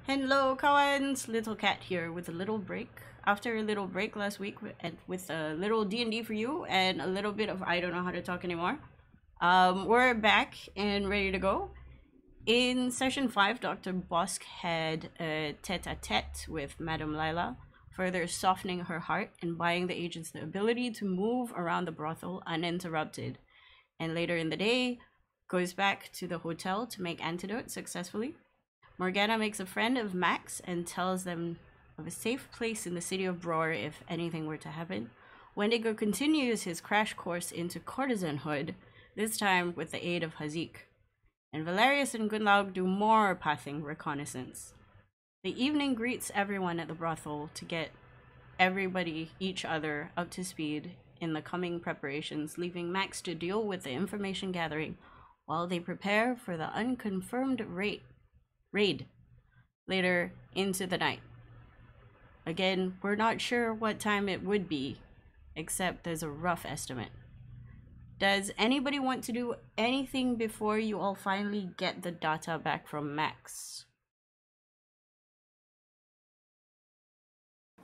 Hello, Kawans! Little Cat here with a little break. After a little break last week with a little D&D for you and a little bit of I don't know how to talk anymore. We're back and ready to go. In session 5, Dr. Bosk had a tete-a-tete with Madame Lila, further softening her heart and buying the agents the ability to move around the brothel uninterrupted. And later in the day, goes back to the hotel to make antidote successfully. Morgana makes a friend of Max and tells them of a safe place in the city of Broer if anything were to happen. Wendigo continues his crash course into courtesanhood, this time with the aid of Hazik. And Valerius and Gunlaug do more pathing reconnaissance. The evening greets everyone at the brothel to get everybody, each other, up to speed in the coming preparations, leaving Max to deal with the information gathering while they prepare for the unconfirmed raid later into the night. Again, we're not sure what time it would be, except there's a rough estimate. Does anybody want to do anything before you all finally get the data back from Max?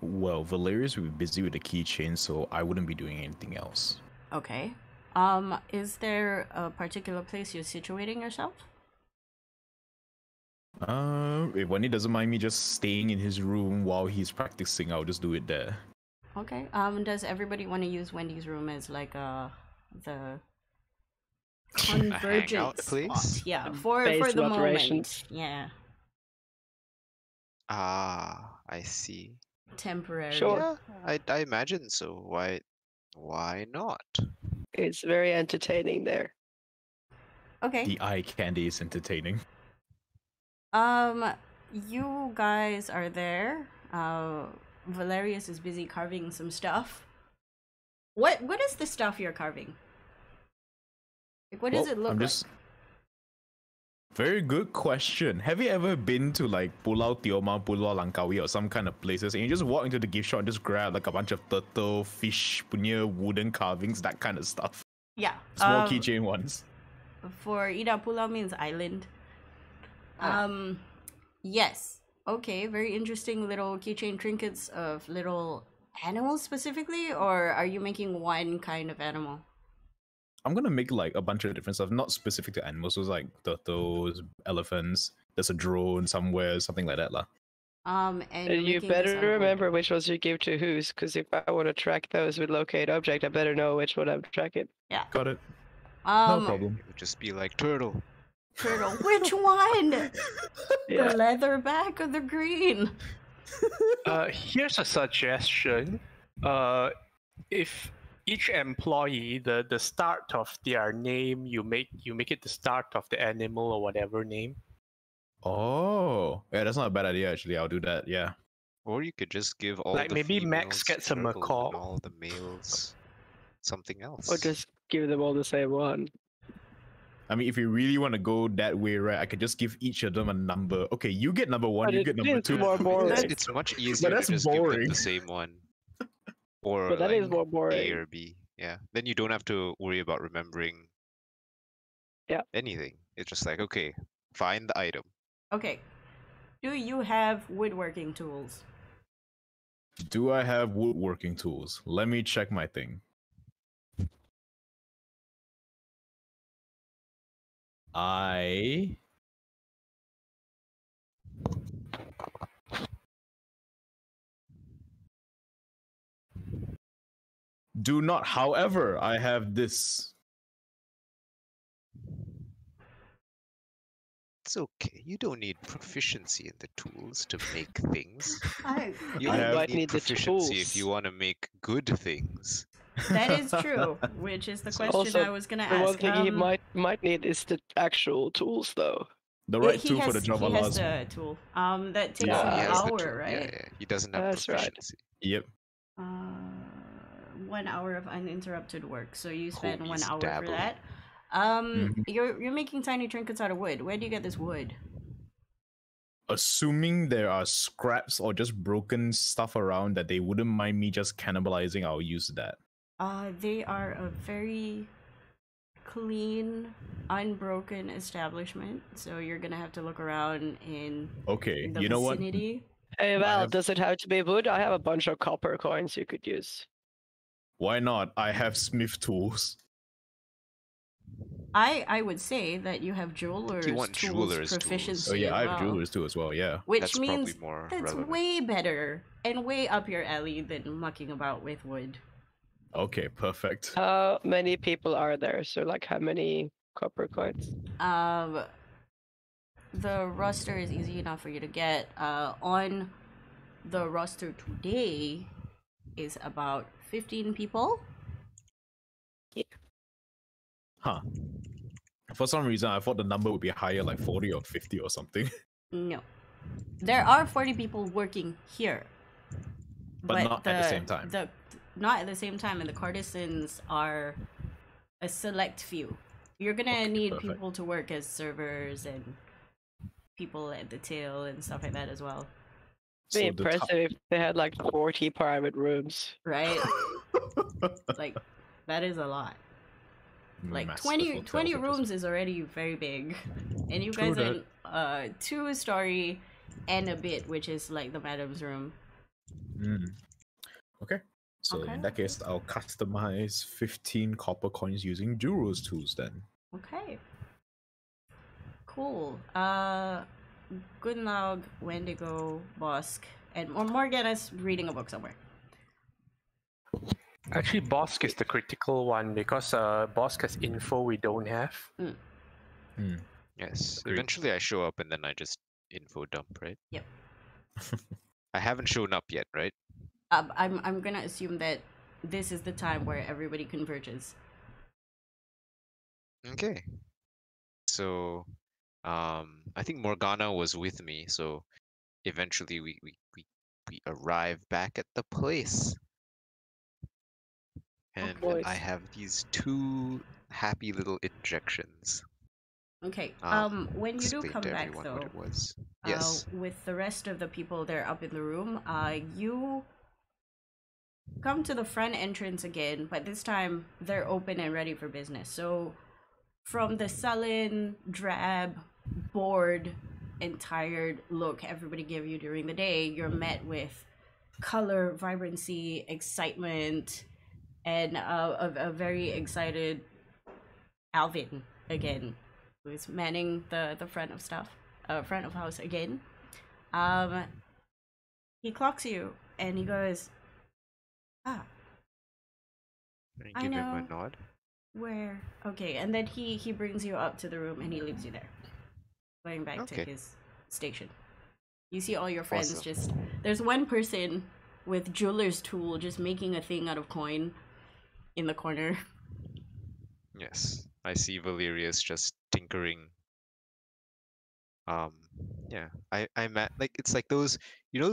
Well, Valerius will be busy with the keychain, so I wouldn't be doing anything else. Okay. Is there a particular place you're situating yourself? If Wendy doesn't mind me just staying in his room while he's practicing, I'll just do it there. Okay. Does everybody want to use Wendy's room as like the convergent spot? Yeah, for the moment. Yeah. Ah, I see. Temporary. Sure. Yeah, I imagine so. Why not? It's very entertaining there. Okay. The eye candy is entertaining. You guys are there. Valerius is busy carving some stuff. What is the stuff you're carving? Like, what does it look like? Very good question. Have you ever been to like Pulau Tioma, Pulau Langkawi or some kind of places and you just walk into the gift shop and just grab like a bunch of turtle, fish, punya, wooden carvings, that kind of stuff? Yeah. Small keychain ones. For Ida Pulau means island. Yes. Okay, very interesting little keychain trinkets of little animals specifically, or are you making one kind of animal? I'm gonna make like a bunch of different stuff, not specific to animals. So it's like turtles, elephants. There's a drone somewhere, something like that, lah. And you better remember which ones you give to whose, because if I want to track those with locate object, I better know which one I'm tracking. Yeah. Got it. No problem. It would just be like turtle. Turtle. Which one? Yeah. The leatherback or the green? Here's a suggestion. If each employee, the start of their name, you make it the start of the animal or whatever name. Oh, yeah, that's not a bad idea actually. I'll do that. Yeah. Or you could just give all Like the maybe females Max gets a turtle macaw. and all the males something else. Or just give them all the same one. I mean, if you really want to go that way, right, I could just give each of them a number. Okay, you get number one, But you get number it's two. more boring. It's much easier that's to just give them boring. the same one. Or But that like is more boring. A or B. Yeah. Then you don't have to worry about remembering anything. It's just like, okay, find the item. Okay. Do you have woodworking tools? Do I have woodworking tools? Let me check my thing. I do not. However, I have this. It's okay. You don't need proficiency in the tools to make things. You I only might need need the proficiency tools. if you want to make good things. That is true, which is the question Also, I was going to The one ask. thing he might need is the actual tools, though. The right he tool has, for the job he allows. has the tool. That takes Yeah, an he has the hour, tool. right? Yeah. He doesn't have That's right. proficiency. Yep. 1 hour of uninterrupted work, so you spend Cool, 1 he's hour dabbling. for that. You're making tiny trinkets out of wood. Where do you get this wood? Assuming there are scraps or just broken stuff around that they wouldn't mind me just cannibalizing, I'll use that. They are a very clean, unbroken establishment. So you're gonna have to look around in Okay, the you know what? vicinity. Hey Val, have- does it have to be wood? I have a bunch of copper coins you could use. Why not? I have smith tools. I would say that you have jeweler's want tools jeweler's tools. proficiency. Oh yeah, as I have well, jewelers too as well. Yeah. which That's means probably more that's relevant. way better and way up your alley than mucking about with wood. Okay, perfect. How many people are there? So like how many copper coins? The roster is easy enough for you to get. On the roster today is about 15 people. Huh. For some reason, I thought the number would be higher, like 40 or 50 or something. No. There are 40 people working here. But not at the same time. Not at the same time, and the courtesans are a select few. You're gonna need perfect. people to work as servers and people at the till and stuff like that as well. It'd be So the impressive if they had like 40 private rooms. Right? Like, that is a lot. Like massive 20 hotels are rooms just- is already very big. And you True guys are in 2-story and a bit, which is like the madam's room. Okay. So Okay. in that case, I'll customize 15 copper coins using Juro's tools then. Okay. Cool. Gunlaug, Wendigo, Bosk, and Morgan is reading a book somewhere. Actually, Bosk is the critical one because Bosk has info we don't have. Yes. Agreed. Eventually I show up and then I just info dump, right? Yep. I haven't shown up yet, right? I'm gonna assume that this is the time where everybody converges. Okay. So, I think Morgana was with me, so eventually we arrive back at the place. And course. I have these 2 happy little injections. Okay. When you do Explain come to back everyone though, what it was. Yes. with the rest of the people that are up in the room, you come to the front entrance again, but this time they're open and ready for business. So from the sullen, drab, bored, and tired look everybody gave you during the day, you're met with color, vibrancy, excitement, and a very excited Alvin again, who's manning the front of house again. He clocks you and he goes, "Ah, And I give him know. a nod. where?" Okay, and then he brings you up to the room and he leaves you there, going back to Okay. his station. You see all your friends Awesome. just. There's one person with jeweler's tool just making a thing out of coin in the corner. Yes. I see Valerius just tinkering. Yeah. I'm at like it's like those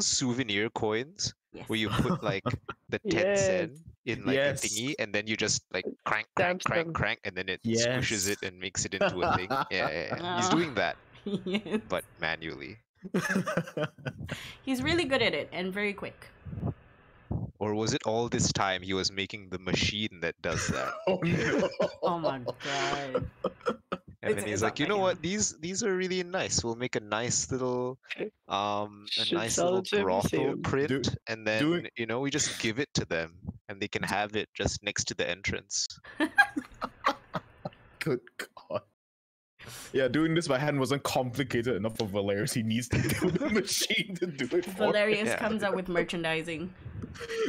souvenir coins Yes. where you put like the 10 Yes. cent in like Yes. a thingy and then you just like crank Stamps crank them. crank and then it Yes. squishes it and makes it into a thing. Yeah. He's Oh. doing that, Yes. but manually. He's really good at it and very quick. Or was it all this time he was making the machine that does that? Oh no. Oh my god. And It's- then he's it's like, not you know like what? These are really nice. We'll make a nice little a Should nice sell little it to a brothel museum. print, and then do it- we just give it to them, and they can have it just next to the entrance. Good God. Yeah, doing this by hand wasn't complicated enough for Valerius. He needs to build a machine to do it for him. Valerius Yeah. comes out with merchandising.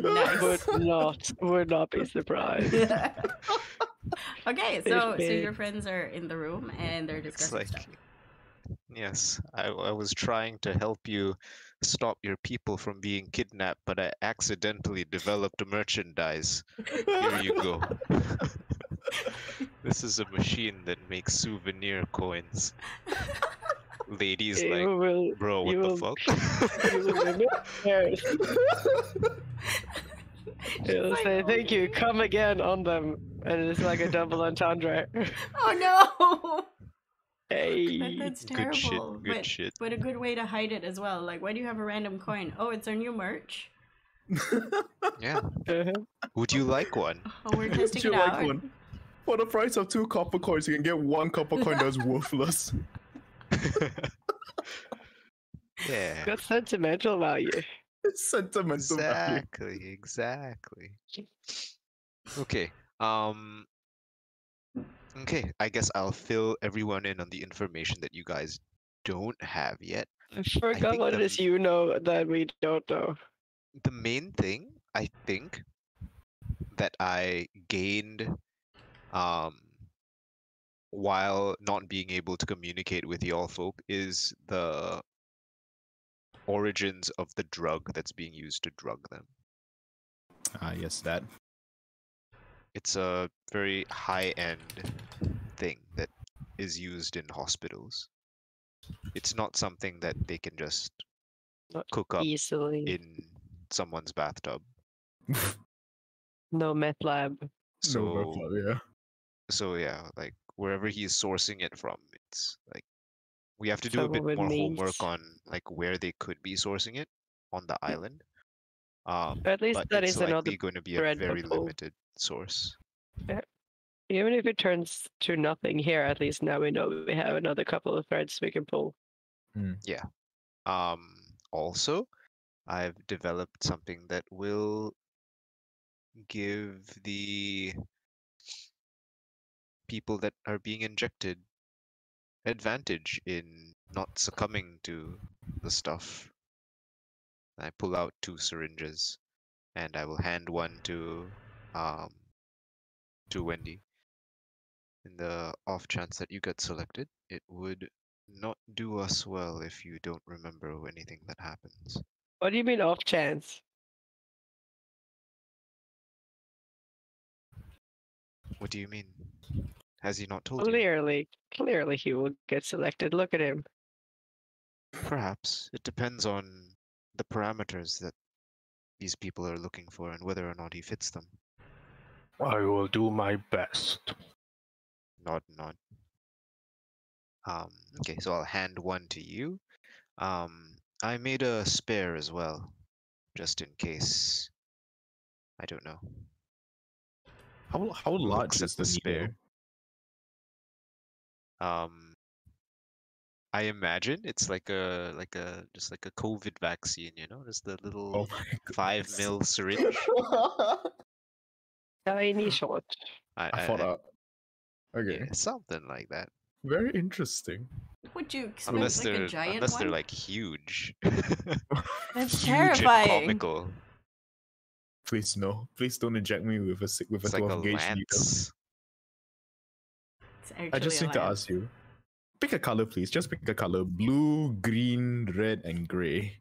Nice. Would not be surprised. Okay, It's so big. your friends are in the room and they're It's discussing like, stuff. yes, I was trying to help you stop your people from being kidnapped, but I accidentally developed a merchandise. Here you go. This is a machine that makes souvenir coins. Ladies like, You will, bro, what you the will- fuck? you will be embarrassed. He'll like, say, "Thank you, "Okay." come again" on them, and it's like a double entendre. Oh no! Hey, That's Good terrible. shit, good but, shit. but a good way to hide it as well. Like, why do you have a random coin? Oh, it's our new merch. Yeah. uh-huh. Would you like one? Oh, we're testing you it like out. one? For the price of 2 copper coins, you can get 1 copper coin that's worthless. Yeah. Got sentimental value. It's sentimental value. Exactly. Okay. Okay, I guess I'll fill everyone in on the information that you guys don't have yet. I forgot think what it is you know that we don't know. The main thing, I think, that I gained while not being able to communicate with y'all folk is the origins of the drug that's being used to drug them. Ah, yes, that. It's a very high-end thing that is used in hospitals. It's not something that they can just Not cook up easily. in someone's bathtub. No meth lab. So, yeah. so yeah, like wherever he's sourcing it from, it's like we have to do a Someone bit with more means. homework on like where they could be sourcing it on the island. At least But that it's is another likely going to be a thread to very pull. limited source. Even if it turns to nothing here, at least now we know we have another couple of threads we can pull. Yeah. Also, I've developed something that will give the people that are being injected advantage in not succumbing to the stuff. I pull out 2 syringes, and I will hand one to Wendy. In the off chance that you get selected, it would not do us well if you don't remember anything that happens. What do you mean off chance? What do you mean? Has he not told you? Clearly he will get selected. Look at him. Perhaps. It depends on the parameters that these people are looking for and whether or not he fits them. I will do my best. Nod, nod. Okay, so I'll hand one to you. I made a spare as well, just in case. I don't know. How large is the spare? needle? I imagine it's like a just like a COVID vaccine, you know, just the little 5 ml syringe. Tiny shot. I thought out. Okay. Yeah, something like that. Very interesting. Would you expect Unless like a giant one? they're like huge. That's Huge terrifying. and comical. Please no. Please don't inject me with It's a like 12 gauge needle. lance. It's actually I just need to ask you. Pick a color, please. Just pick a color. Blue, green, red, and gray.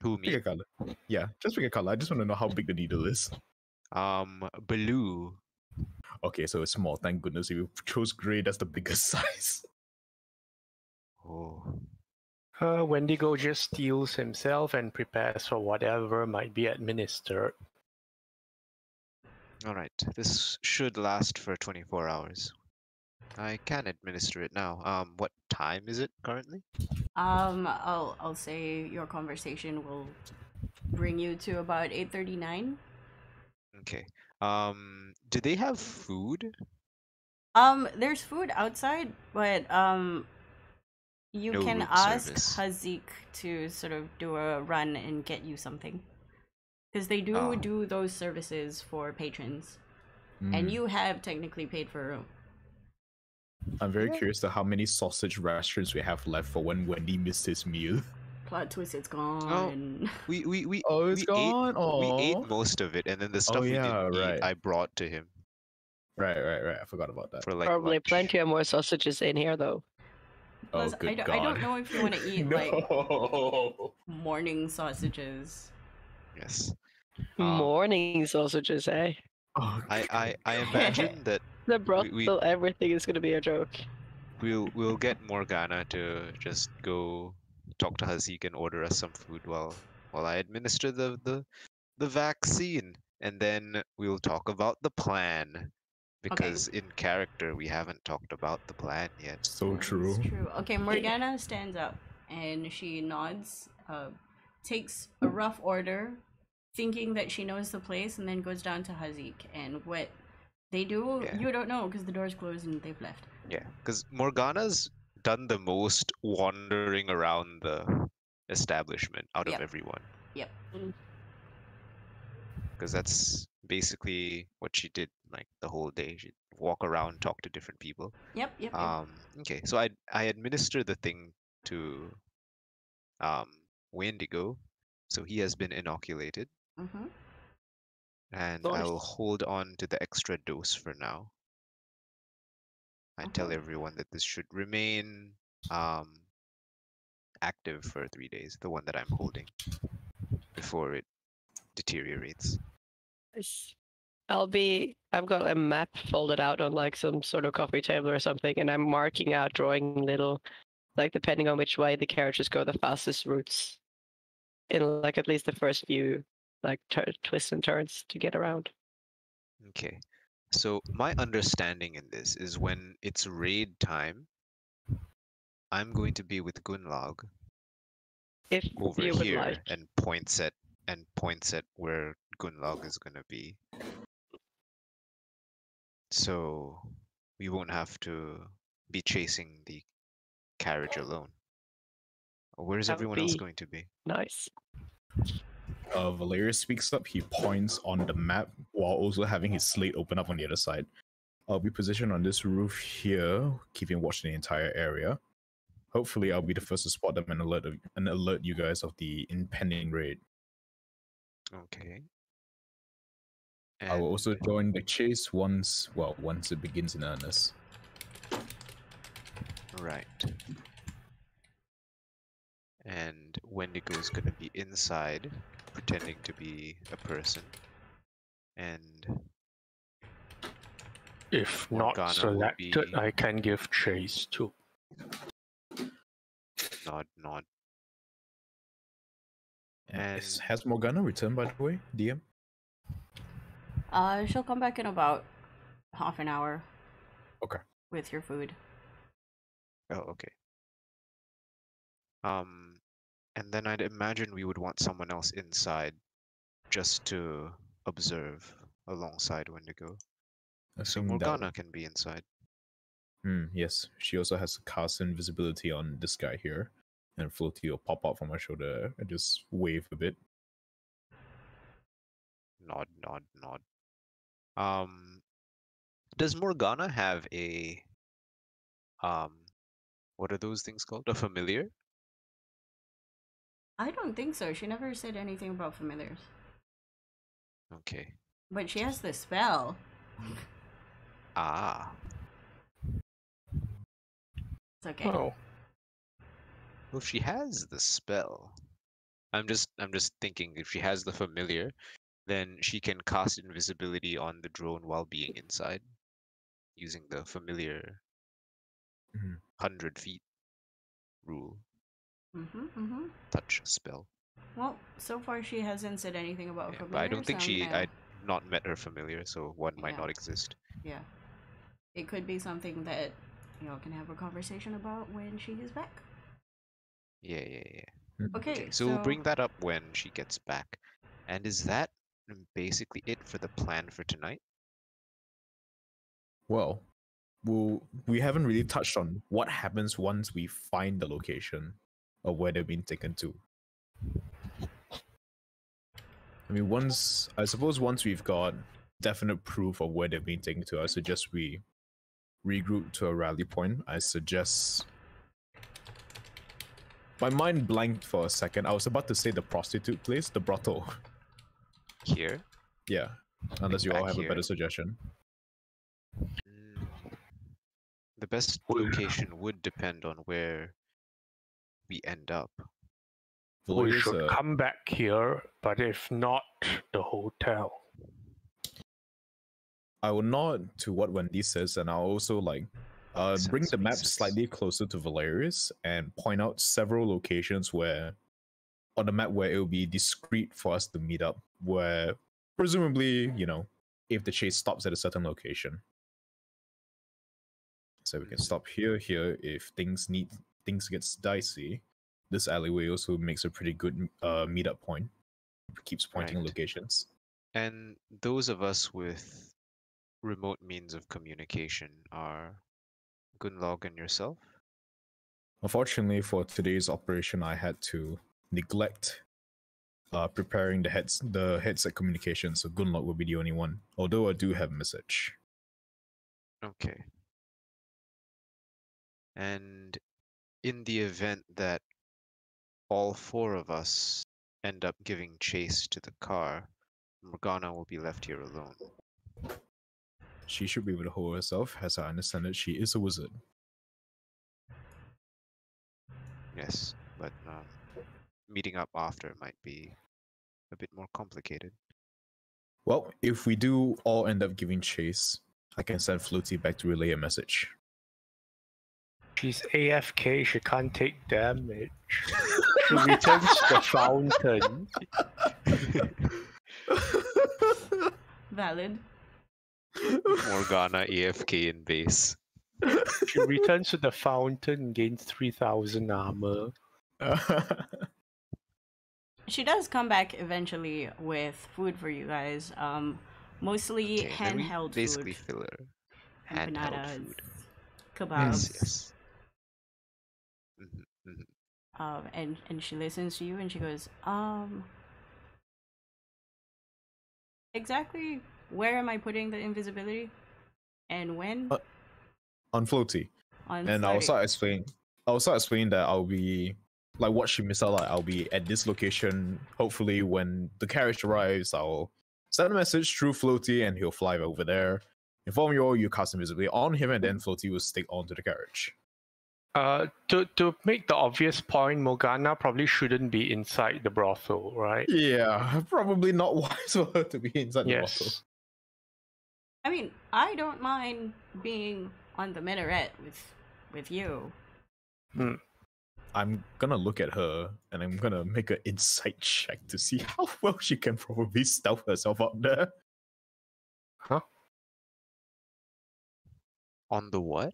Who, Pick me? a color. Yeah, just pick a color. I just want to know how big the needle is. Blue. Okay, so it's small. Thank goodness. If you chose gray, that's the biggest size. Oh. Wendigo just steals himself and prepares for whatever might be administered. Alright, this should last for 24 hours. I can administer it now. What time is it currently? I'll say your conversation will bring you to about 8:39. Okay. Do they have food? There's food outside, but you No can room ask service. Hazik to sort of do a run and get you something. Because they do Oh. do those services for patrons. Mm. And you have technically paid for a room. I'm very curious to how many sausage restaurants we have left for when Wendy missed his meal. Plot twist, it's gone. We Oh, it's we gone. we ate Aw. most of it, and then the stuff we yeah, didn't right. eat, I brought to him Right. I forgot about that. for like Probably lunch. plenty of more sausages in here though. Plus, Oh, good I God. don't know if you want to eat like No. morning sausages. Yes. Morning sausages, eh? Oh, I imagine that The brothel, we- everything is gonna be a joke. we'll get Morgana to just go talk to Hazik and order us some food while I administer the vaccine, and then we'll talk about the plan. Because in character we haven't talked about the plan yet. so true. It's true. Okay, Morgana stands up and she nods, takes a rough order, thinking that she knows the place, and then goes down to Hazik. And what They do. Yeah. You don't know because the door's closed and they've left. Yeah, because Morgana's done the most wandering around the establishment out of Yep. everyone. Yep. Because that's basically what she did like the whole day. She'd walk around, talk to different people. Yep. Yep. Okay, so I administer the thing to Wendigo, so he has been inoculated, Mm-hmm. and I'll hold on to the extra dose for now. I tell everyone that this should remain active for 3 days, the one that I'm holding, before it deteriorates. I've got a map folded out on like some sort of coffee table or something, and I'm marking out, drawing little, like depending on which way the carriages go, the fastest routes in like at least the first few like twists and turns to get around. Okay. So my understanding in this is when it's raid time, I'm going to be with Gunlag If over you would here like. and points at where Gunlag is gonna be. So we won't have to be chasing the carriage alone. Where's That would everyone else be going to be? nice. Valerius speaks up. He points on the map while also having his slate open up on the other side. I'll be positioned on this roof here, keeping watch the entire area. Hopefully, I'll be the first to spot them and alert you guys of the impending raid. Okay. I will also And- join the chase once it begins in earnest. Right. And Wendigo's gonna be inside, pretending to be a person. And If Morgana not will selected, be- I can give chase too. nod. Has Morgana returned, by the way, DM? She'll come back in about half an hour. Okay. With your food. Oh, okay. And then I'd imagine we would want someone else inside just to observe alongside Wendigo. So Morgana can be inside. Yes, she also has cast invisibility on this guy here, and Floatie will pop out from her shoulder and just wave a bit. Nod. Does Morgana have a what are those things called? A familiar? I don't think so. She never said anything about familiars. Okay. But she has the spell. Ah. It's okay. Oh, Well, if she has the spell, I'm just thinking if she has the familiar, then she can cast invisibility on the drone while being inside, using the familiar 100 feet rule. Touch spell. Well, so far she hasn't said anything about Yeah, familiars. but I don't think so I've not met her familiar, so one might Yeah. not exist. Yeah. It could be something that y'all can have a conversation about when she is back. Yeah. Okay, So we'll bring that up when she gets back. And is that basically it for the plan for tonight? Well, we haven't really touched on what happens once we find the location of where they've been taken to. I mean, once we've got definite proof of where they've been taken to, I suggest we regroup to a rally point. I suggest. My mind blanked for a second. I was about to say the prostitute place, the brothel. Here? Yeah, unless you all back have here? a better suggestion. The best location would depend on where we end up. we Valerius, should come back here, but if not, the hotel. I will nod to what Wendy says, and I'll also bring the map slightly closer to Valerius and point out several locations on the map where it will be discreet for us to meet up, where presumably, if the chase stops at a certain location. So we can stop here. If things gets dicey, this alleyway also makes a pretty good meetup point. It keeps pointing Right. locations. And those of us with remote means of communication are Gunlog and yourself? Unfortunately, for today's operation, I had to neglect preparing the headset communication, so Gunlock will be the only one. Although I do have a message. Okay. And in the event that all four of us end up giving chase to the car, Morgana will be left here alone. She should be able to hold herself. As I understand it, she is a wizard. Yes, but meeting up after might be a bit more complicated. Well, if we do all end up giving chase, I can send Floatie back to relay a message. She's AFK, she can't take damage. She returns to the fountain. Valid. Morgana AFK in base. She returns to the fountain and gains 3,000 armor. She does come back eventually with food for you guys. Mostly Okay, then we handheld basically food. fill her. Handheld Empanadas, food. kebabs. Yes. Mm-hmm, mm-hmm. And she listens to you and she goes, exactly where am I putting the invisibility? And when? On Floatie. On And I'll start explaining that I'll be like what she missed out. Like I'll be at this location. Hopefully, when the carriage arrives, I'll send a message through Floatie, and he'll fly over there. Inform you all you cast invisibility on him, and then Floatie will stick onto the carriage. To make the obvious point, Morgana probably shouldn't be inside the brothel, right? Yeah, probably not wise for her to be inside the bottle. I mean, I don't mind being on the minaret with you. I'm gonna look at her and I'm gonna make an insight check to see how well she can probably stealth herself up there. Huh? On the what?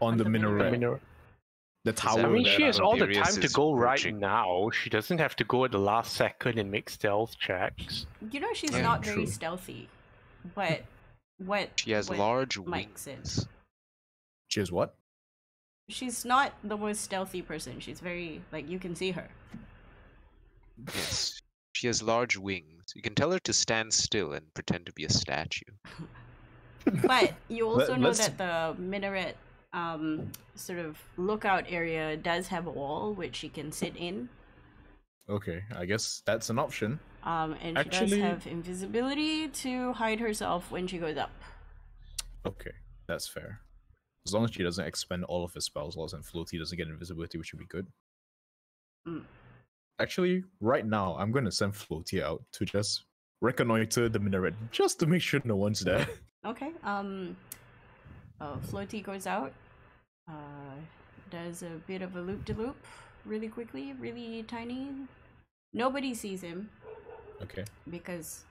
On the minaret. The tower. I mean, she has all the Darius time to is go right approaching. now. She doesn't have to go at the last second and make stealth checks. You know she's Yeah, not very true. stealthy, but what She has what large Mike said. wings. She has what? She's not the most stealthy person. She's very like you can see her. Yes. She has large wings. You can tell her to stand still and pretend to be a statue. But you also know let's- that the minaret sort of lookout area does have a wall which she can sit in. Okay, I guess that's an option. And she Actually- does have invisibility to hide herself when she goes up. Okay, that's fair. As long as she doesn't expend all of her spell slots and Floatie doesn't get invisibility, which would be good. Mm. Actually, right now, I'm going to send Floatie out to just reconnoiter the minaret, just to make sure no one's there. Okay. Floatie goes out. Does a bit of a loop-de-loop really quickly, really tiny. Nobody sees him Okay. because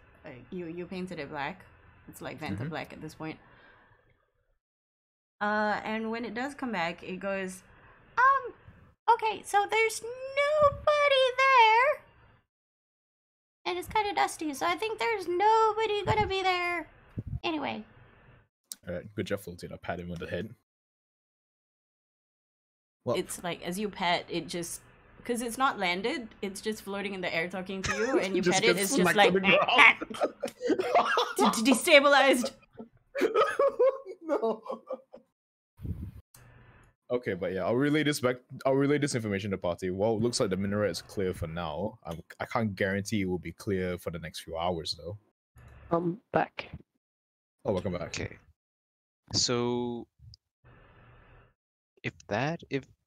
you painted it black. It's like Vanta black at this point. And when it does come back, it goes, okay, so there's nobody there. And it's kind of dusty, so I think there's nobody gonna be there. Anyway. Alright, good job, Floatie. I'll pat him on the head. Well, It's like, as you pet, it just... Because it's not landed, it's just floating in the air talking to you, and you Just pet it, gets it's just smacked like... on the destabilized. No. Okay, but yeah, I'll relay this back. I'll relay this information to the party. Well, it looks like the minaret is clear for now. I can't guarantee it will be clear for the next few hours, though. Back. Oh, welcome back. Okay. So if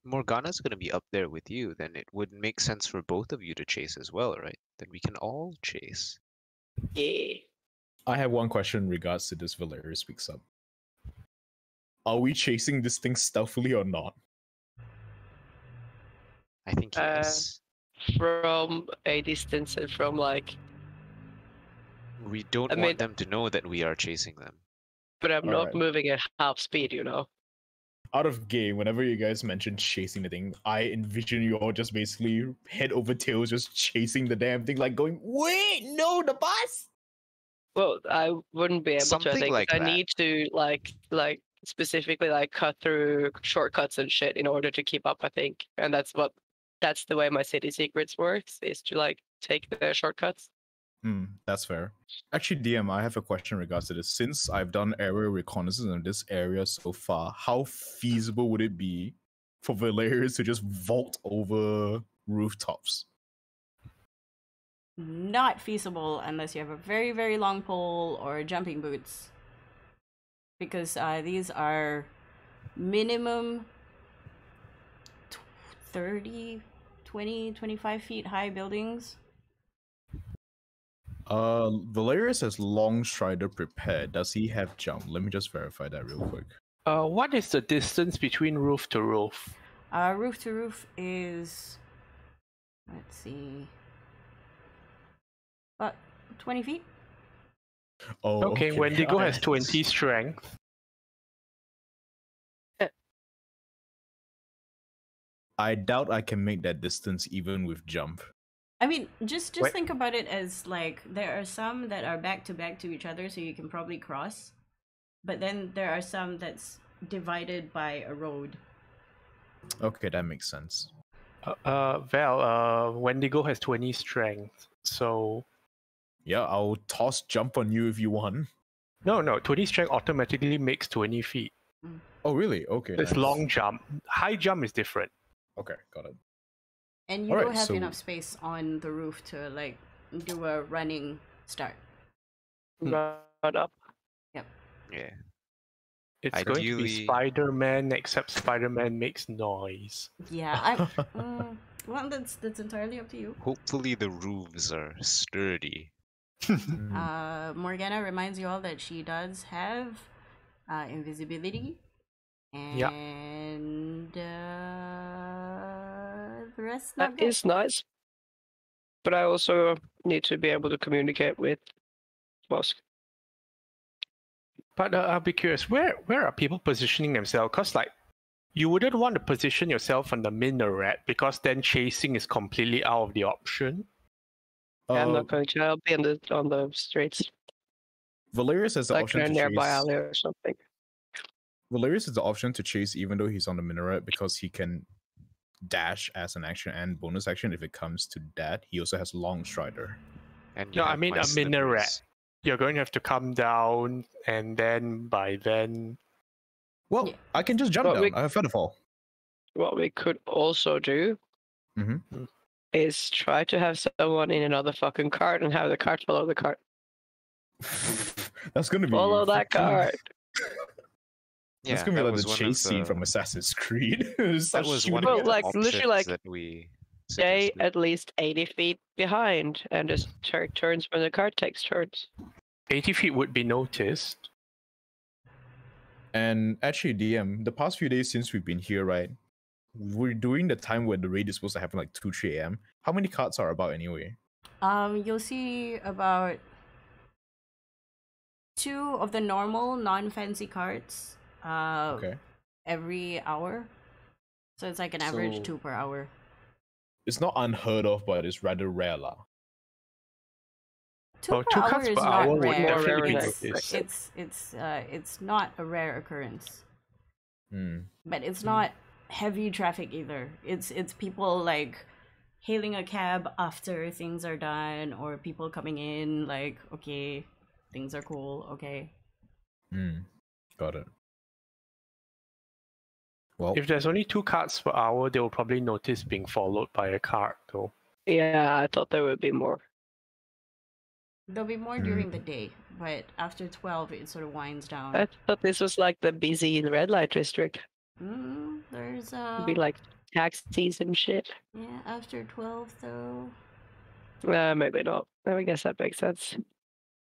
Morgana's gonna be up there with you, then it would make sense for both of you to chase as well, right? Then we can all chase. Yeah. I have one question in regards to this Valeria speaks up. Are we chasing this thing stealthily or not? I think yes. From a distance and from like, We don't I want mean- them to know that we are chasing them. but I'm not Alright. moving at half speed, you know. Out of game, whenever you guys mention chasing the thing, I envision you all just basically head over tails, just chasing the damn thing, like going, wait, no, the bus! Well, I wouldn't be able to. I Something think like I that. need to like specifically like cut through shortcuts and shit in order to keep up. I think, and that's the way my city secrets works, is to like take the shortcuts. That's fair. Actually, DM, I have a question in regards to this. Since I've done aerial reconnaissance in this area so far, how feasible would it be for Valerius to just vault over rooftops? Not feasible unless you have a very, very long pole or jumping boots. Because these are minimum 30, 20, 25 feet high buildings. Valerius has long strider prepared. Does he have jump? Let me just verify that real quick. What is the distance between roof to roof? Roof to roof is, let's see, about 20 feet. Oh, Okay, Wendigo has 20 strength. I doubt I can make that distance even with jump. I mean, just Wait. think about it as like there are some that are back to each other, so you can probably cross. But then there are some that's divided by a road. Okay, that makes sense. Wendigo has 20 strength, so Yeah, I'll toss jump on you if you want. no, 20 strength automatically makes 20 feet. Oh, really? Okay. It's nice. long jump. High jump is different. Okay, got it. And you Alright, don't have so- enough space on the roof to like do a running start. Run up. Yeah. It's going to be Ideally- Spider-Man, except Spider-Man makes noise. Yeah, well, that's entirely up to you. Hopefully the roofs are sturdy. Morgana reminds you all that she does have invisibility, Yeah. and the rest That not good. is nice. But I also need to be able to communicate with Bosk. But I'll be curious, where are people positioning themselves? Because like, you wouldn't want to position yourself on the minaret because then chasing is completely out of the option. I'm Uh, not going to. I'll be on the streets, Valerius has the like option in a to nearby chase. alley or something. Valerius has the option to chase even though he's on the minaret because he can dash as an action and bonus action if it comes to that. He also has long strider. And you No, I have mean my a minaret. slippers. You're going to have to come down, and then by then, Well, Yeah. I can just jump But down. we- I have Featherfall. What we could also do Mhm. is try to have someone in another fucking cart and have the cart follow the cart. That's gonna be Follow that freaking- cart. That's Yeah, gonna be that like was the one chase of scene the- from Assassin's Creed. That Start was shooting one Well, of the like, literally, options like, that we Stay suggested. at least 80 feet behind and just take turns when the cart takes turns. 80 feet would be noticed. And actually, DM, the past few days since we've been here, right? We're doing the time where the raid is supposed to happen like 2, 3 a.m. How many carts are about anyway? You'll see about 2 of the normal non-fancy carts Okay. every hour. So it's like an average So- 2 per hour. It's not unheard of, but it's rather rare lah. 2 Oh, per 2 hour carts is per not hour would rare. definitely be It's not a rare occurrence. But it's not heavy traffic either. It's people like hailing a cab after things are done, or people coming in like, okay, things are cool, okay. Got it. Well, If there's only 2 carts per hour, they will probably notice being followed by a cart, though. Yeah, I thought there would be more. There'll be more during the day, but after 12 it sort of winds down. I thought this was like the busy red light district. There's It'd be like taxis and shit. yeah, after 12 though. Maybe not. I guess that makes sense.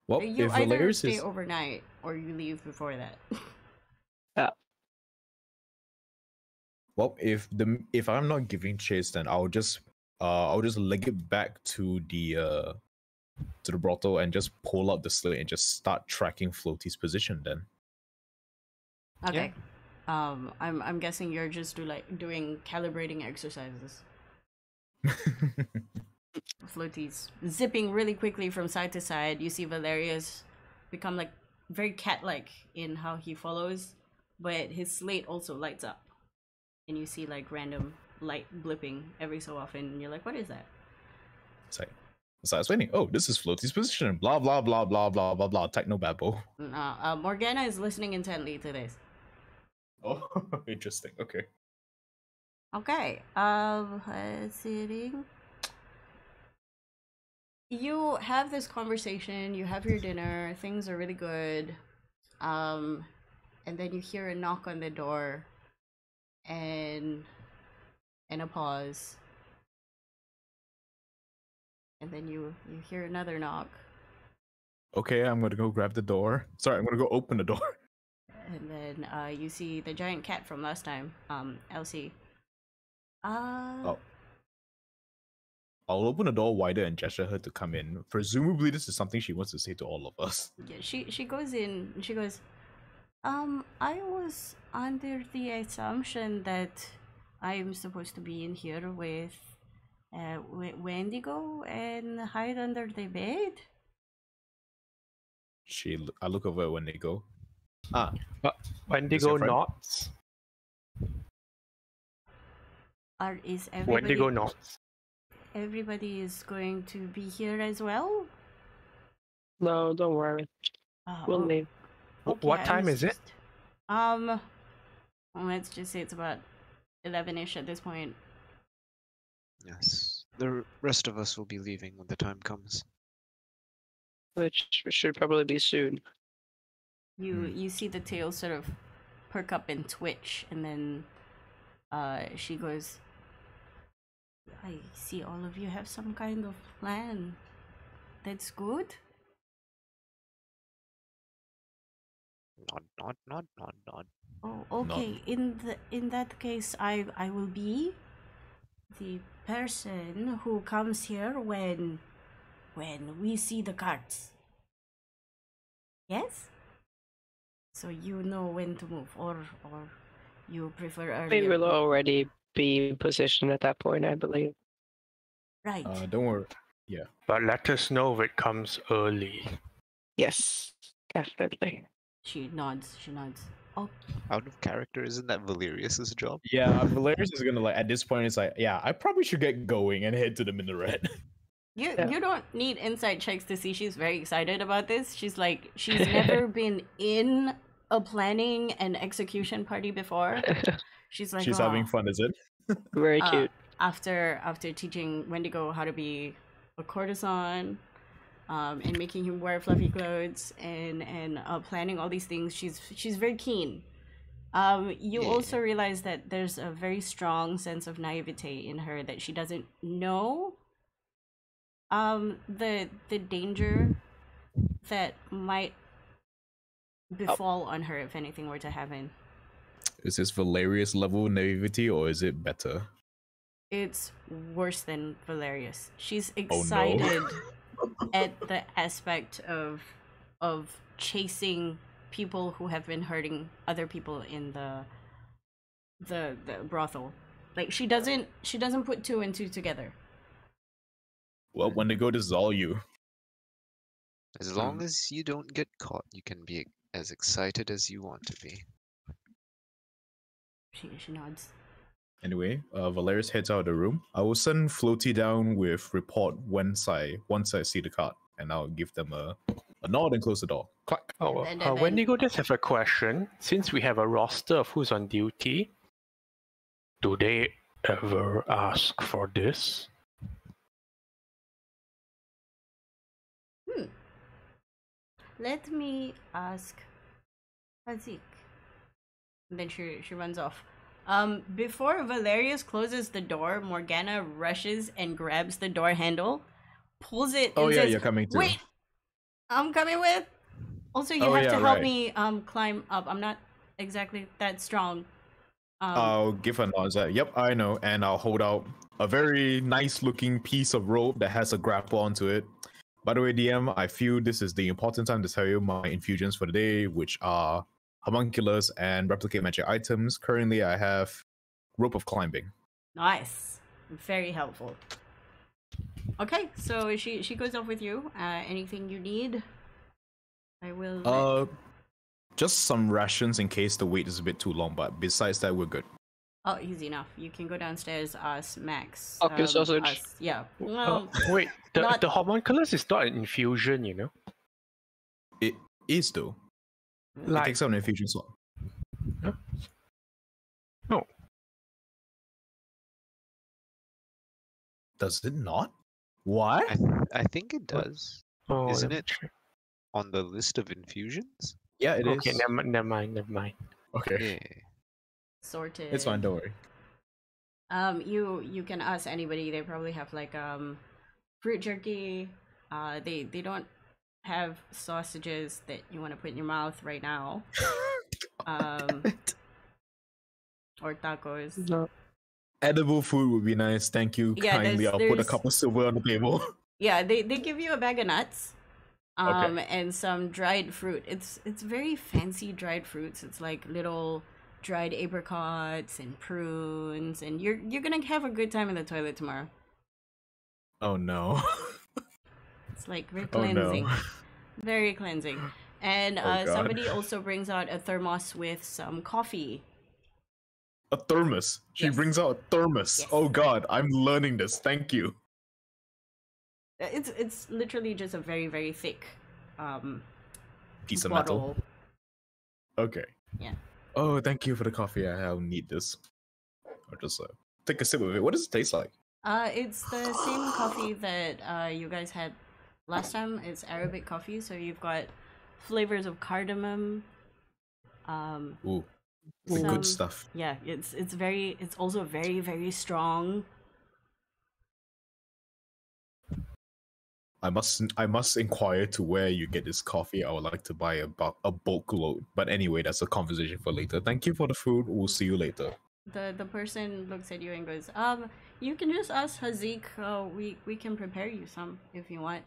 well, You if either Valerius stay is overnight or you leave before that. well, if I'm not giving chase, then I'll just leg it back to the brothel and just pull up the slate and just start tracking Floatie's position. Then Okay. I'm guessing you're just doing calibrating exercises. Floatie's zipping really quickly from side to side. You see Valerius become like very cat-like in how he follows, but his slate also lights up, and you see like random light blipping every so often, and you're like, what is that? It's like, so I was waiting. Oh, this is Floatie's position. Blah blah blah blah blah blah blah. Techno babble. Morgana is listening intently to this. Oh, interesting. Okay. Okay. Sitting. You have this conversation. You have your dinner. Things are really good. And then you hear a knock on the door, and a pause. And then you hear another knock. Okay, I'm gonna go grab the door. Sorry, I'm gonna go open the door. And then you see the giant cat from last time, Elsie. Oh. I'll open the door wider and gesture her to come in. Presumably, this is something she wants to say to all of us. Yeah, she goes in and she goes, I was under the assumption that I'm supposed to be in here with Wendigo and hide under the bed. I look over at Wendigo. Wendigo friend? nods. Is everybody? Wendigo nods. Everybody is going to be here as well. No, don't worry. We'll leave. Okay, What I time was is it? just- let's just say it's about 11ish at this point. Yes. The rest of us will be leaving when the time comes. Which should probably be soon. You see the tail sort of perk up and twitch, and then she goes, I see all of you have some kind of plan. That's good. Nod. Oh, okay. In that case, I will be the person who comes here when we see the cards. Yes? So you know when to move, or you prefer earlier? We will already be in position at that point, I believe. Right. Don't worry. Yeah. But let us know if it comes early. Yes, definitely. She nods. Oh, Out of character, isn't that Valerius's job? Yeah, Valerius is gonna at this point. It's like, yeah, I probably should get going and head to the minaret. you Yeah. you don't need insight checks to see she's very excited about this. She's like, she's never been in a planning and execution party before. She's like, She's "Oh." having fun, is it? Very cute. After teaching Wendigo how to be a courtesan, and making him wear fluffy clothes, and planning all these things, she's very keen. You also realize that there's a very strong sense of naivete in her, that she doesn't know the danger that might befall on her if anything were to happen. Is this Valerius level naivety or is it better? It's worse than Valerius. She's Oh, no. excited at the aspect of chasing people who have been hurting other people in the brothel. Like she doesn't put two and two together. Well, Wendigo, this is all you. As long as you don't get caught, you can be as excited as you want to be. She nods. Anyway, Valerius heads out of the room. I will send Floatie down with report once I see the card, and I'll give them a nod and close the door. Clack. Oh, And then- Wendigo does have a question. Since we have a roster of who's on duty, do they ever ask for this? Let me ask Hazik. And then she runs off. Before Valerius closes the door, Morgana rushes and grabs the door handle, pulls it, Oh, and yeah, says, you're coming too. Wait! I'm coming with! Also, you Oh, have yeah, to help right. me climb up. I'm not exactly that strong. I'll give her a nod. Like, yep, I know. And I'll hold out a very nice looking piece of rope that has a grapple onto it. By the way, DM, I feel this is the important time to tell you my infusions for the day, which are homunculus and replicate magic items. Currently, I have rope of climbing. Nice. Very helpful. Okay, so she goes off with you. Anything you need, I will. Just some rations in case the wait is a bit too long. But besides that, we're good. Oh, easy enough. You can go downstairs, ask Max. Fuck sausage. Yeah. Well, Wait, the not- the homunculus is not an infusion, you know. It is though. It Like takes out an infusion slot. no, Does it not? What? I think it does. oh, Isn't let me it? check. On the list of infusions? Yeah, it is. Okay, never mind. Okay, Yeah. sorted. it's fine. Don't worry. You can ask anybody. They probably have like fruit jerky. They don't have sausages that you want to put in your mouth right now. Or tacos. No. Edible food would be nice. Thank you Yeah, kindly. I'll put a there's- cup of silver on the table. Yeah, they give you a bag of nuts. Okay. And some dried fruit. It's very fancy dried fruits. It's like little dried apricots and prunes, and you're gonna have a good time in the toilet tomorrow. Oh no. It's like very Oh, no. cleansing. Very cleansing. And Oh, God. somebody also brings out a thermos with some coffee. A thermos. She Yes. brings out a thermos. Yes. Oh god, I'm learning this. Thank you. It's literally just a very, very thick Piece of bottle. metal. Okay. Yeah. Oh, thank you for the coffee. I'll need this. I'll just take a sip of it. What does it taste like? It's the same coffee that you guys had last time. It's Arabic coffee, so you've got flavors of cardamom. Ooh, the Some- good stuff. Yeah, it's also very, very strong. I must inquire to where you get this coffee. I would like to buy a bulk load. But anyway, that's a conversation for later. Thank you for the food. We'll see you later. The person looks at you and goes, you can just ask Hazik. We can prepare you some if you want.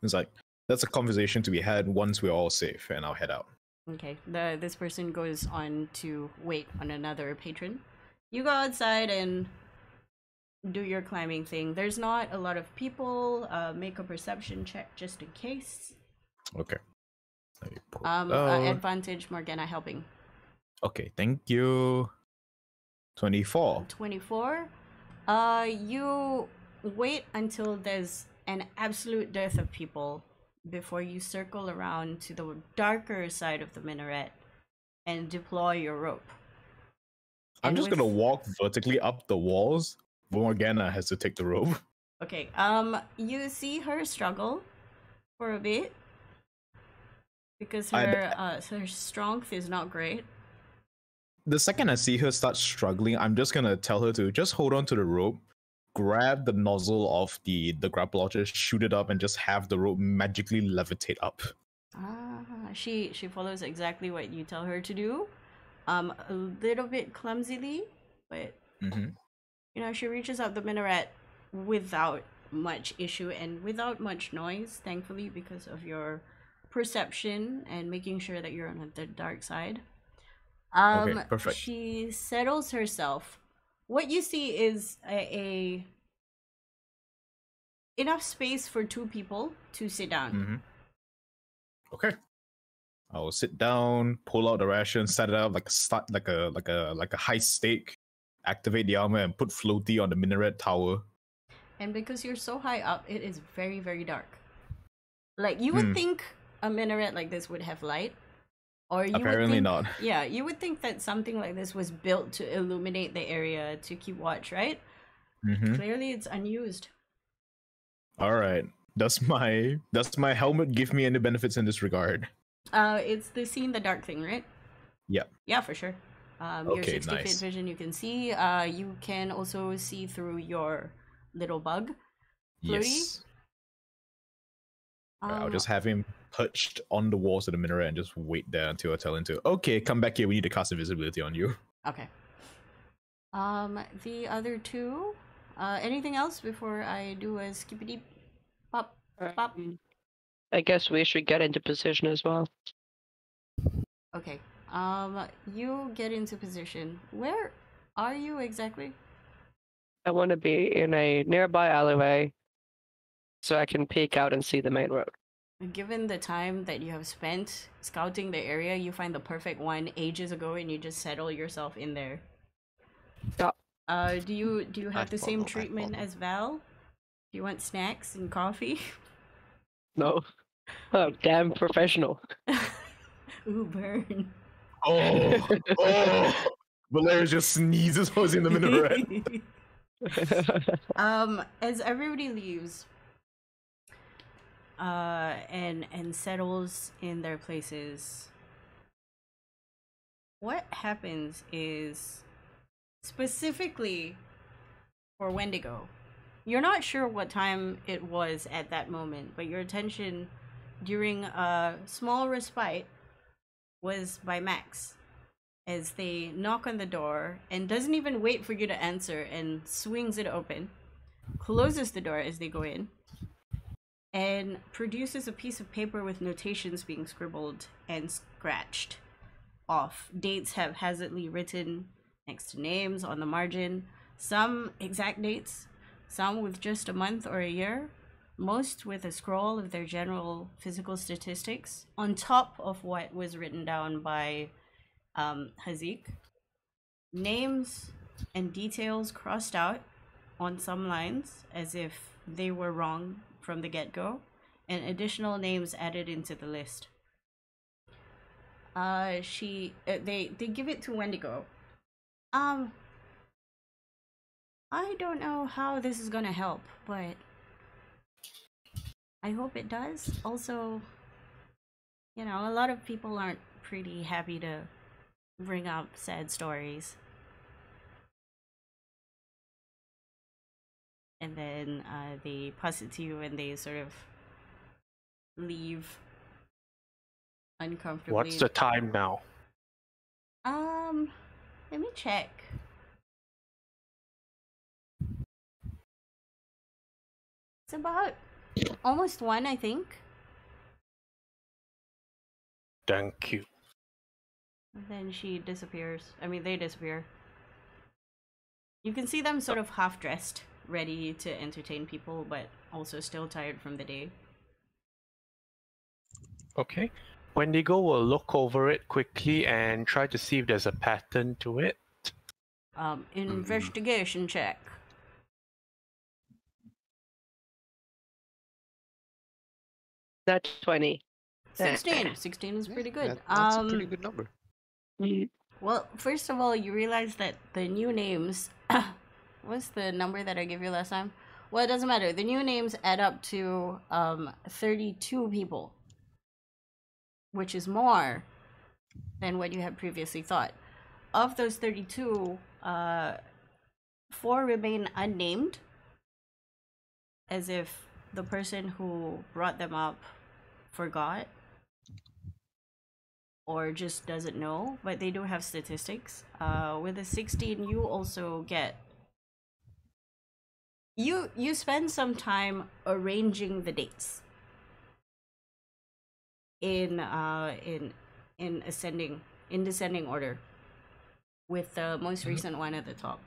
It's like that's a conversation to be had once we're all safe, and I'll head out. Okay. This person goes on to wait on another patron. You go outside and do your climbing thing. There's not a lot of people. Make a perception check just in case. Okay. Let me pull it out. Advantage Morgana helping. Okay, thank you. 24. 24. You wait until there's an absolute dearth of people before you circle around to the darker side of the minaret and deploy your rope. I'm And just with- gonna walk vertically up the walls. Morgana has to take the rope. Okay. You see her struggle for a bit because her strength is not great. The second I see her start struggling, I'm just gonna tell her to just hold on to the rope, grab the nozzle of the grapple launcher, shoot it up, and just have the rope magically levitate up. She follows exactly what you tell her to do. A little bit clumsily, but Mm-hmm. you know, she reaches up the minaret without much issue and without much noise, thankfully, because of your perception and making sure that you're on the dark side. Okay, perfect. She settles herself. What you see is a enough space for two people to sit down. Mm-hmm. Okay. I will sit down, pull out the ration, set it up like a high stake, activate the armor, and put Floatie on the minaret tower. And because you're so high up, it is very, very dark. Like, you would think a minaret like this would have light. Or you Apparently would think, not. Yeah, you would think that something like this was built to illuminate the area to keep watch, right? Mm-hmm. Clearly it's unused. All right. Does my helmet give me any benefits in this regard? It's the see in the dark thing, right? Yeah. Yeah, for sure. Your Okay, 60 feet nice. vision you can see. You can also see through your little bug. Floatie? Yes. I'll Um, just have him perched on the walls of the minaret and just wait there until I tell him to, okay, come back here. We need to cast invisibility on you. Okay. The other two. Anything else before I do a skippity pop pop? I guess we should get into position as well. Okay. You get into position. Where are you exactly? I want to be in a nearby alleyway so I can peek out and see the main road. Given the time that you have spent scouting the area, you find the perfect one ages ago, and you just settle yourself in there. Yeah. Do you have I the same follow, I treatment follow. as Val? Do you want snacks and coffee? No. Oh, damn professional. Ooh, burn. Oh. Valerius just sneezes while he's in the minaret. As everybody leaves, and settles in their places, what happens is, specifically for Wendigo, you're not sure what time it was at that moment, but your attention during a small respite was by Max, as they knock on the door and doesn't even wait for you to answer and swings it open, closes the door as they go in, and produces a piece of paper with notations being scribbled and scratched off. Dates haphazardly written next to names on the margin, some exact dates, some with just a month or a year, most with a scroll of their general physical statistics on top of what was written down by Hazik. Names and details crossed out on some lines as if they were wrong from the get-go, and additional names added into the list. They give it to Wendigo. I don't know how this is gonna help, but I hope it does. Also, you know, a lot of people aren't pretty happy to bring up sad stories. And then they pass it to you and they sort of leave uncomfortably. What's the time now? Let me check. It's about almost 1, I think. Thank you. And then she disappears. I mean, they disappear. You can see them sort of half-dressed, ready to entertain people, but also still tired from the day. Okay. Wendigo will look over it quickly and try to see if there's a pattern to it. Investigation check. That's 20. 16. 16 is pretty good. That's a pretty good number. Well, first of all, you realize that the new names... What's the number that I gave you last time? Well, it doesn't matter. The new names add up to 32 people, which is more than what you had previously thought. Of those 32, 4 remain unnamed, as if the person who brought them up forgot or just doesn't know, but they do have statistics. With a 16, you also get... You spend some time arranging the dates in descending order, with the most recent one at the top.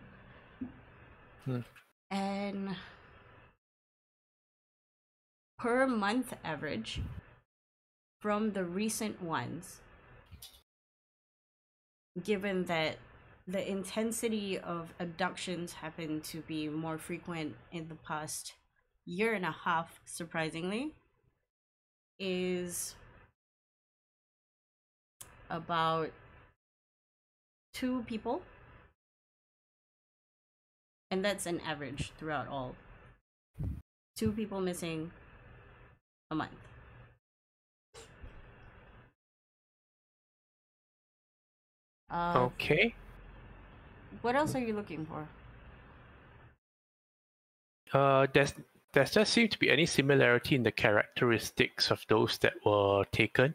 And per month average from the recent ones, given that the intensity of abductions happen to be more frequent in the past year and a half, surprisingly, is about 2 people. And that's an average throughout all. 2 people missing a month. Okay. What else are you looking for? Does there seem to be any similarity in the characteristics of those that were taken?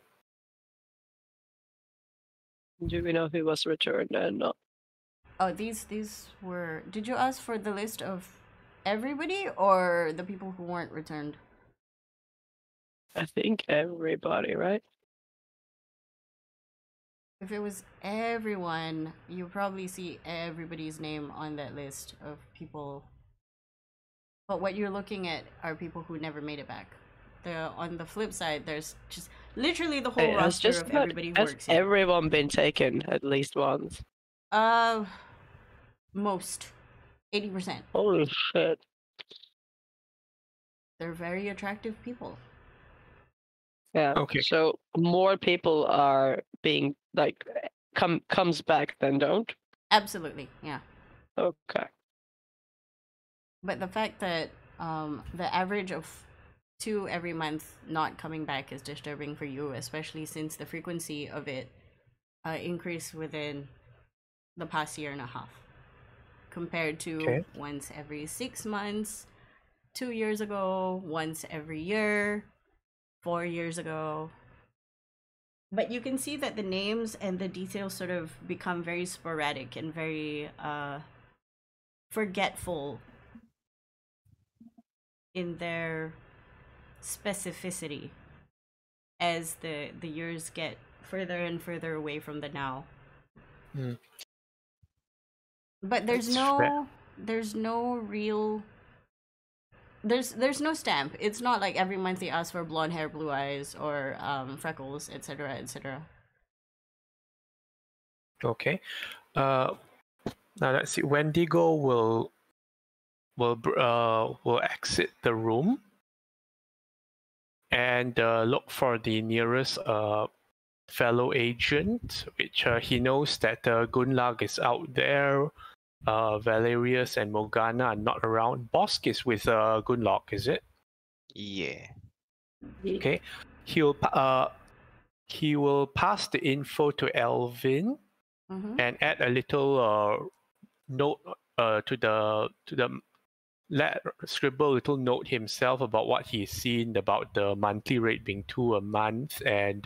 Do we know who was returned and not? Oh, these were... Did you ask for the list of everybody or the people who weren't returned? I think everybody, right? If it was everyone, you probably see everybody's name on that list of people But what you're looking at are people who never made it back. On the flip side, there's just literally the whole Hey, roster of everybody who has works here. everyone been taken at least once? Most 80%. Holy shit. They're very attractive people. Yeah. Okay. So more people are being like comes back than don't. Absolutely, yeah. Okay. But the fact that the average of 2 every month not coming back is disturbing for you, especially since the frequency of it increased within the past year and a half, compared to Okay. once every 6 months, 2 years ago, once every year, 4 years ago. But you can see that the names and the details sort of become very sporadic and very forgetful in their specificity as the years get further and further away from the now. Hmm. But there's That's no real there's no stamp. It's not like every month they ask for blonde hair, blue eyes, or freckles, etc., etc. Okay. Now let's see. Wendigo will exit the room and look for the nearest fellow agent, which he knows that Gunlag is out there. Valerius and Morgana are not around. Bosk is with Gunlock, is it? Yeah. Okay. He will pass the info to Elvin Mm-hmm. and add a little note scribble a little note himself about what he's seen about the monthly rate being 2 a month and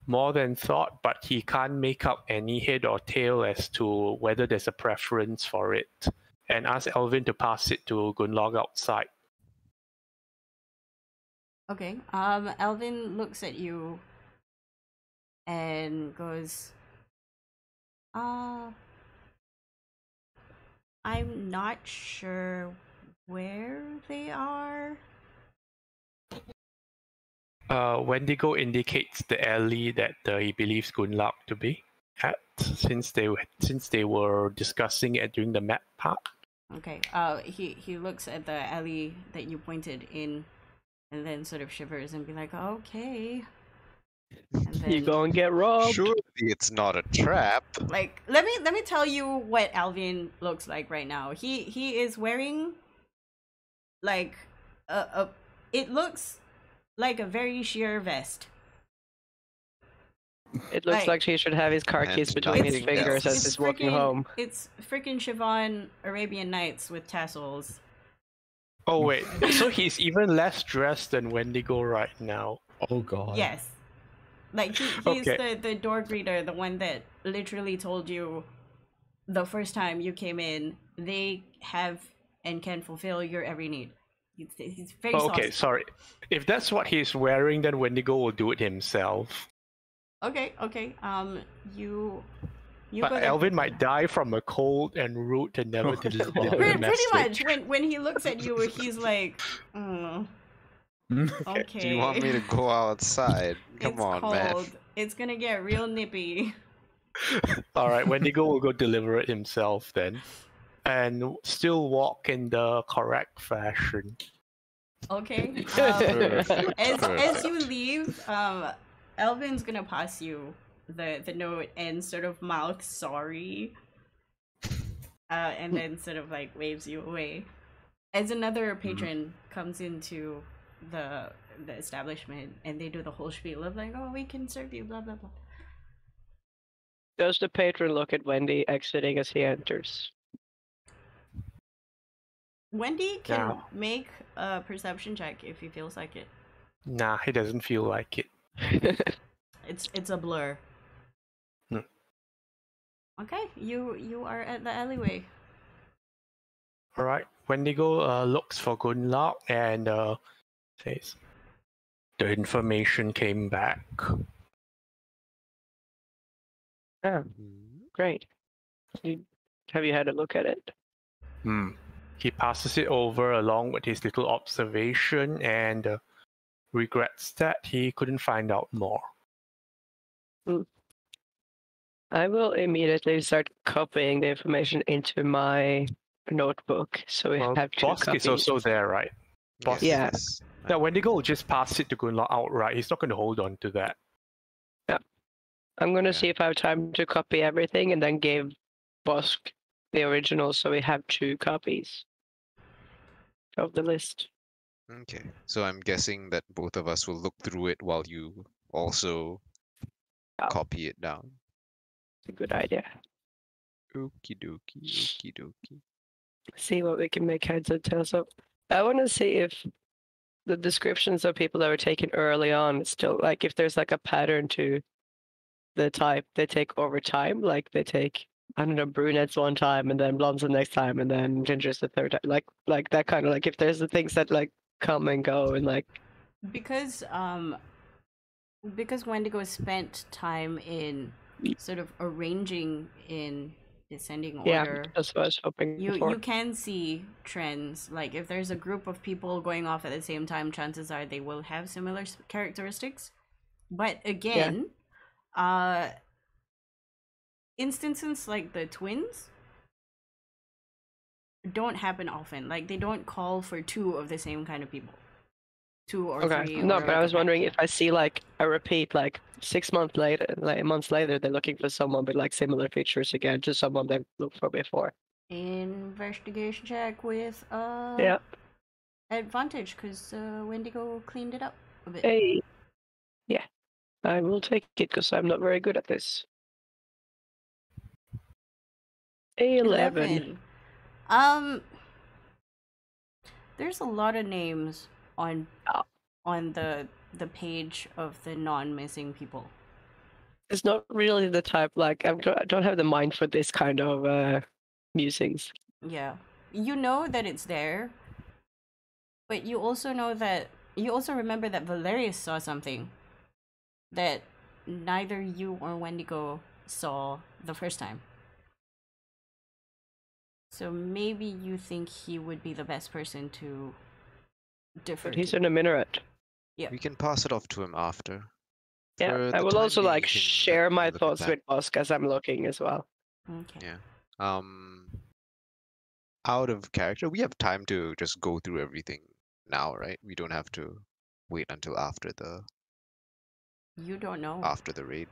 more than thought, but he can't make up any head or tail as to whether there's a preference for it, and ask Elvin to pass it to Gunlog outside. Okay. Alvin looks at you and goes, I'm not sure where they are. Wendigo indicates the alley that he believes Gunlog to be at, since they were discussing it during the map part. Okay. He looks at the alley that you pointed in, and then sort of shivers and be like, okay. And then, You go and get robbed. Surely it's not a trap. like, let me tell you what Alvin looks like right now. He is wearing like it looks like a very sheer vest. It looks like he should have his car And keys between his nothing fingers else. as he's walking home. It's freaking Siobhan Arabian Nights with tassels. Oh wait, so he's even less dressed than Wendigo right now. Oh god. Yes. Like he's Okay. the door greeter, the one that literally told you the first time you came in, they have and can fulfill your every need. He's very Oh, okay, saucy. sorry. If that's what he's wearing, then Wendigo will do it himself. Okay. You But go there. Elvin might die from a cold and root and never deliver the Pretty message. much. When he looks at you, he's like, okay. Do you want me to go outside? Come It's on, cold. man. It's gonna get real nippy. All right, Wendigo will go deliver it himself then, and still walk in the correct fashion. Okay. Perfect. As you leave, Elvin's gonna pass you the note and sort of mouth sorry, and then sort of like waves you away. As another patron comes into the establishment and they do the whole spiel of like, oh, we can serve you, blah blah blah. Does the patron look at Wendy exiting as he enters? Wendy can Yeah. make a perception check if he feels like it. Nah, he doesn't feel like it. It's a blur. Hmm. Okay, you are at the alleyway. All right, Wendigo looks for Gunlock and says, "The information came back." Oh, great. Have you had a look at it? He passes it over along with his little observation and regrets that he couldn't find out more. I will immediately start copying the information into my notebook, so we Well, have 2 Bosk copies. is also there, right? Bosk Yes, Yeah. yes. Now, Wendigo will just pass it to Gunla outright. He's not going to hold on to that. I'm gonna Yeah. see if I have time to copy everything and then give Bosk the original, so we have 2 copies of the list. Okay. So I'm guessing that both of us will look through it while you also Yeah. copy it down. It's a good idea. Okie dokie, okie dokie. See what we can make heads or tails of. I want to see if the descriptions of people that were taken early on still, like, if there's like a pattern to the type they take over time. Like they take, I don't know, brunettes one time and then blondes the next time and then gingers the third time. Like that kind of, like, if there's the things that like come and go and like. Because Wendigo spent time in sort of arranging in descending Yeah, order. that's what I was hoping for. You can see trends. Like if there's a group of people going off at the same time, chances are they will have similar characteristics. But again, instances like the twins don't happen often. Like they don't call for 2 of the same kind of people. 2 or 3. No, or but like I a was wondering pack. if I see like a repeat, like 6 months later, like months later, they're looking for someone with like similar features again, to someone they've looked for before. Investigation check with Yeah. advantage because Wendigo cleaned it up a bit. Hey. Yeah. I will take it because I'm not very good at this. 11. There's a lot of names on Oh. the page of the non-missing people. It's not really the type, like, I don't have the mind for this kind of musings. Yeah. You know that it's there, but you also remember that Valerius saw something that neither you or Wendigo saw the first time. So maybe you think he would be the best person to defer But he's to. in a minaret. Yeah. We can pass it off to him after. Yeah, For I the will time also being, like you can share my look at thoughts that. with Bosk as I'm looking as well. Okay. Yeah. Out of character, we have time to just go through everything now, right? We don't have to wait until after the You don't know. raid.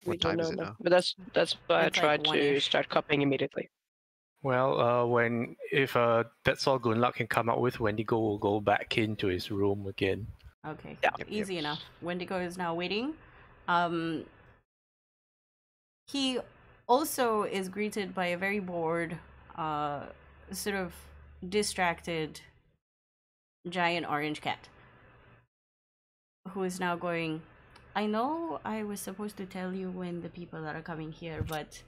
We What don't time is know it now. now? But that's why I It's like tried to 1-ish. start copying immediately. Well, if that's all Gunla can come up with, Wendigo will go back into his room again. Okay. Yeah. Yep, Easy yep. enough. Wendigo is now waiting. He also is greeted by a very bored, sort of distracted giant orange cat who is now going, I know I was supposed to tell you when the people are coming here, but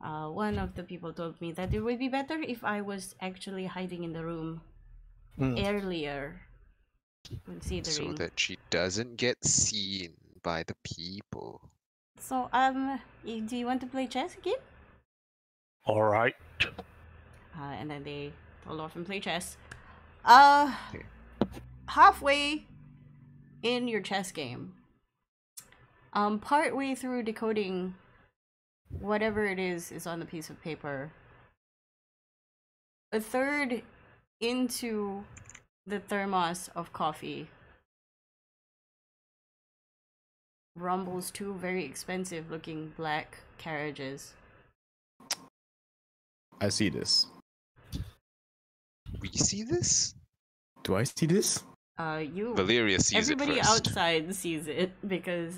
one of the people told me that it would be better if I was actually hiding in the room earlier. Considering. So that she doesn't get seen by the people. So, do you want to play chess again? All right. And then they pull off and play chess. Okay. Halfway in your chess game, partway through decoding whatever it is on the piece of paper, a third into the thermos of coffee rumbles 2 very expensive looking black carriages. I see this. We see this? Do I see this? Valeria sees Everybody it first. outside sees it because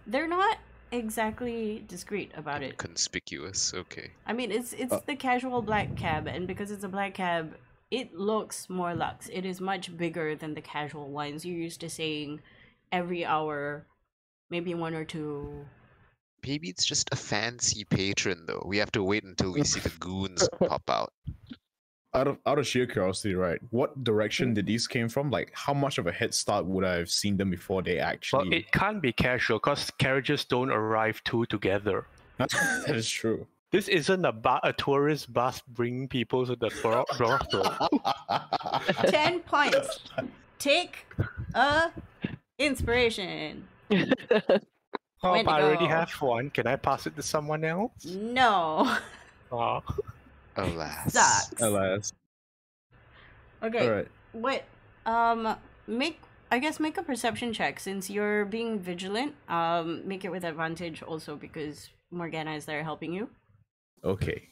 they're not exactly discreet about it. Conspicuous, okay. I mean, it's the casual black cab, and because it's a black cab, it looks more luxe. It is much bigger than the casual ones you're used to seeing every hour, maybe 1 or 2. Maybe it's just a fancy patron though. We have to wait until we see the goons pop out. Out of sheer curiosity, right? What direction did these came from? Like, how much of a head start would I have seen them before they actually? Well, it can't be casual because carriages don't arrive 2 together. That is true. This isn't a tourist bus bringing people to the brothel. 10 points. Take a inspiration. Oh, but I already Wendigo. have one. Can I pass it to someone else? No. Oh. Alas. Sucks. Alas. Okay. All right. What? Make a perception check since you're being vigilant. Make it with advantage also because Morgana is there helping you. Okay.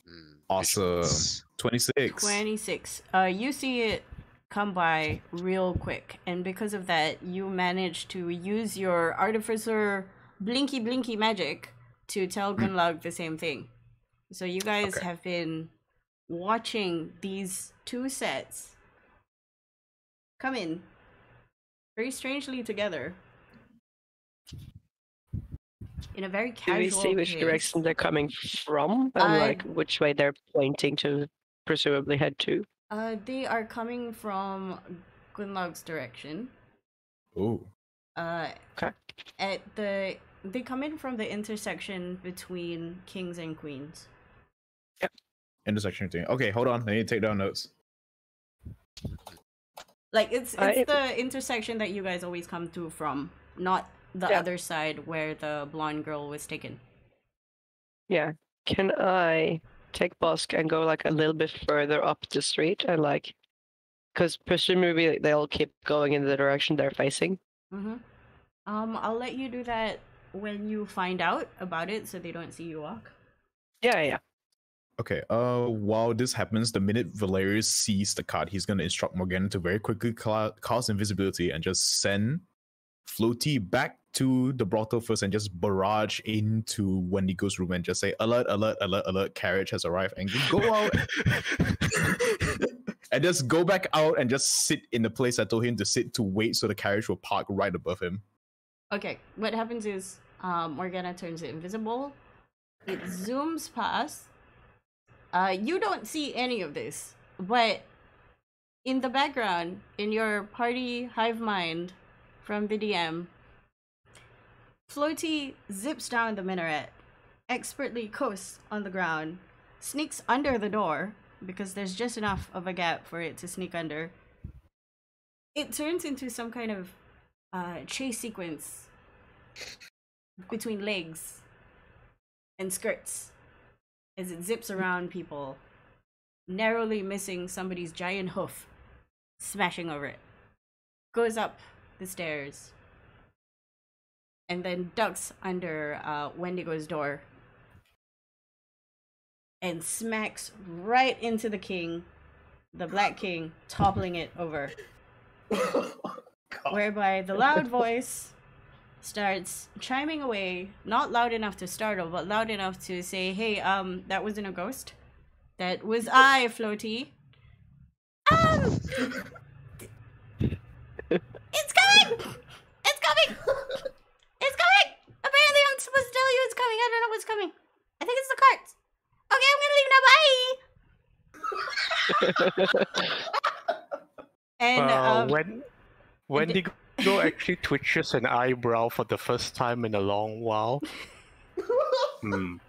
Awesome. Vigilance. 26. 26. You see it come by real quick, and because of that, you manage to use your artificer blinky magic to tell Gunlug the same thing. So you guys have been watching these two sets come in very strangely together in a very Do casual we see which pace. direction they're coming from, and like which way they're pointing to presumably head to? They are coming from Gunlug's direction. Oh. Okay. They come in from the intersection between kings and queens. Intersection thing. Okay, hold on. I need to take down notes. Like it's the intersection that you guys always come to from, not the other side where the blonde girl was taken. Yeah. Can I take Busk and go like a little bit further up the street and like, because presumably they'll keep going in the direction they're facing. Mm-hmm. I'll let you do that when you find out about it, so they don't see you walk. Yeah. Okay, while this happens, the minute Valerius sees the card, he's gonna instruct Morgana to very quickly cast invisibility and just send Floatie back to the brothel first and just barrage into Wendigo's room and just say, alert, Carriage has arrived, and go out. And just go back out and just sit in the place I told him to sit to wait so the carriage will park right above him. Okay, what happens is Morgana turns it invisible. It zooms past. You don't see any of this, but in the background, in your party hive mind from the DM, Floatie zips down the minaret, expertly coasts on the ground, sneaks under the door, because there's just enough of a gap for it to sneak under. It turns into some kind of chase sequence between legs and skirts as it zips around people, narrowly missing somebody's giant hoof, smashing over it. Goes up the stairs and then ducks under Wendigo's door and smacks right into the king, the Black King, toppling it over. Whereby the loud voice starts chiming away, not loud enough to startle, but loud enough to say, hey, that wasn't a ghost. That was I, Floatie. It's coming! It's coming! It's coming! Apparently I'm supposed to tell you it's coming. I don't know what's coming. I think it's the carts. Okay, I'm gonna leave now. Bye! And when Wendigo actually twitches an eyebrow for the first time in a long while. and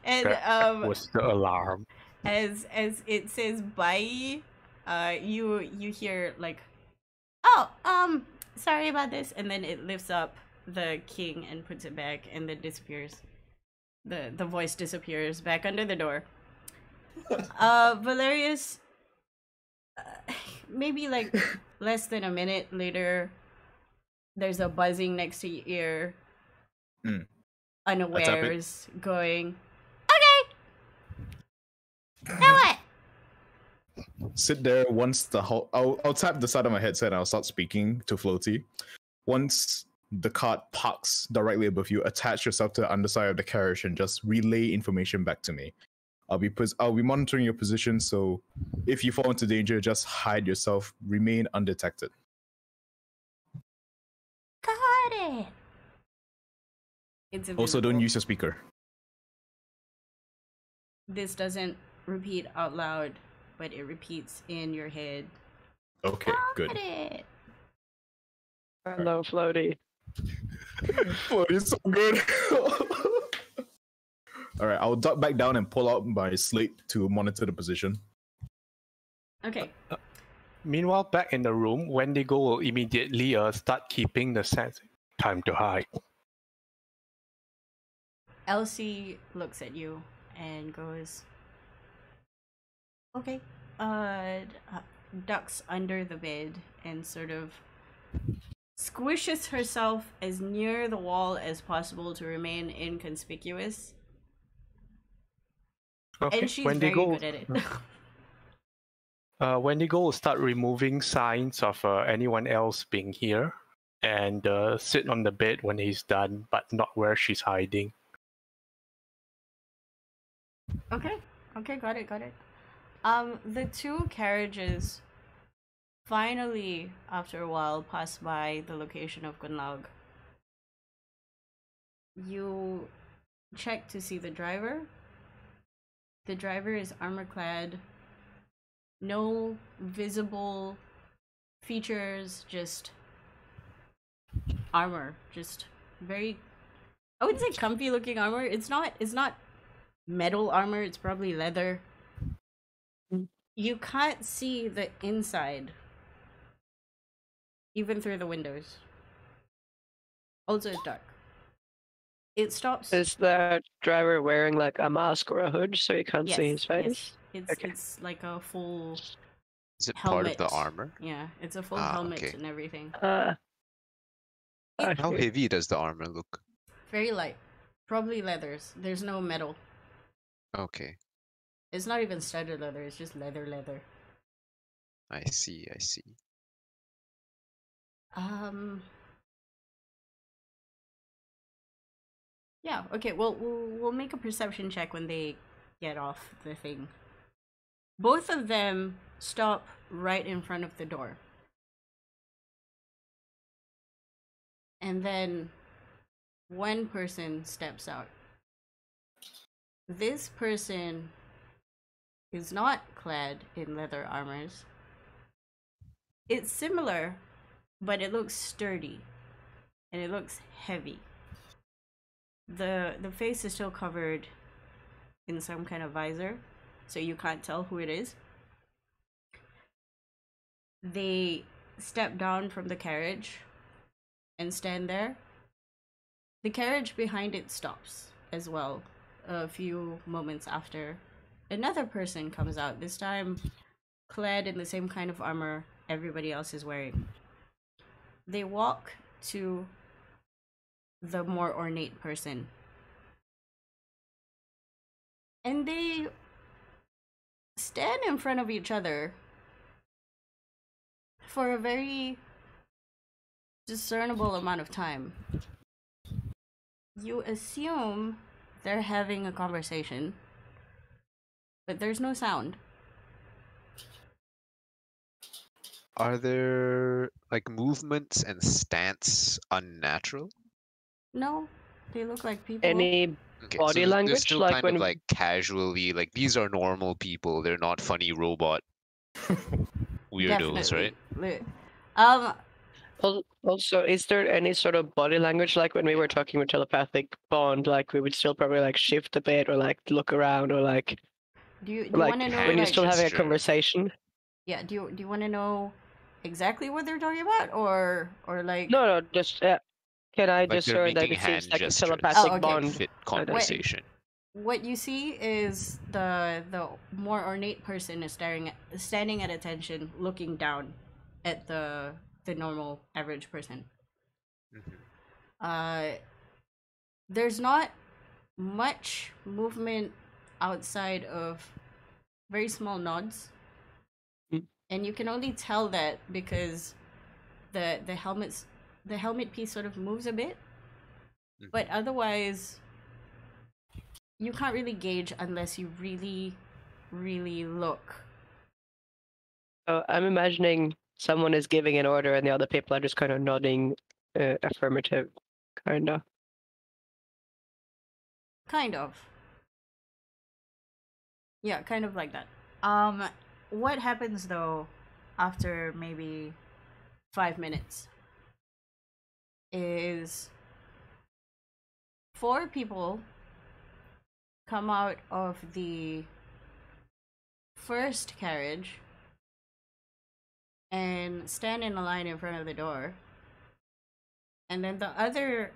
that was the alarm. As it says bye, you hear like, sorry about this, and then it lifts up the king and puts it back, and then disappears. The voice disappears back under the door. Valerius, maybe like less than a minute later, there's a buzzing next to your ear. Unawares, going, okay. Now what? Sit there once I'll tap the side of my headset and I'll start speaking to Floatie. Once the cart parks directly above you, attach yourself to the underside of the carriage and just relay information back to me. I'll be monitoring your position, so if you fall into danger, just hide yourself, remain undetected. Got it. It's Also, don't invisible. use your speaker. This doesn't repeat out loud, but it repeats in your head. Okay, good. Got it. Hello, Floatie. Floatie's so good. All right, I'll duck back down and pull out my slate to monitor the position. Okay. Meanwhile, back in the room, Wendigo will immediately start keeping the sense. Time to hide. Elsie looks at you and goes, okay. Ducks under the bed and sort of squishes herself as near the wall as possible to remain inconspicuous. Okay. And she's Wendigo, very good at it. Wendigo will start removing signs of anyone else being here and sit on the bed when he's done, but not where she's hiding. Okay, got it. The two carriages finally, after a while, pass by the location of Gunlaug. You check to see the driver. The driver is armor clad. No visible features, just armor. Just very, I would say, comfy looking armor. It's not metal armor, it's probably leather. You can't see the inside, even through the windows. Also, it's dark. It stops. Is the driver wearing like a mask or a hood so you can't see his face? Yes. Okay. It's like a full Is it helmet. part of the armor? Yeah, it's a full Ah, helmet okay. and everything. How Okay. heavy does the armor look? Very light. Probably leathers. There's no metal. Okay, It's not even studded leather, it's just leather. I see. Yeah, okay, well, we'll make a perception check when they get off the thing. Both of them stop right in front of the door. And then one person steps out. This person is not clad in leather armors. It's similar, but it looks sturdy and it looks heavy. The face is still covered in some kind of visor, so you can't tell who it is. They step down from the carriage and stand there. The carriage behind it stops as well a few moments after. Another person comes out, this time clad in the same kind of armor everybody else is wearing. They walk to the more ornate person. And they stand in front of each other for a very discernible amount of time. You assume they're having a conversation, but there's no sound. Are there like movements and stance unnatural? No, they look like people. Any Okay, body they're language, still like kind when of like casually, like these are normal people. They're not funny robot weirdos, right? Definitely. Also, is there any sort of body language like when we were talking with telepathic bond, like we would still probably like shift a bit or like look around or like do you like want to know when you're like still having a gesture. conversation? yeah, do you want to know exactly what they're talking about or like No, just can I Like just they're hear that making it seems hand like a gestures. telepathic Oh, okay. bond? Fit conversation. what you see is the more ornate person is standing at attention, looking down at the normal average person. Mhm. There's not much movement outside of very small nods. Mm. And you can only tell that because the helmet piece sort of moves a bit. Mhm. But otherwise you can't really gauge unless you really, really look. So I'm imagining someone is giving an order and the other people are just kind of nodding affirmative, kind of. Kind of. Yeah, kind of like that. What happens though after maybe 5 minutes is 4 people come out of the first carriage and stand in a line in front of the door. And then the other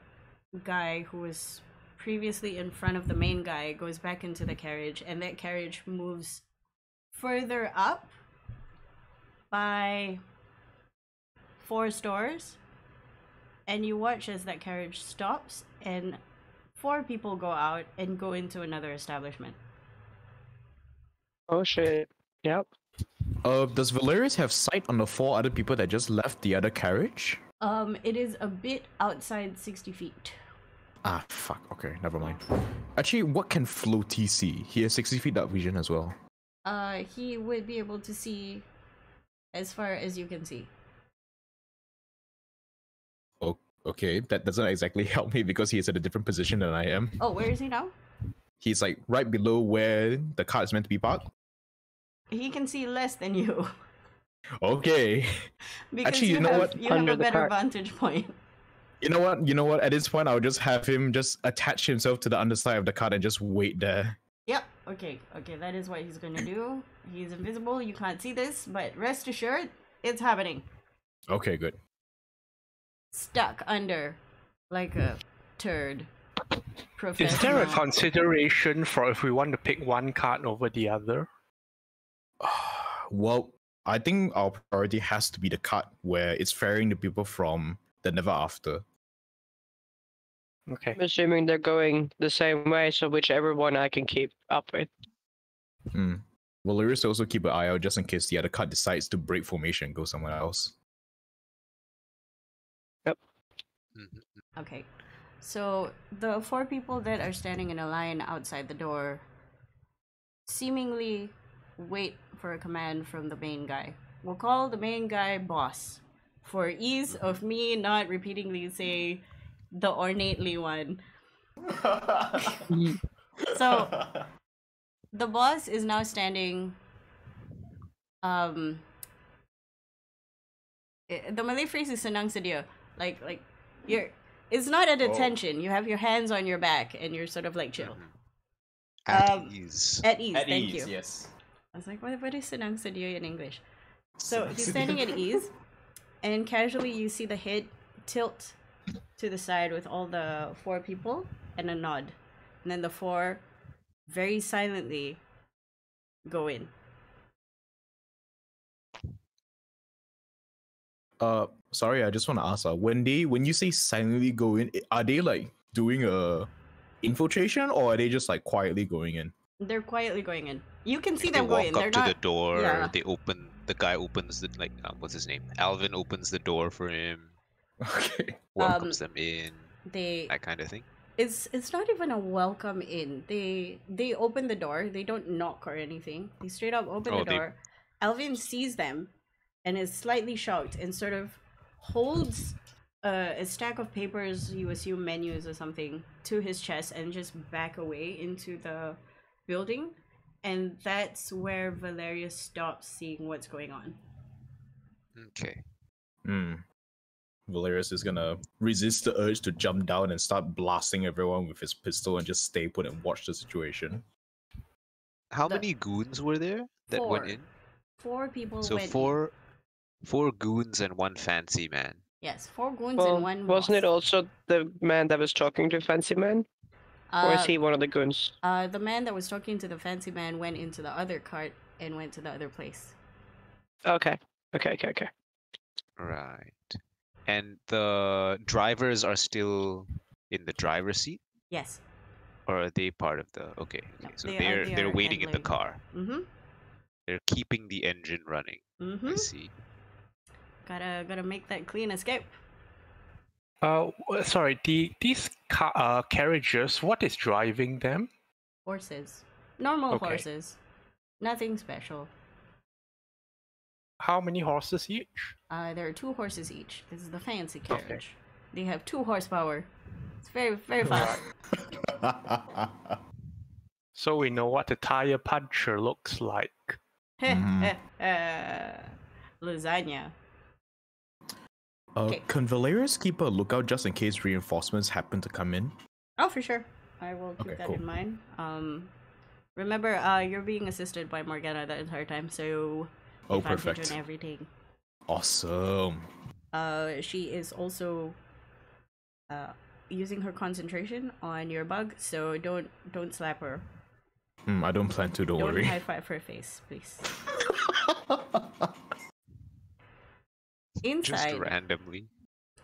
guy who was previously in front of the main guy goes back into the carriage, and that carriage moves further up by 4 stores. And you watch as that carriage stops and 4 people go out and go into another establishment. Oh shit. Yep. Does Valerius have sight on the 4 other people that just left the other carriage? It is a bit outside 60 feet. Ah, fuck. Okay, never mind. Actually, what can Floatie see? He has 60 feet dark vision as well. He would be able to see as far as you can see. Oh, okay, that doesn't exactly help me because he is at a different position than I am. Oh, where is he now? He's like right below where the car is meant to be parked. He can see less than you. Okay. Because Actually, you know what? You have Under a the better cart. vantage point. You know what? You know what? At this point, I'll just have him just attach himself to the underside of the cart and just wait there. Yep. Okay. Okay. That is what he's going to do. He's invisible. You can't see this, but rest assured, it's happening. Okay, good. Stuck under, like a turd. Is there a Professional. consideration for if we want to pick one card over the other? Well, I think our priority has to be the cart where it's ferrying the people from the Never After. Okay. I'm assuming they're going the same way, so whichever one I can keep up with. Hmm. Valerius also keep an eye out just in case the other cart decides to break formation and go somewhere else. Okay. So the 4 people that are standing in a line outside the door seemingly wait for a command from the main guy. We'll call the main guy boss for ease of me not repeatedly say the ornately one. So the boss is now standing. The Malay phrase is senang sedia. Like you're. It's not at attention. You have your hands on your back and you're sort of like chill. At ease. At ease. At thank ease, you. yes. I was like, what is senang sedia in English? So he's standing at ease, and casually you see the head tilt to the side with all the 4 people and a nod. And then the 4 very silently go in. Sorry, I just want to ask, when you say silently go in, are they like doing a infiltration or are they just like quietly going in? They're quietly going in. You can see They them walk go in. up They're to not. the door. yeah. They open. The guy opens the what's his name? Alvin opens the door for him. Okay. Welcomes them in. They. That kind of thing. It's not even a welcome in. They open the door. They don't knock or anything. They straight up open the Oh, they- door. Alvin sees them, and is slightly shocked and sort of holds a stack of papers, you assume menus or something, to his chest and just back away into the building. And that's where Valerius stops seeing what's going on. Okay. Valerius is gonna resist the urge to jump down and start blasting everyone with his pistol and just stay put and watch the situation. How The- many goons were there that 4. went in? 4 people So went in. four goons and 1 fancy man. Yes, 4 goons Well, and 1 wasn't it boss. also the man that was talking to Fancy Man? Or is he one of the goons? The man that was talking to the fancy man went into the other cart and went to the other place. Okay. Right. And the drivers are still in the driver's seat, Yes. or are they part of the? Okay. No, So they they're are they're waiting in the handling- car. Mm-hmm. They're keeping the engine running. Mm-hmm. I see. Gotta make that clean escape. Sorry. These carriages. What is driving them? Horses. Normal Okay. horses. Nothing special. How many horses each? There are 2 horses each. This is the fancy carriage. They have 2 horsepower. It's very, very fast. So we know what a tire puncher looks like. Lasagna. Okay. Can Valerius keep a lookout just in case reinforcements happen to come in? Oh, for sure. I will keep Okay, that cool. in mind. Remember, you're being assisted by Morgana the entire time, so Oh, advantage perfect. on everything. Awesome. She is also using her concentration on your bug, so don't slap her. I don't plan to. Don't Don't worry. high five her face, please. Just Inside. randomly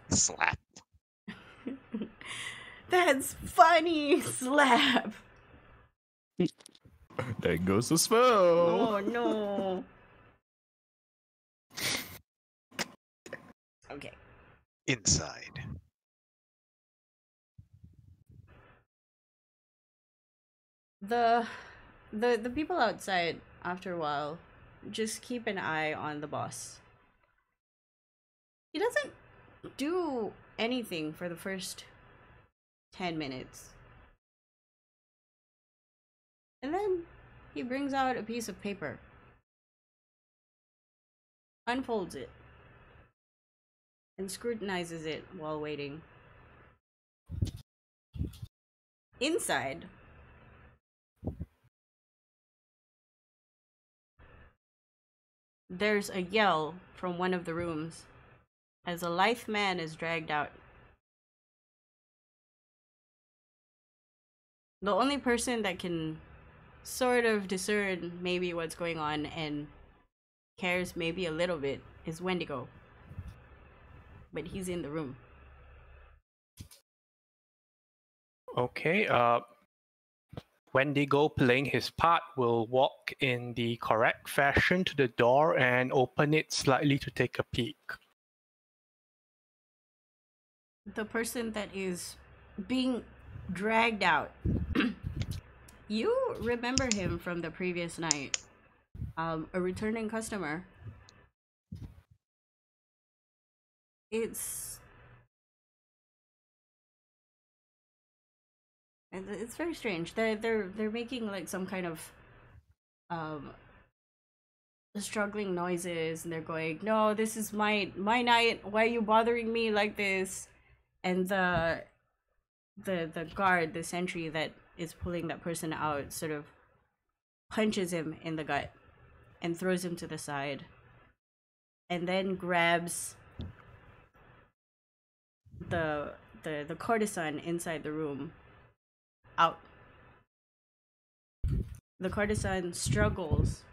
slap. That's funny. Slap. There goes the spell. Oh no. Okay. Inside. The people outside, after a while, just keep an eye on the boss. He doesn't do anything for the first 10 minutes. And then he brings out a piece of paper, unfolds it, and scrutinizes it while waiting. Inside, there's a yell from one of the rooms as a lithe man is dragged out. The only person that can sort of discern maybe what's going on and cares maybe a little bit is Wendigo. But he's in the room. Okay, Wendigo, playing his part, will walk in the correct fashion to the door and open it slightly to take a peek. The person that is being dragged out. You remember him from the previous night. A returning customer. It's very strange. They're making like some kind of struggling noises, and they're going, "No, this is my night. Why are you bothering me like this?" And the guard, the sentry that is pulling that person out, sort of punches him in the gut and throws him to the side, and then grabs the courtesan inside the room out. The courtesan struggles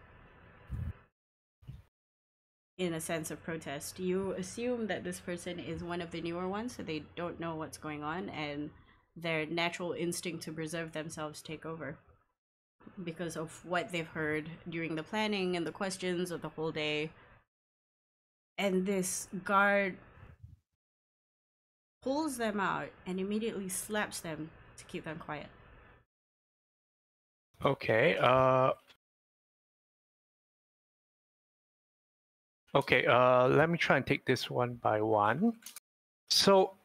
in a sense of protest. You assume that this person is one of the newer ones, so they don't know what's going on, and their natural instinct to preserve themselves take over because of what they've heard during the planning and the questions of the whole day. And this guard pulls them out and immediately slaps them to keep them quiet. Okay, let me try and take this one by one. So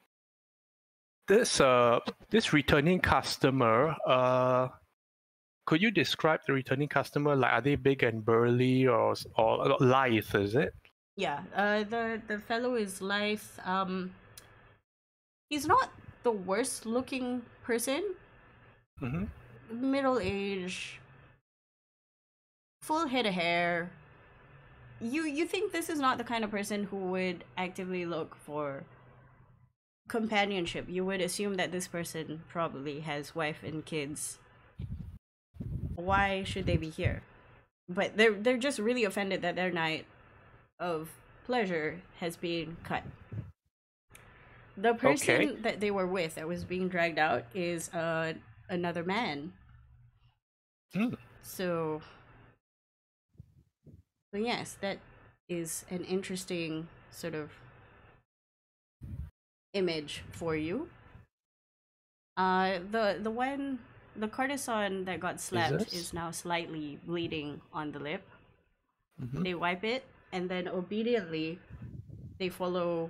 this returning customer, could you describe the returning customer? Like, are they big and burly or lithe? Is it? Yeah, the fellow is lithe. He's not the worst looking person. Mm-hmm. Middle age, full head of hair. You think this is not the kind of person who would actively look for companionship. You would assume that this person probably has wife and kids. Why should they be here? But they're just really offended that their night of pleasure has been cut. The person that they were with that was being dragged out is another man. So yes, that is an interesting sort of image for you. The courtesan that got slapped is now slightly bleeding on the lip. Mm-hmm. They wipe it, and then obediently they follow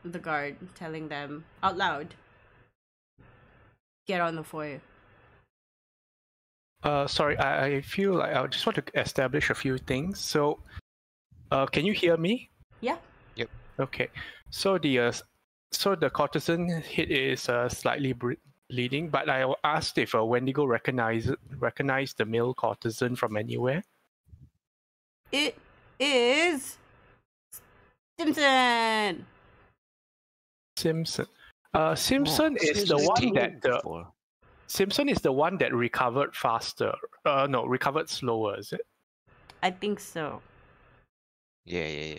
the guard, telling them out loud, "Get on the foyer." Sorry, I feel like I just want to establish a few things. So, can you hear me? Yeah. Yep. Okay. So the courtesan hit is slightly leading, but I asked if Wendigo recognized the male courtesan from anywhere. It is Simpson. Simpson. Simpson Oh, so is you the just one taken that before. Simpson is the one that recovered faster. No, recovered slower. Is it? I think so. Yeah.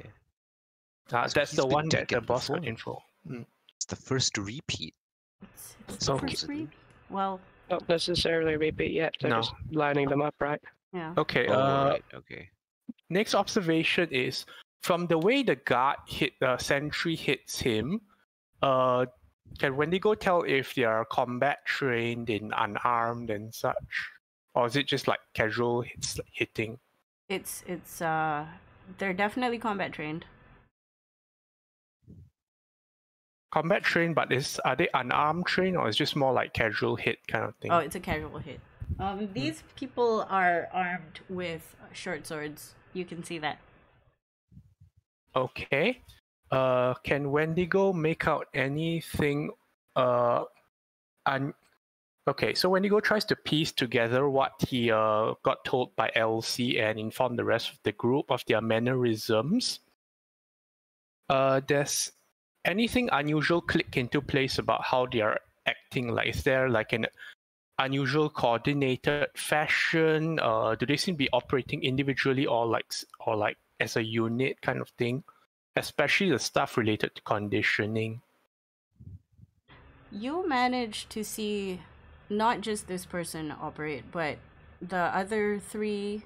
So That's he's the been one that the taken boss got before. info. It's the first repeat. It's the first Supposedly. read. Well, Not necessarily repeat yet. They're No. just lining them up, right? yeah. Okay. Oh, right. Okay. Next observation is from the way the guard sentry hits him. Can Wendigo tell if they are combat trained in unarmed and such, or is it just like casual hitting? It's they're definitely combat trained. Combat trained, but are they unarmed trained, or is just more like casual hit kind of thing? Oh, it's a casual hit. These people are armed with short swords. You can see that. Okay. Can Wendigo make out anything? Okay, so Wendigo tries to piece together what he got told by Elsie and inform the rest of the group of their mannerisms. Does anything unusual click into place about how they are acting? Like, is there like an unusual coordinated fashion? Do they seem to be operating individually or like as a unit kind of thing? Especially the stuff related to conditioning. You managed to see not just this person operate, but the other three,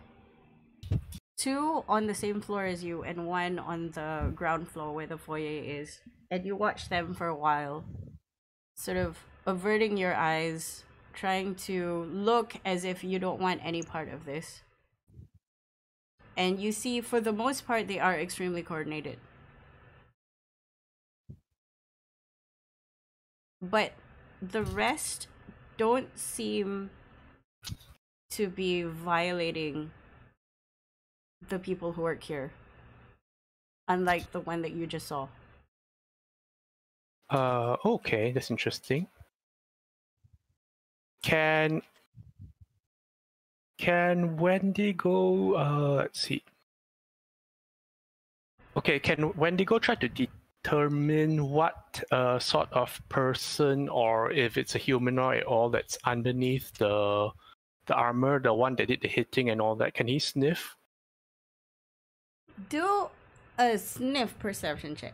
two on the same floor as you and one on the ground floor where the foyer is. And you watched them for a while, sort of averting your eyes, trying to look as if you don't want any part of this. And you see, for the most part, they are extremely coordinated. But the rest don't seem to be violating the people who work here, unlike the one that you just saw. Okay, that's interesting. Can Wendigo let's see. Okay, can Wendigo try to determine what sort of person, or if it's a humanoid at all, that's underneath the armor, the one that did the hitting and all that? Can he sniff? Do a sniff perception check.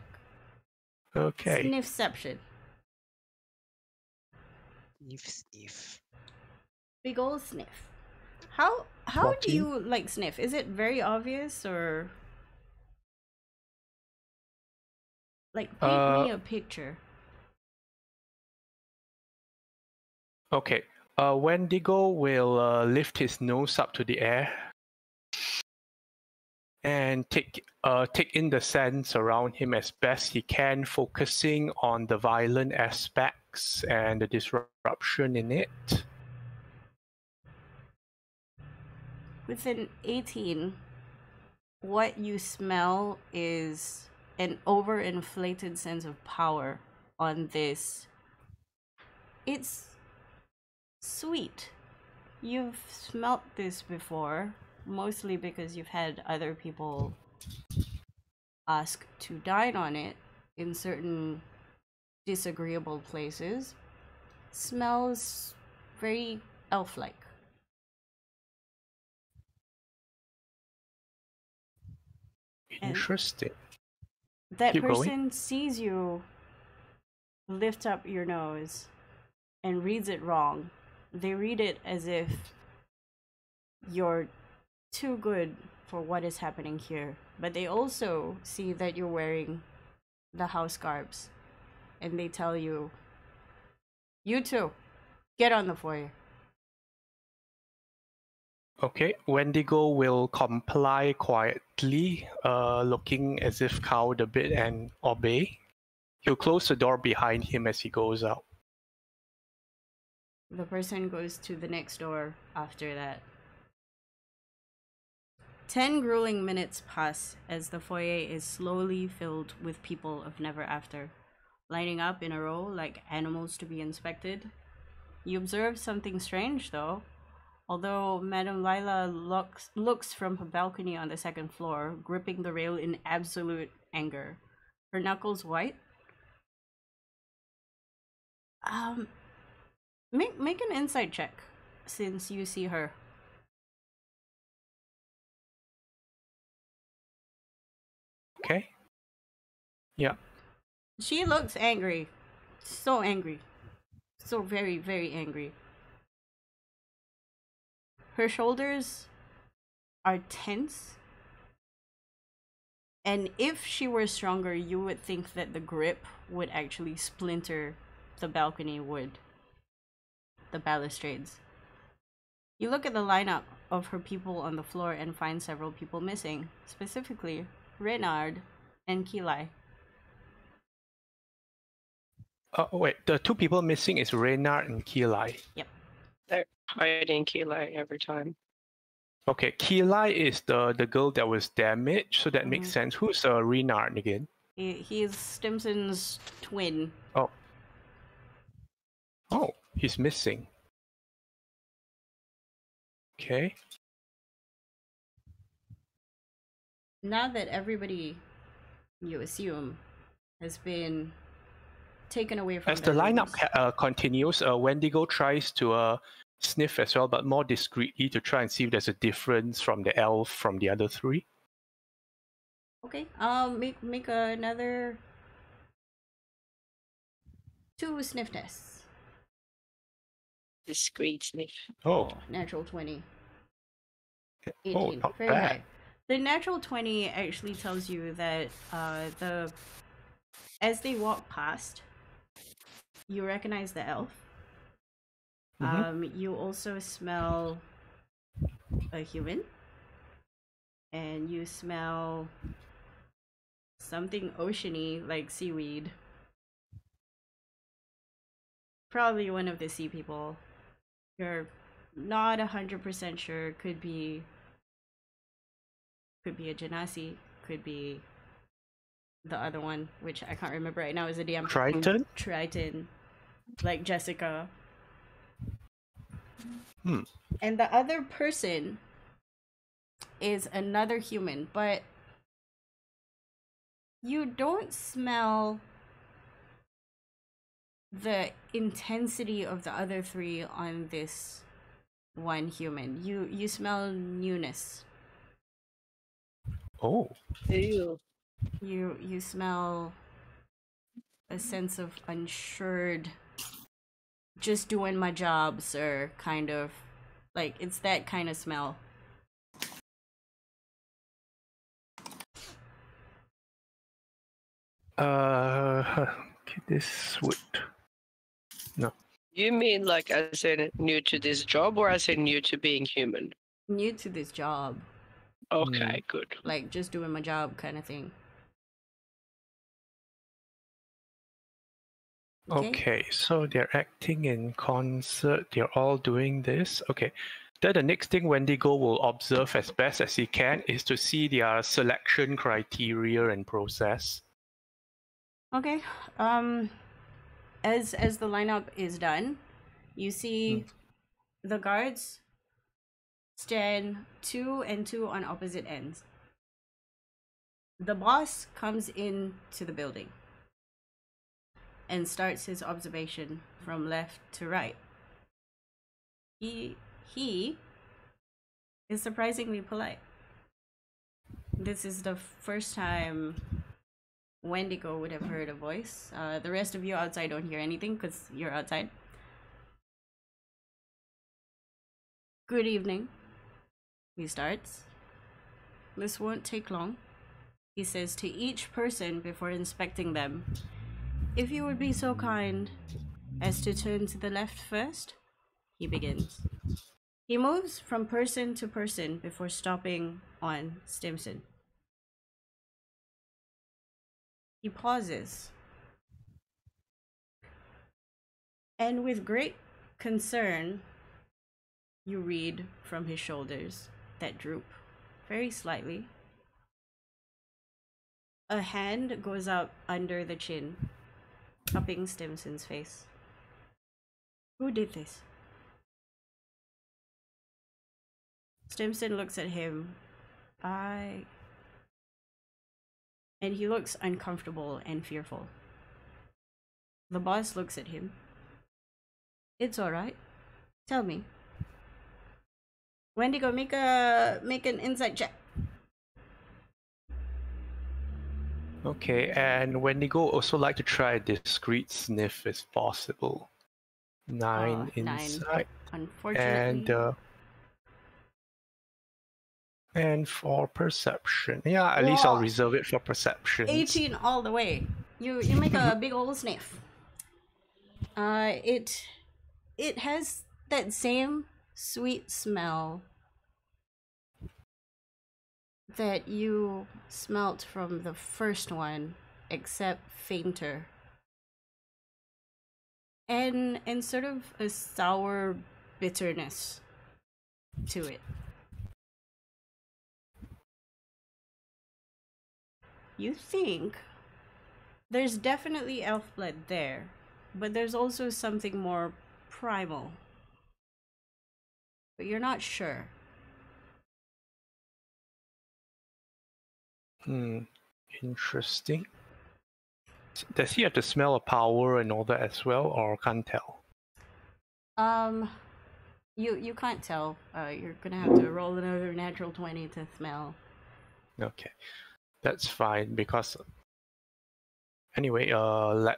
Okay. Sniffception. Sniff. Big ol' sniff. How do 14. you like sniff? Is it very obvious or like paint me a picture? Okay. Wendigo will lift his nose up to the air and take in the sense around him as best he can, focusing on the violent aspects and the disruption in it. With an 18, what you smell is an overinflated sense of power on this. It's sweet. You've smelt this before, mostly because you've had other people ask to dine on it in certain disagreeable places. Smells very elf-like. Interesting. That Keep going. person sees you lift up your nose and reads it wrong. They read it as if you're too good for what is happening here. But they also see that you're wearing the house garbs. And they tell you, you too, get on the foyer. Okay, Wendigo will comply quietly, looking as if cowed a bit, and obey. He'll close the door behind him as he goes out. The person goes to the next door after that. 10 grueling minutes pass as the foyer is slowly filled with people of Never After, lining up in a row like animals to be inspected. You observe something strange, though. Although Madame Lila looks from her balcony on the second floor, gripping the rail in absolute anger. Her knuckles white. Make an insight check, since you see her. Okay. Yeah. She looks angry. So angry. So very, very angry. Her shoulders are tense. And if she were stronger, you would think that the grip would actually splinter the balcony wood. The balustrades. You look at the lineup of her people on the floor and find several people missing. Specifically, Reynard and Kilai. Wait, the two people missing is Reynard and Kilai. Yep. They're hiding Kilai every time. Okay, Kilai is the girl that was damaged, so that makes sense. Who's Reynard again? He's Stimson's twin. Oh, he's missing. Okay. Now that everybody, you assume, has been taken away from As the their lineup rooms. continues, Wendigo tries to sniff as well, but more discreetly to try and see if there's a difference from the elf from the other three. Okay. Make another 2 sniff tests. Discreet sniff. Oh, Natural 20. oh, 18. not Very bad. high. The natural 20 actually tells you that as they walk past, you recognize the elf. You also smell a human, and you smell something oceany like seaweed. Probably one of the sea people. You're not 100% sure. Could be a Genasi, could be the other one, which I can't remember right now. Is a DM Triton? Triton, like Jessica. Hmm. And the other person is another human, but you don't smell the intensity of the other 3 on this one human. You smell newness. Oh. Ew. You smell a sense of unsured, just doing my job, sir, kind of. Like, it's that kind of smell. This would... No. You mean like as in new to this job or as in new to being human? New to this job. Okay, good. Like, just doing my job kind of thing. Okay, so they're acting in concert. They're all doing this. Okay. Then the next thing Wendigo will observe as best as he can is to see their selection criteria and process. Okay. As the lineup is done, you see the guards stand 2 and 2 on opposite ends. The boss comes into the building and starts his observation from left to right. He is surprisingly polite. This is the first time Wendigo would have heard a voice. The rest of you outside don't hear anything because you're outside. Good evening. He starts. This won't take long. He says to each person before inspecting them, "If you would be so kind as to turn to the left first," he begins. He moves from person to person before stopping on Stimson. He pauses. And with great concern, you read from his shoulders that droop very slightly. A hand goes up under the chin, cupping Stimson's face. Who did this? Stimson looks at him. And he looks uncomfortable and fearful. The boss looks at him. It's alright. Tell me. Wendigo, make an insight check. Okay, and Wendigo also like to try a discreet sniff if possible. 9 insight. Unfortunately. And for perception. Yeah, at least I'll reserve it for perception. 18 all the way. You make a big old sniff. It has that same sweet smell that you smelt from the first one, except fainter. And sort of a sour bitterness to it. You think there's definitely elf blood there, but there's also something more primal. But you're not sure. Interesting. Does he have the smell of power and all that as well, or can't tell? You can't tell. You're gonna have to roll another natural 20 to smell. Okay, that's fine because anyway, to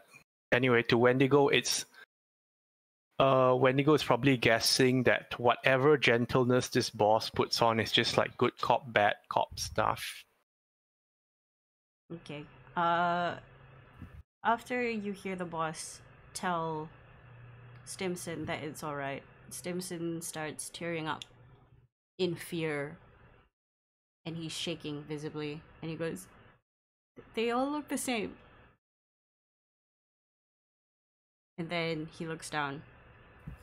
Wendigo, it's Wendigo is probably guessing that whatever gentleness this boss puts on is just like good cop, bad cop stuff. Okay. After you hear the boss tell Stimson that it's alright, Stimson starts tearing up in fear. And he's shaking visibly. And he goes, "They all look the same." And then he looks down.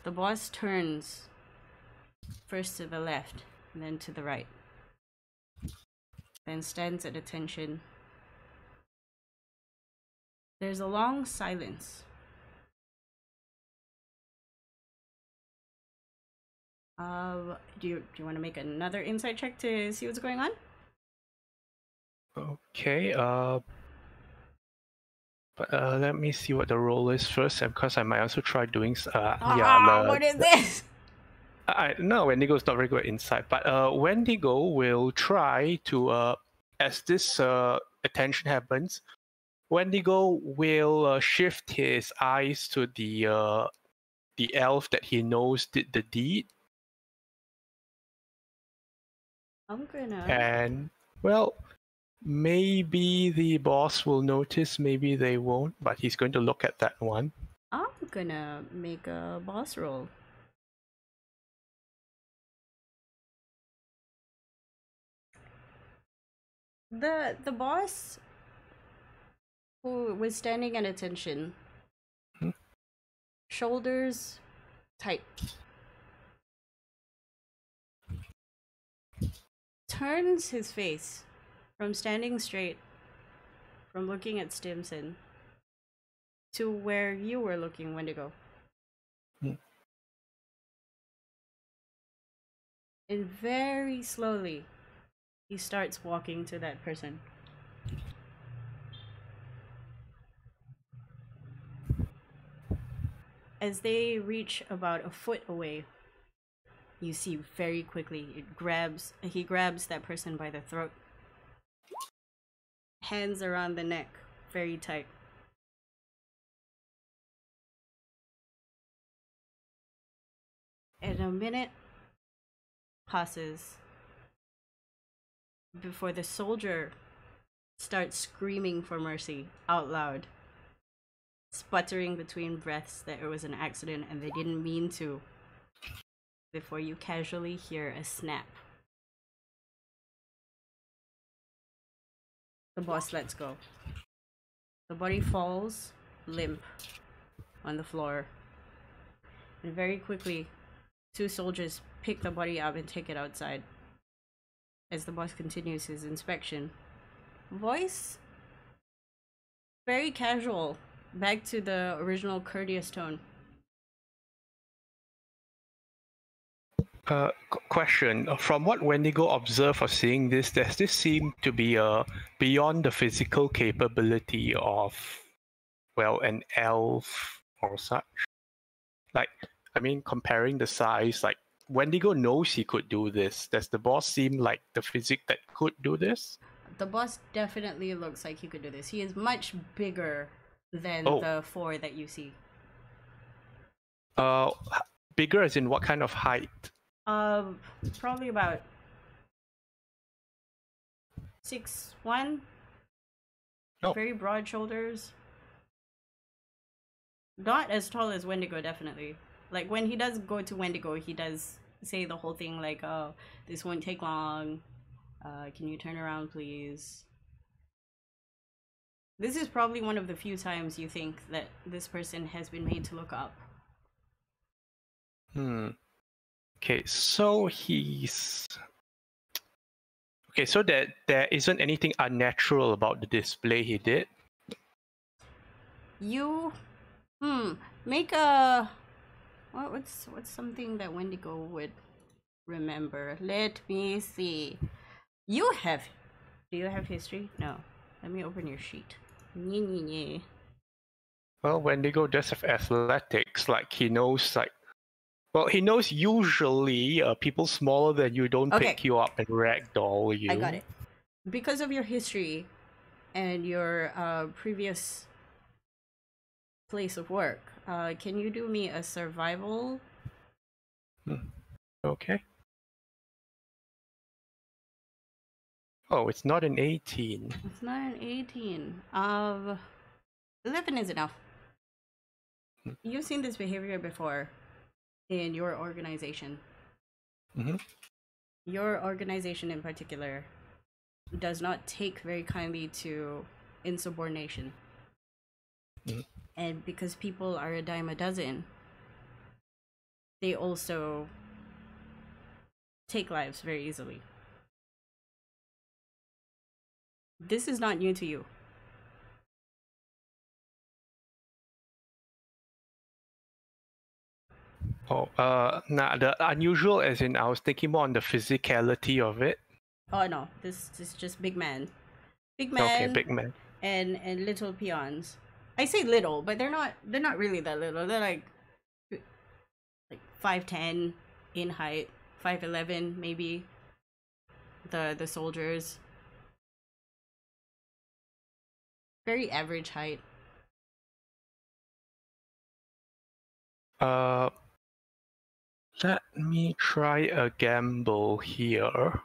The boss turns first to the left, and then to the right. Then stands at attention. There's a long silence. Do you want to make another insight check to see what's going on? Okay, but let me see what the roll is first, because I might also try doing. What is this? No, Wendigo's not very good at insight, but Wendigo will try to, as this attention happens, Wendigo will shift his eyes to the elf that he knows did the deed. I'm gonna. And well, maybe the boss will notice, maybe they won't, but he's going to look at that one. I'm gonna make a boss roll. The boss who was standing at attention, shoulders tight, turns his face from standing straight, from looking at Stimson, to where you were looking, Wendigo. And very slowly, he starts walking to that person. As they reach about a foot away, you see very quickly he grabs that person by the throat. Hands around the neck, very tight. And a minute passes before the soldier starts screaming for mercy out loud, sputtering between breaths that it was an accident and they didn't mean to, before you casually hear a snap. The boss lets go. The body falls limp on the floor, and very quickly 2 soldiers pick the body up and take it outside. As the boss continues his inspection, voice very casual, back to the original courteous tone. Question. From what Wendigo observed of seeing this, does this seem to be beyond the physical capability of, well, an elf or such? Like, I mean, comparing the size, like, Wendigo knows he could do this. Does the boss seem like the physique that could do this? The boss definitely looks like he could do this. He is much bigger than Oh. the 4 that you see. Bigger as in what kind of height? Probably about 6'1". Oh. Very broad shoulders. Not as tall as Wendigo, definitely. Like, when he does go to Wendigo, he does say the whole thing like, oh, this won't take long. Can you turn around, please? This is probably one of the few times you think that this person has been made to look up. Okay, so that there isn't anything unnatural about the display he did. You, make a. What's something that Wendigo would remember? Let me see. Do you have history? No. Let me open your sheet. Well, Wendigo does have athletics. Like, he knows, like, well, he knows usually people smaller than you don't Okay. pick you up and ragdoll you. I got it. Because of your history and your previous place of work, can you do me a survival? Okay. Oh, it's not an 18. It's not an 18. 11 is enough. You've seen this behavior before in your organization. Mm-hmm. Your organization in particular does not take very kindly to insubordination. Mhm. And because people are a dime a dozen, they also take lives very easily. This is not new to you. Oh, nah, the unusual as in I was thinking more on the physicality of it. Oh no, this is just big man. Big Okay, man big man. and little peons. I say little, but they're not really that little. They're like 5'10" in height, 5'11" maybe. The soldiers. Very average height. Let me try a gamble here.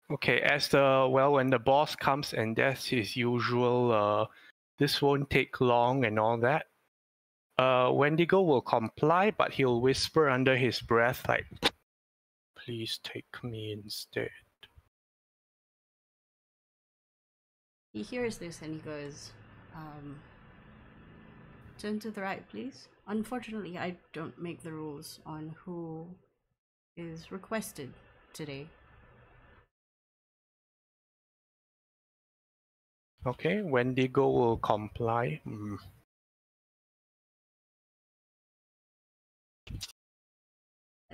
Okay, when the boss comes and does his usual, this won't take long and all that, Wendigo will comply, but he'll whisper under his breath like, please take me instead. He hears this and he goes, turn to the right, please. Unfortunately, I don't make the rules on who is requested today. Okay, Wendigo will comply. And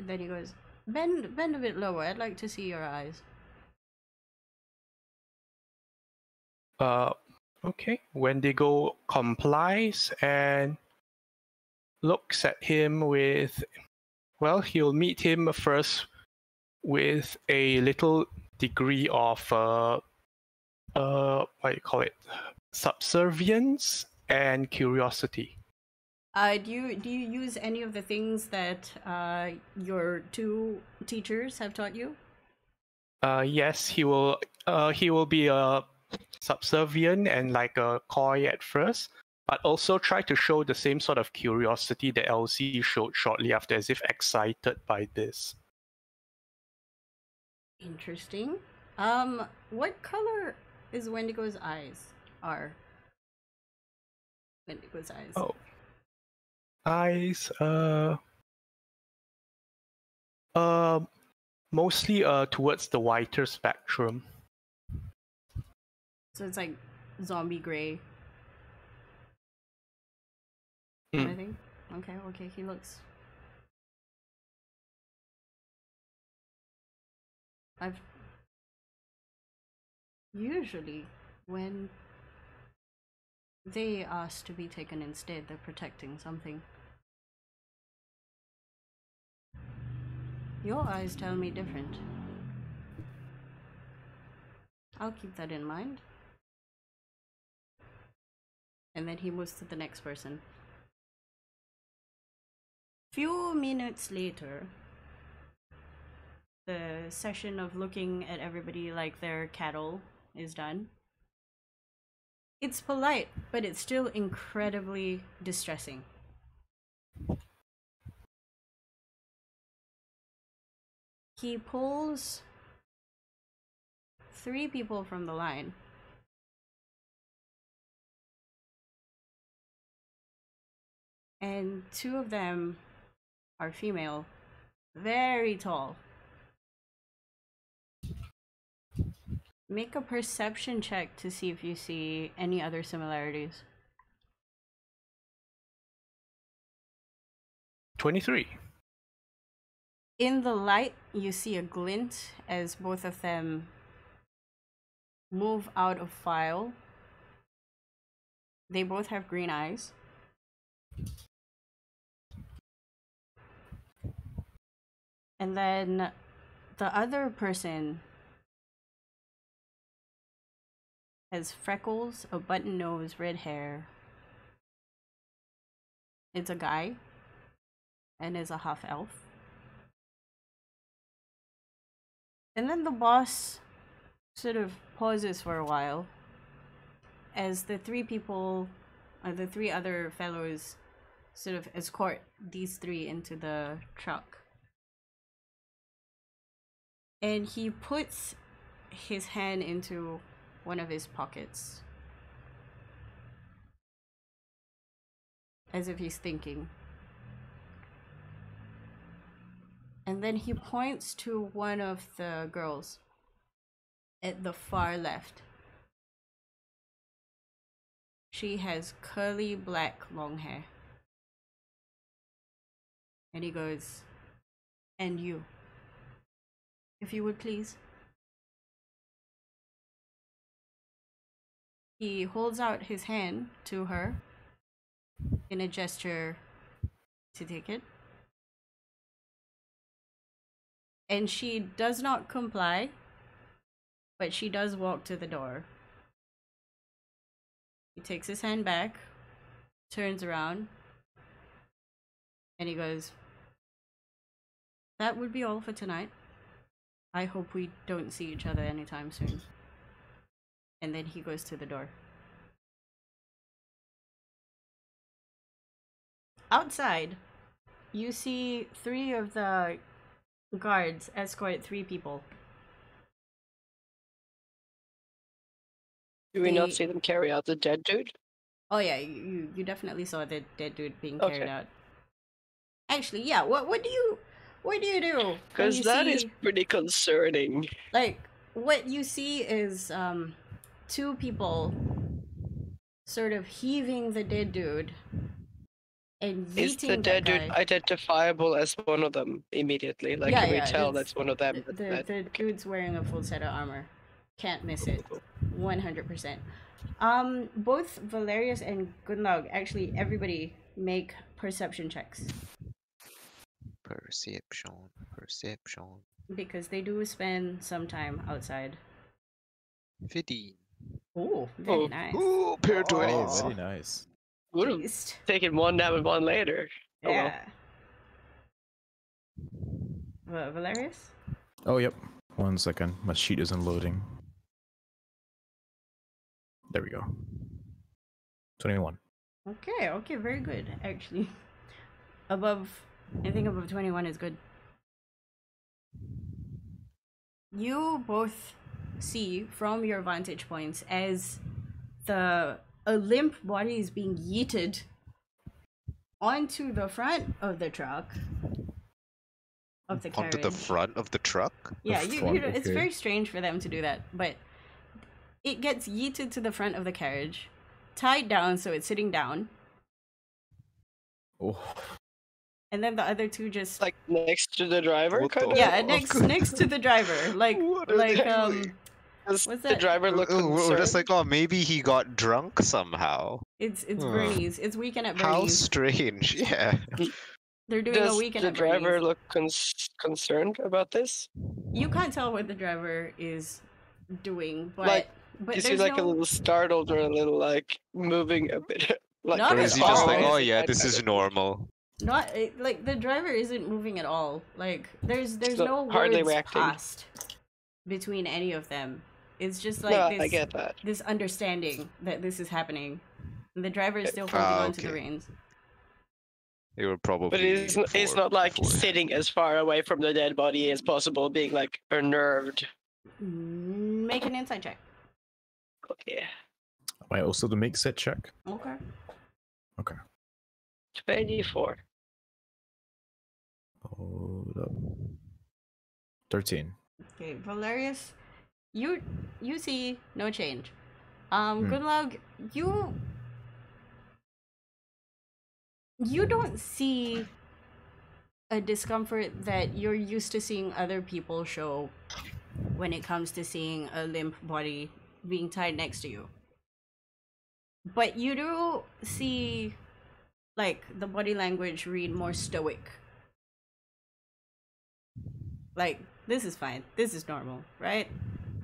then he goes, bend a bit lower. I'd like to see your eyes. Okay, Wendigo complies and looks at him with, well, he'll meet him first with a little degree of what do you call it, subservience and curiosity. Do you use any of the things that your 2 teachers have taught you? Yes, he will be subservient and like a coy at first, but also try to show the same sort of curiosity that Elsie showed shortly after, as if excited by this. Interesting. What color is Wendigo's eyes? Are Wendigo's eyes? Oh, eyes. Mostly towards the whiter spectrum. So it's like zombie gray. I think. Okay. He looks I've usually when they ask to be taken instead, they're protecting something. Your eyes tell me different. I'll keep that in mind. And then he moves to the next person. Few minutes later, the session of looking at everybody like they're cattle is done. It's polite, but it's still incredibly distressing. He pulls 3 people from the line. And 2 of them are female, very tall. Make a perception check to see if you see any other similarities. 23. In the light, you see a glint as both of them move out of file. They both have green eyes. And then the other person has freckles, a button nose, red hair. It's a guy and is a half elf. And then the boss sort of pauses for a while as the 3 people, or the 3 other fellows, sort of escort these 3 into the truck. And he puts his hand into one of his pockets, as if he's thinking. And then he points to one of the girls at the far left. She has curly black long hair. And he goes, "And you, if you would please." He holds out his hand to her in a gesture to take it. And she does not comply, but she does walk to the door. He takes his hand back, turns around, and he goes, "That would be all for tonight. I hope we don't see each other anytime soon." And then he goes to the door. Outside, you see 3 of the guards escort 3 people. Do we not They- see them carry out the dead dude? Oh yeah, you definitely saw the dead dude being carried Okay. out. Actually, yeah. What do you do? when Because you that is see, pretty concerning. like, what you see is 2 people sort of heaving the dead dude and Is the yeeting dead that dude guy. identifiable as one of them immediately? Like, Yeah, can we yeah, tell it's- that's one of them? The dude's wearing a full set of armor. Can't miss it. 100%. Both Valerius and Gunlaug, actually everybody, make perception checks Perception. because they do spend some time outside. 15. Oh, very Oh. nice. Ooh, pair Oh, 20s. very nice. Would have Beast. taken one now and one later. Oh, well. Yeah. Valerius? Oh, yep. 1 second. My sheet isn't loading. There we go. 21. Okay, very good, actually. Anything above 21 is good. You both see from your vantage points as a limp body is being yeeted onto the front of the truck of the carriage. Onto the front of the truck? Yeah, The you front, know, it's okay. very strange for them to do that, but it gets yeeted to the front of the carriage, tied down so it's sitting down, Oh, and then the other two just Like next to the driver, What kind the of. yeah, fuck? next to the driver, like What are they doing? Does what's the that? driver look We're just concerned? like, oh, maybe he got drunk somehow. It's Huh. Bernie's. It's weekend at How Bernie's. strange. Yeah. They're doing a Does weekend the at driver Bernie's. look concerned about this? You can't tell what the driver is doing, but Like, but You see there's like a no little startled or a little like moving a bit, like Not Or at is he just like, all. oh yeah, this is normal? not like the driver isn't moving at all. Like there's So, no hardly words reacting. passed between any of them. It's just like No, I this get that. this understanding that this is happening. And the driver is still Ah, holding on to the okay. reins. They were probably. But it's not like before. sitting as far away from the dead body as possible, being like unnerved. Make an insight check. Okay. Am I also to make set check? Okay. Okay. 24. Hold up. 13. Okay, Valerius, you see no change. Hmm. Gunlaug, you don't see a discomfort that you're used to seeing other people show when it comes to seeing a limp body being tied next to you. But you do see like the body language read more stoic. Like, this is fine. This is normal, right?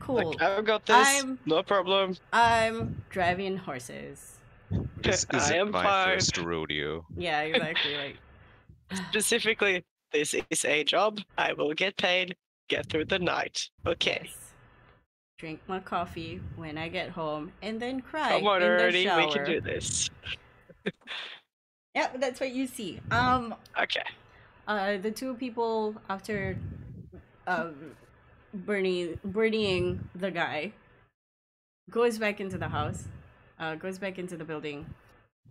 Cool. Like, I've got this. I'm- No problem. I'm driving horses. This I isn't am my fine. first rodeo. Yeah, exactly. Like, Specifically, this is a job. I will get paid. Get through the night. Okay. yes. Drink my coffee when I get home, and then cry Come on, in the Ernie. shower. We can do this. Yeah, that's what you see. Okay. The two people after, Bernieing the guy, goes back into the house, goes back into the building,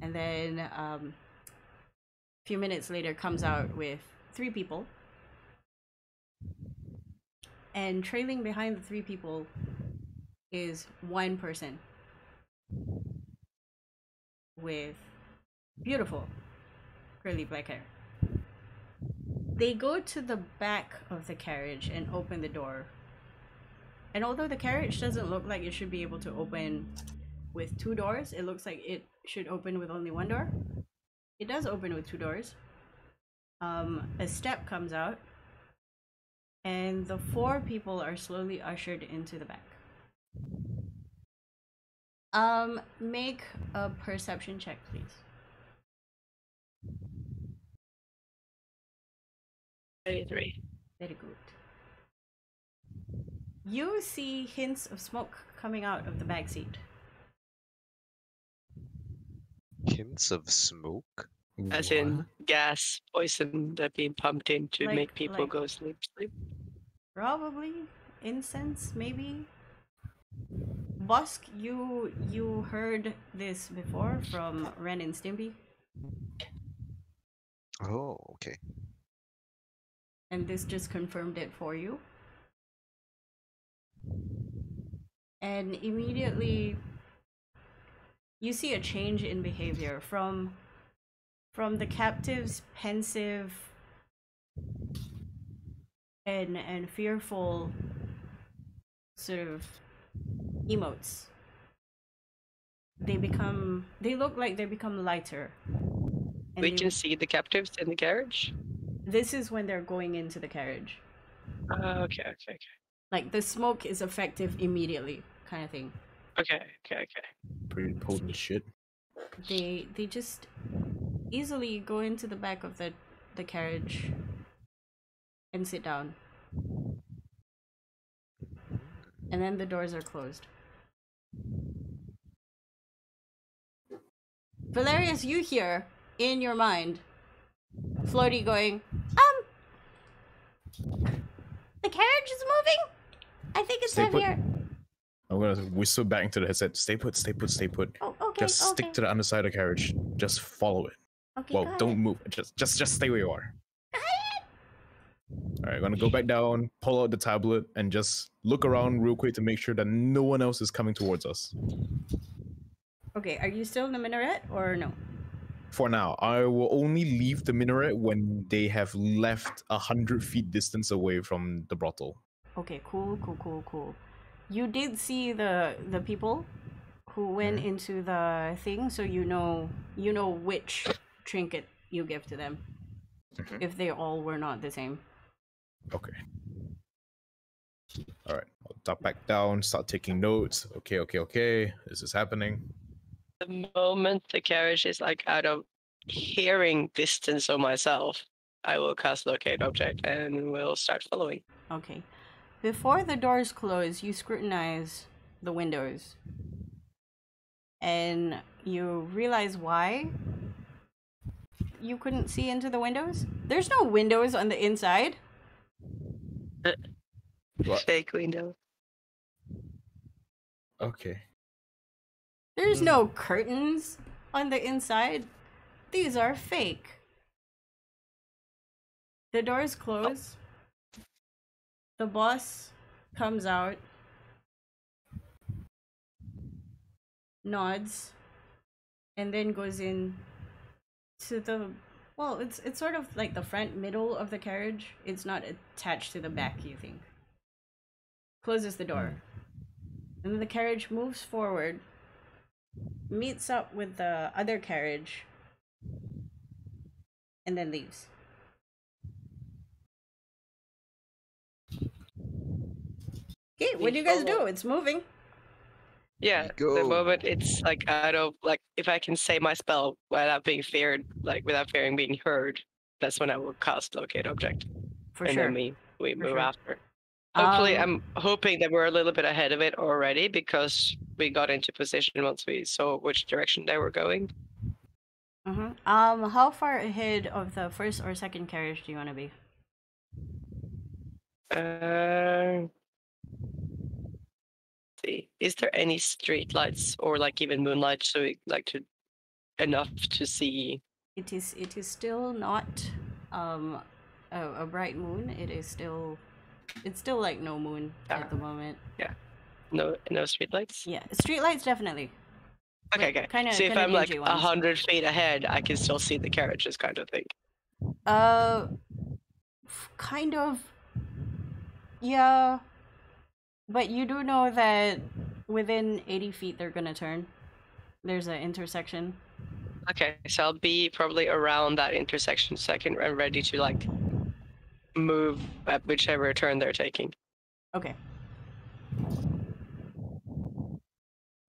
and then a few minutes later comes out with 3 people. And trailing behind the 3 people is one person with beautiful curly black hair. They go to the back of the carriage and open the door. And although the carriage doesn't look like it should be able to open with 2 doors, it looks like it should open with only 1 door. It does open with 2 doors. A step comes out, and the 4 people are slowly ushered into the back. Make a perception check, please. 33. Very good. You see hints of smoke coming out of the back seat. Hints of smoke. As in gas, poison that being pumped in to Like- make people like- go sleep. Probably incense, maybe. Bosk, you heard this before from Ren and Stimpy, Oh, okay. and this just confirmed it for you. And immediately you see a change in behavior from the captive's pensive and fearful sort of emotes. They look like they become lighter. And We they- can see the captives in the carriage. this is when they're going into the carriage. Okay. Like the smoke is effective immediately, kind of thing. Okay. Pretty potent shit. They just easily go into the back of the carriage and sit down. And then the doors are closed. Valerius, you hear in your mind Floatie going, the carriage is moving? I think it's Stay put. heavier. I'm gonna whistle back into the headset. Stay put, stay put, stay put. Oh, okay, Just okay. stick to the underside of the carriage. Just follow it. Okay, Well, got don't it. move. Just stay where you are. Alright, gonna go back down, pull out the tablet, and just look around real quick to make sure that no one else is coming towards us. Okay, are you still in the minaret or no? For now, I will only leave the minaret when they have left 100 feet distance away from the brothel. Okay, cool. You did see the people who went into the thing, so you know which trinket you give to them. If they all were not the same. Okay. All right. I'll drop back down, start taking notes. Okay. This is happening. The moment the carriage is like out of hearing distance of myself, I will cast locate object and we'll start following. Okay. Before the doors close, you scrutinize the windows. And you realize why you couldn't see into the windows? There's no windows on the inside. What? Fake window. Okay. There's no curtains on the inside. These are fake. The doors close. The boss comes out. Nods. And then goes in to the... Well, it's sort of like the front middle of the carriage. It's not attached to the back, you think. Closes the door. And then the carriage moves forward, meets up with the other carriage, and then leaves. Okay, what do you guys do? It's moving. Yeah, the moment it's like out of like if I can say my spell without being feared, like without fearing being heard, that's when I will cast locate object. For and sure. then we move sure. after. Hopefully, I'm hoping that we're a little bit ahead of it already because we got into position once we saw which direction they were going. How far ahead of the first or second carriage do you want to be? See, is there any street lights or like even moonlight so we like to enough to see? It is still not a bright moon. It's still like no moon at the moment. Yeah. No street lights? Yeah, street lights definitely. Okay. Kinda, so if I'm like dingy ones. 100 feet ahead, I can still see the carriages kind of thing. Kind of. Yeah. But you do know that within 80 feet they're gonna turn. There's an intersection. Okay, so I'll be probably around that intersection second and ready to like move at whichever turn they're taking. Okay.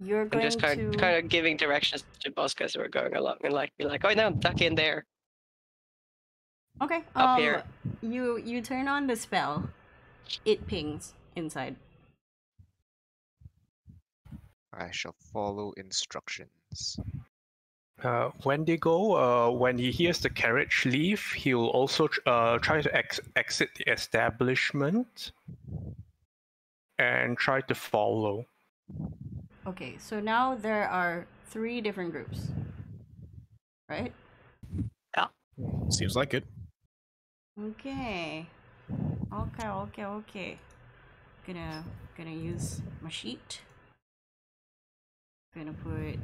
You're going I'm just kind of giving directions to boss as we're going along and like be like, oh no, duck in there. Okay. Up here. You turn on the spell. It pings inside. I shall follow instructions. Wendigo, when he hears the carriage leave, he'll also try to exit the establishment and try to follow. Okay, so now there are 3 different groups. Right? Yeah. Seems like it. Okay. Gonna use my sheet. Gonna put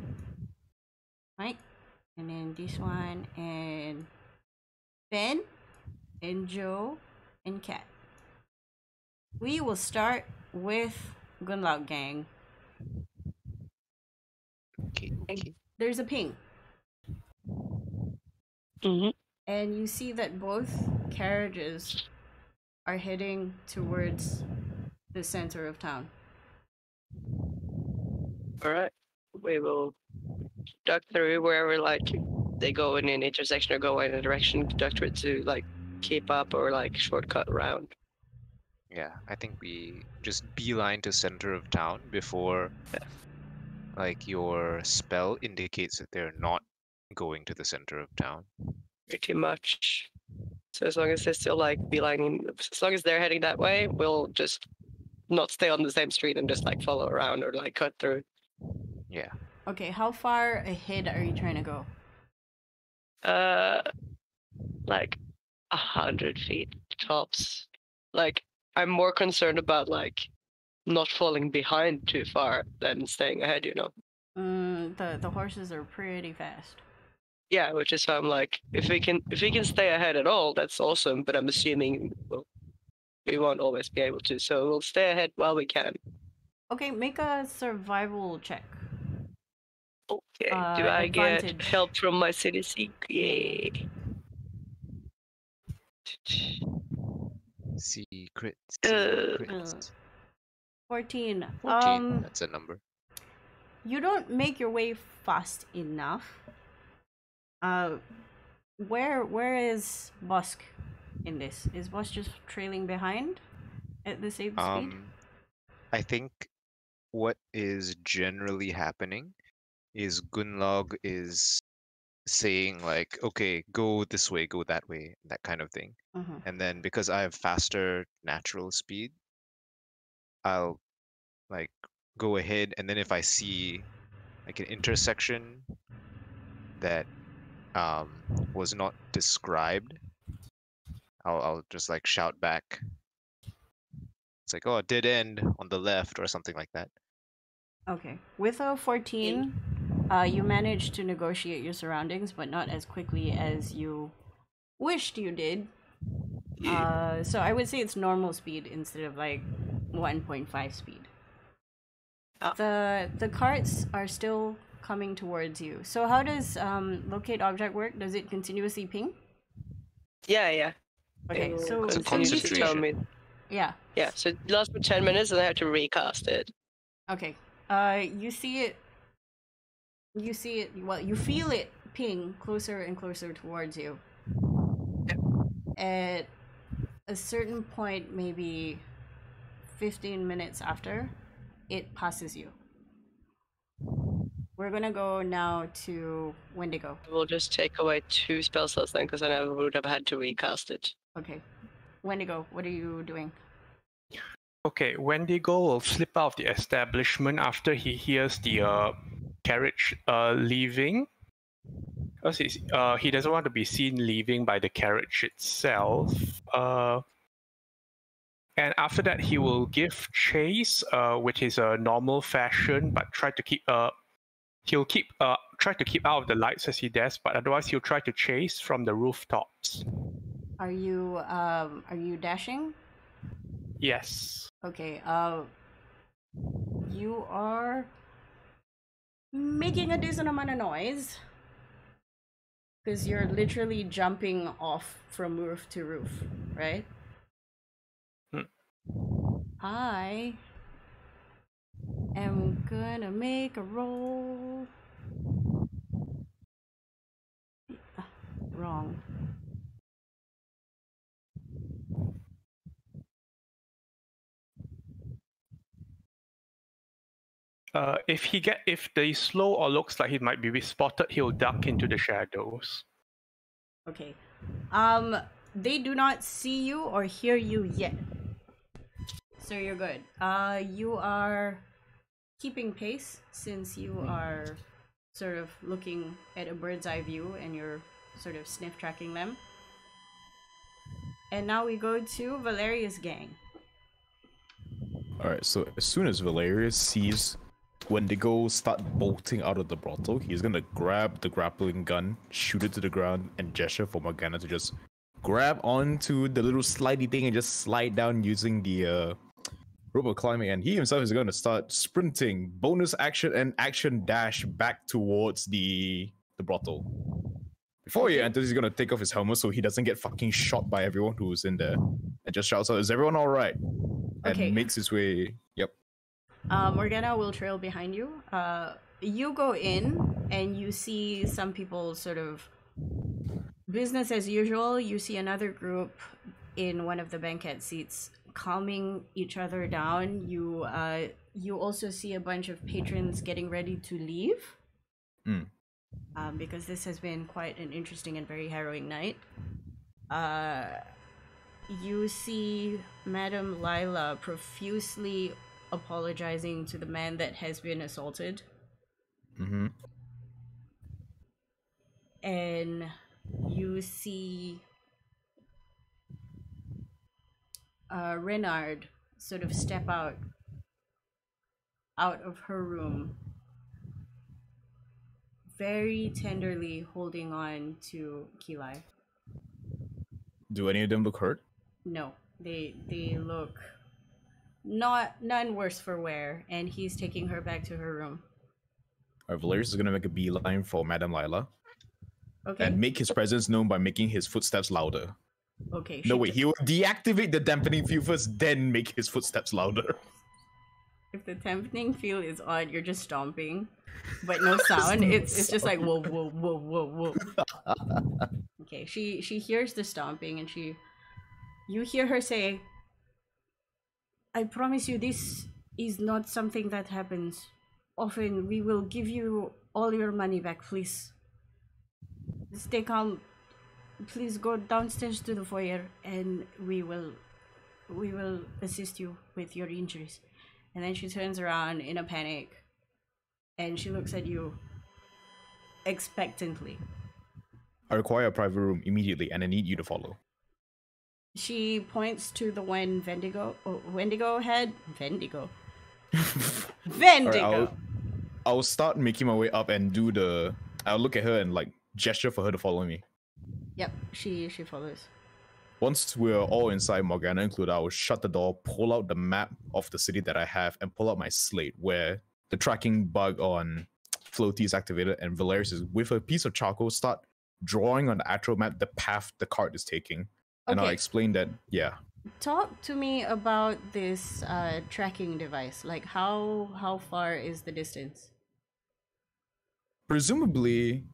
Mike, and then this one, and Ben, and Joe, and Kat. We will start with Gunlaug Gang. Okay. There's a ping. And you see that both carriages are heading towards the center of town. Alright. We will duck through wherever like they go in an intersection or go in a direction, duck through to like keep up or like shortcut around. Yeah, I think we just beeline to center of town before like your spell indicates that they're not going to the center of town. Pretty much. So as long as they're still like beelining, as long as they're heading that way, we'll just not stay on the same street and just like follow around or like cut through. Yeah. Okay, how far ahead are you trying to go? Like 100 feet tops. Like I'm more concerned about like not falling behind too far than staying ahead, you know. The horses are pretty fast. Yeah, which is why I'm like, if we can stay ahead at all, that's awesome. But I'm assuming we won't always be able to, so we'll stay ahead while we can. Okay, make a survival check. Okay. Do I get Advantage. help from my city secret? Yay. Secret. Uh, Secret. 14. 14. That's a number. You don't make your way fast enough. Where is Busk in this? Is Busk just trailing behind at the same speed? I think what is generally happening is Gunlog is saying like, okay, go this way, go that way, that kind of thing. And then because I have faster natural speed, I'll like go ahead, and then if I see like an intersection that was not described, I'll just like shout back. It's like, oh, dead end on the left or something like that. Okay. With a 14, you managed to negotiate your surroundings, but not as quickly as you wished you did. So I would say it's normal speed instead of like 1.5 speed. The carts are still coming towards you. So how does locate object work? Does it continuously ping? Yeah. Okay, so It's a continues to tell me. Yeah. Yeah, so it lasts for 10 minutes and I have to recast it. Okay. You see it. Well, you feel it ping closer and closer towards you. At a certain point, maybe 15 minutes after, it passes you. We're gonna go now to Wendigo. We'll just take away 2 spell slots then, because I never would have had to recast it. Okay. Wendigo, what are you doing? Okay, Wendigo will slip out of the establishment after he hears the carriage leaving. Because he doesn't want to be seen leaving by the carriage itself. And after that, he will give chase with his normal fashion, but try to keep he'll try to keep out of the lights as he does, but otherwise he'll try to chase from the rooftops. Are you dashing? Yes. Okay, you are making a decent amount of noise. Because you're literally jumping off from roof to roof, right? I am gonna make a roll. Wrong. If they slow or looks like he might be spotted, he'll duck into the shadows. Okay. They do not see you or hear you yet. So you're good. You are keeping pace since you are sort of looking at a bird's eye view and you're sort of sniff tracking them. And now we go to Valeria's gang. Alright, so as soon as Valerius sees Wendigo start bolting out of the brothel, he's gonna grab the grappling gun, shoot it to the ground, and gesture for Morgana to just grab onto the little slidey thing and just slide down using the rope of climbing. And he himself is gonna start sprinting, bonus action and action dash back towards the brothel. Before he enters, he's gonna take off his helmet so he doesn't get fucking shot by everyone who's in there, and just shouts out, "Is everyone all right?" And makes his way. Yep. Morgana will trail behind you. You go in and you see some people sort of business as usual. You see another group in one of the banquet seats calming each other down. You also see a bunch of patrons getting ready to leave. Because this has been quite an interesting and very harrowing night. You see Madame Lila profusely apologizing to the man that has been assaulted. And you see Renard sort of step out of her room, very tenderly holding on to Kilai. Do any of them look hurt? No, they look none worse for wear, and he's taking her back to her room. Alright, Valerius is gonna make a beeline for Madame Lila Okay. and make his presence known by making his footsteps louder. Okay. No, wait, he will deactivate the dampening field first, then make his footsteps louder. If the dampening field is on, you're just stomping, but no sound. It's just like whoa, whoa, whoa, whoa, whoa. Okay, she hears the stomping, and you hear her say, "I promise you, this is not something that happens often. We will give you all your money back, please. Stay calm. Please go downstairs to the foyer, and we will assist you with your injuries." And then she turns around in a panic, and she looks at you expectantly. I require a private room immediately, and I need you to follow. She points to the one Wendigo had. Wendigo. Wendigo. I'll start making my way up and do the. I'll look at her and like gesture for her to follow me. Yep, she follows. Once we're all inside, Morgana included, I will shut the door, pull out the map of the city that I have, and pull out my slate where the tracking bug on Floatie is activated, and Valerius is with a piece of charcoal start drawing on the actual map the path the cart is taking. And I'll Okay. explain that, yeah. Talk to me about this tracking device. Like, how far is the distance? Presumably,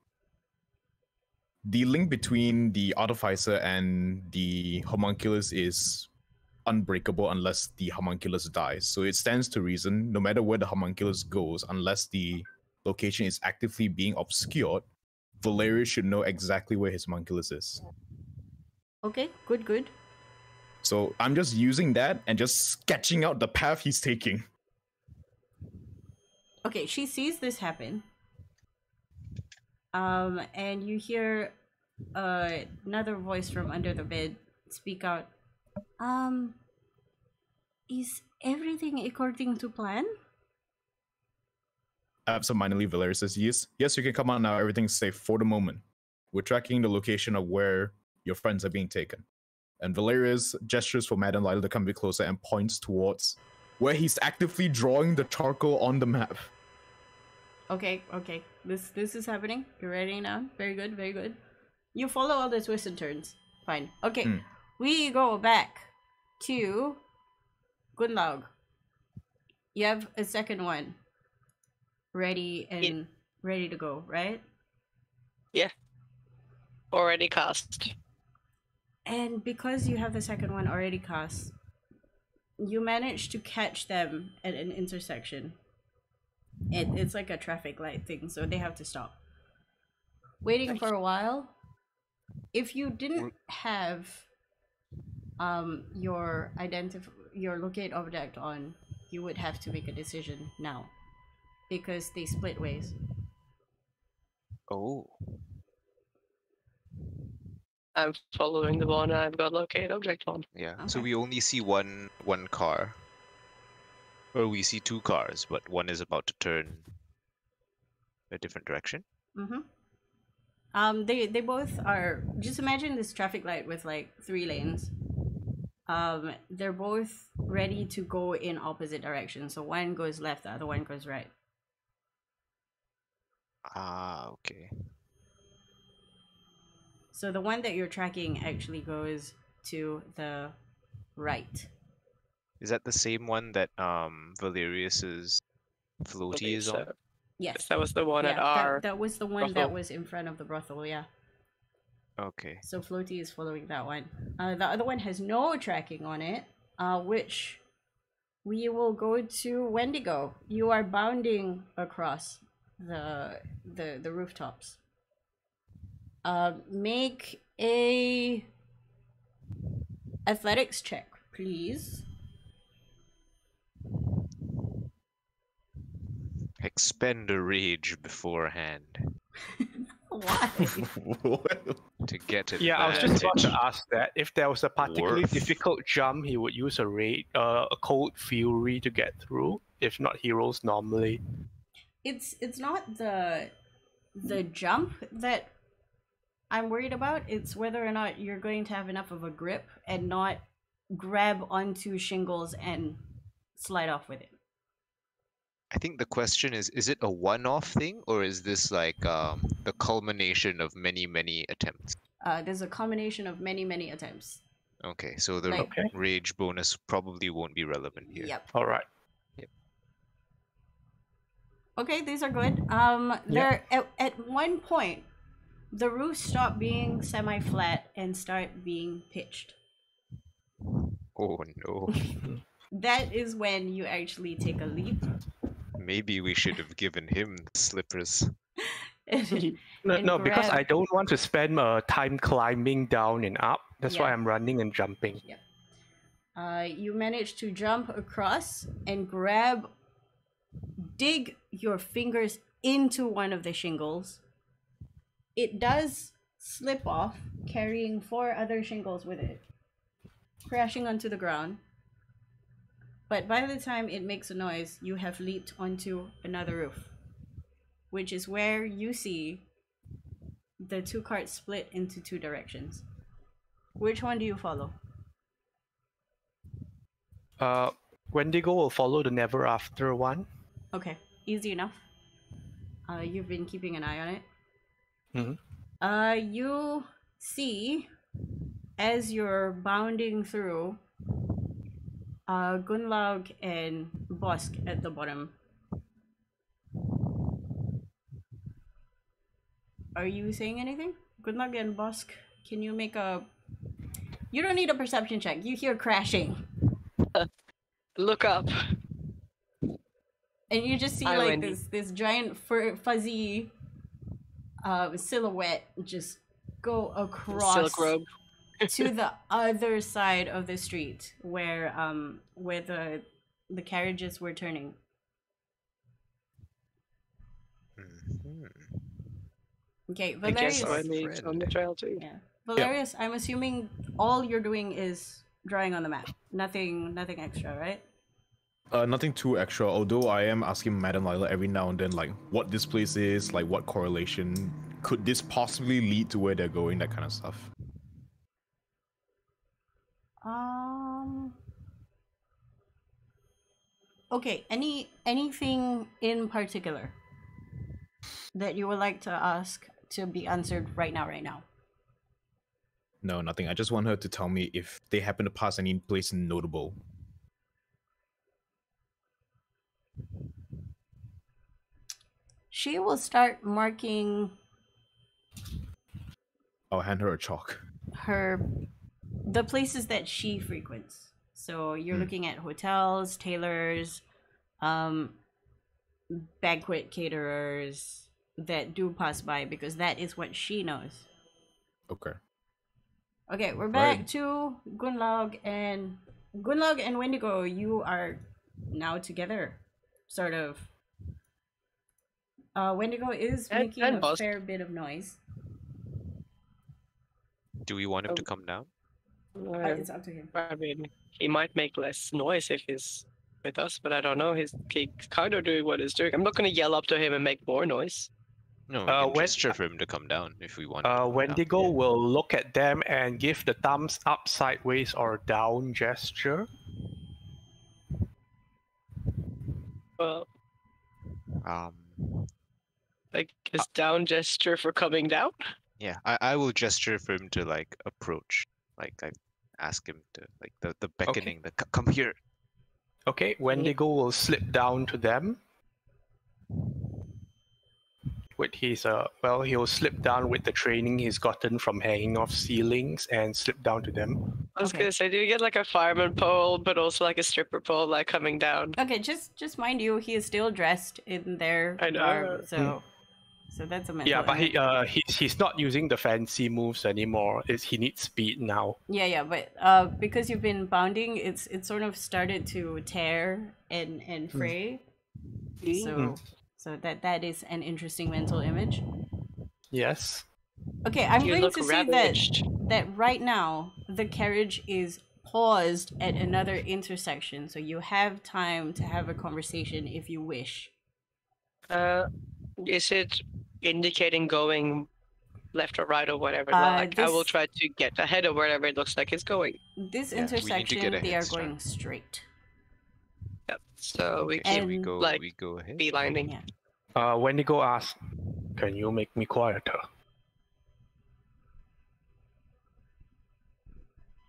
the link between the artificer and the homunculus is unbreakable unless the homunculus dies. So it stands to reason, no matter where the homunculus goes, unless the location is actively being obscured, Valerius should know exactly where his homunculus is. Okay, good. So I'm just using that and just sketching out the path he's taking. Okay, she sees this happen. And you hear another voice from under the bed speak out. Is everything according to plan? Absentmindedly, Valerius says, yes, you can come out now. Everything's safe for the moment. We're tracking the location of where your friends are being taken. And Valerius gestures for Madame Lila to come a bit closer and points towards where he's actively drawing the charcoal on the map. Okay. This is happening. You're ready now. Very good. You follow all the twists and turns. Fine. Okay. We go back to Gunlaug. You have a second one ready and ready to go, right? Yeah. Already cast. And because you have the second one already cast, you manage to catch them at an intersection. It's like a traffic light thing, so they have to stop. Waiting for a while. If you didn't have your locate object on, you would have to make a decision now, because they split ways. Oh. I'm following the one I've got locate object on. Yeah. So Okay. we only see one car. Or we see two cars, but one is about to turn a different direction. They both are. Just imagine this traffic light with like 3 lanes. They're both ready to go in opposite directions. So one goes left, the other one goes right. Ah, okay. So the one that you're tracking actually goes to the right. Is that the same one that Valerius's Floatie is on? Yes. That was the one at Yeah, our. that was the one that brothel. was in front of the brothel, yeah. Okay. So Floatie is following that one. The other one has no tracking on it, which we will go to Wendigo. You are bounding across the rooftops. Make a athletics check, please. Expend a rage beforehand Why? to get it. Yeah, I was just about to ask that. If there was a particularly Worth. difficult jump, he would use a cold fury to get through. If not, he rolls normally. It's not the the jump that I'm worried about. It's whether or not you're going to have enough of a grip and not grab onto shingles and slide off with it. I think the question is it a one-off thing, or is this like the culmination of many attempts? There's a combination of many attempts. Okay, so the Like- rage bonus probably won't be relevant here. Yep. All right. Okay, these are good. There at one point, the roofs stop being semi-flat and start being pitched. Oh no. That is when you actually take a leap. Maybe we should have given him the slippers. No, because grab- I don't want to spend time climbing down and up. That's why Yeah. I'm running and jumping. You manage to jump across and dig your fingers into one of the shingles. It does slip off, carrying 4 other shingles with it, crashing onto the ground. But by the time it makes a noise, you have leaped onto another roof, which is where you see the 2 carts split into 2 directions. Which one do you follow? Wendigo will follow the Never After one. Okay, easy enough. You've been keeping an eye on it. Mhm. You see, as you're bounding through, Gunlaug and Bosk at the bottom. Are you saying anything? Gunlaug and Bosk, can you make a... You don't need a perception check. You hear crashing. Look up. And you just see Hi, like Wendy. this giant fuzzy silhouette just go across Silk robe. to the other side of the street where the carriages were turning. Mhm. Okay, I guess Valerius. Wendy's on the trail too. Yeah, Valerius. I'm assuming all you're doing is drawing on the map. Nothing extra, right? Nothing too extra, although I am asking Madam Lila every now and then, like, what this place is, like, what correlation could this possibly lead to where they're going, that kind of stuff. Okay, anything in particular that you would like to ask to be answered right now? No, nothing. I just want her to tell me if they happen to pass any place notable. She will start marking I'll hand her a chalk. the places that she frequents. So you're looking at hotels, tailors, banquet caterers that do pass by, because that is what she knows. Okay. Okay, we're back Right. to Gunlaug and Wendigo. You are now together, sort of. Wendigo is And- making and a Bosk. fair bit of noise. Do we want him to come down? It's up to him. I mean, he might make less noise if he's with us, but I don't know. He's kind of doing what he's doing. I'm not going to yell up to him and make more noise. No, we can when- gesture for him to come down if we want. him to come down. Wendigo will look at them and give the thumbs up, sideways, or down gesture. Well, Um, like his down gesture for coming down. yeah, I will gesture for him to like approach. Like I ask him to like the beckoning, the come here. Okay, Wendigo will slip down to them. With his he'll slip down with the training he's gotten from hanging off ceilings and slip down to them. I was Okay. gonna say, do you get like a fireman pole, but also like a stripper pole, like coming down? Okay, just mind you, he is still dressed in their I know. garb, so that's a mental Yeah, but image. he's not using the fancy moves anymore. He needs speed now. Yeah, but because you've been bounding, it's sort of started to tear and fray. So that is an interesting mental image. Yes. Okay, I'm You going look to say ravaged. that right now the carriage is paused at another intersection, so you have time to have a conversation if you wish. Is indicating going left or right or whatever. Like I will try to get ahead of wherever it looks like it's going. This Yeah, we need to intersection, get a they head are start. going straight. Yep. So we Okay, so keep we go like ahead. beelining. Yeah. Wendigo asks, "Can you make me quieter?"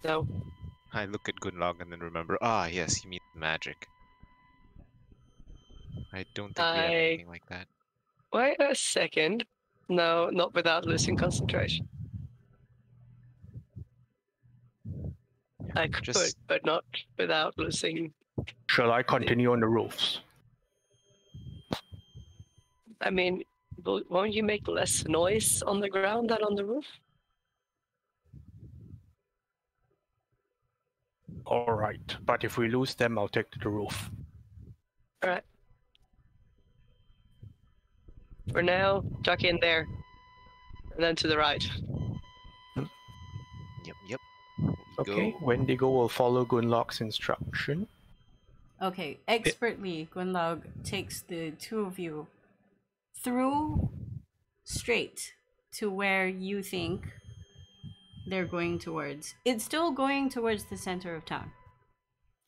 No. I look at Gunlog and then remember, yes, he means magic. I don't think we have anything like that. Wait a second. No, not without losing concentration. I could, Just- but not without losing. Shall I continue on the roofs? I mean, won't you make less noise on the ground than on the roof? All right, but if we lose them, I'll take to the roof. All right. For now, duck in there, and then to the right. Yep. Okay, Go. Wendigo will follow Gunlock's instruction. Okay, expertly, Gunlog takes the two of you through straight to where you think they're going towards. It's still going towards the center of town.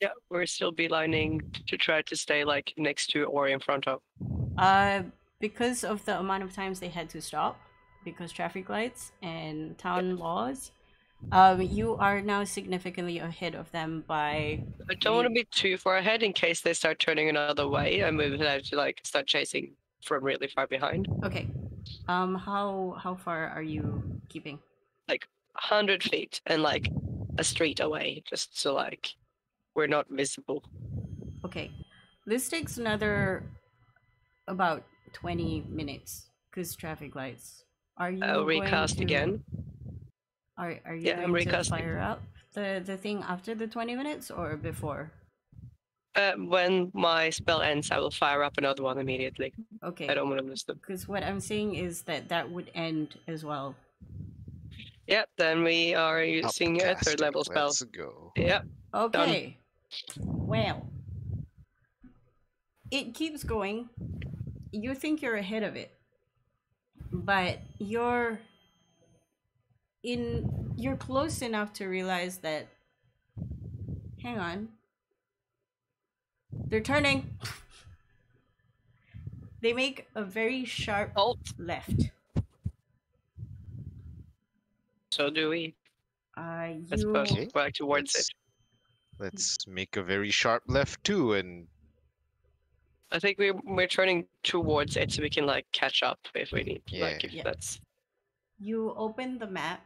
Yeah, we're still beelining to try to stay like next to or in front of. Because of the amount of times they had to stop, because traffic lights and town laws, you are now significantly ahead of them by... I don't want to be too far ahead in case they start turning another way and we have to like start chasing from really far behind. Okay. How far are you keeping? Like 100 feet and like a street away, just so like we're not visible. Okay. This takes another about 20 minutes because traffic lights. Are you I'll recast going to... again. Are you Yeah, I'm going to recasting. fire up the thing after the 20 minutes or before? When my spell ends, I will fire up another one immediately. Okay. I don't want to lose them. Because what I'm saying is that would end as well. Yep, then we are using a third level spell. Let's go. Yep. Okay. Well, it keeps going. You think you're ahead of it, but you're close enough to realize that, hang on, they're turning. They make a very sharp left. So do we. I suppose You back towards it. Let's make a very sharp left too, and I think we're turning towards it so we can like catch up if we need. Yeah. Like if that's. you open the map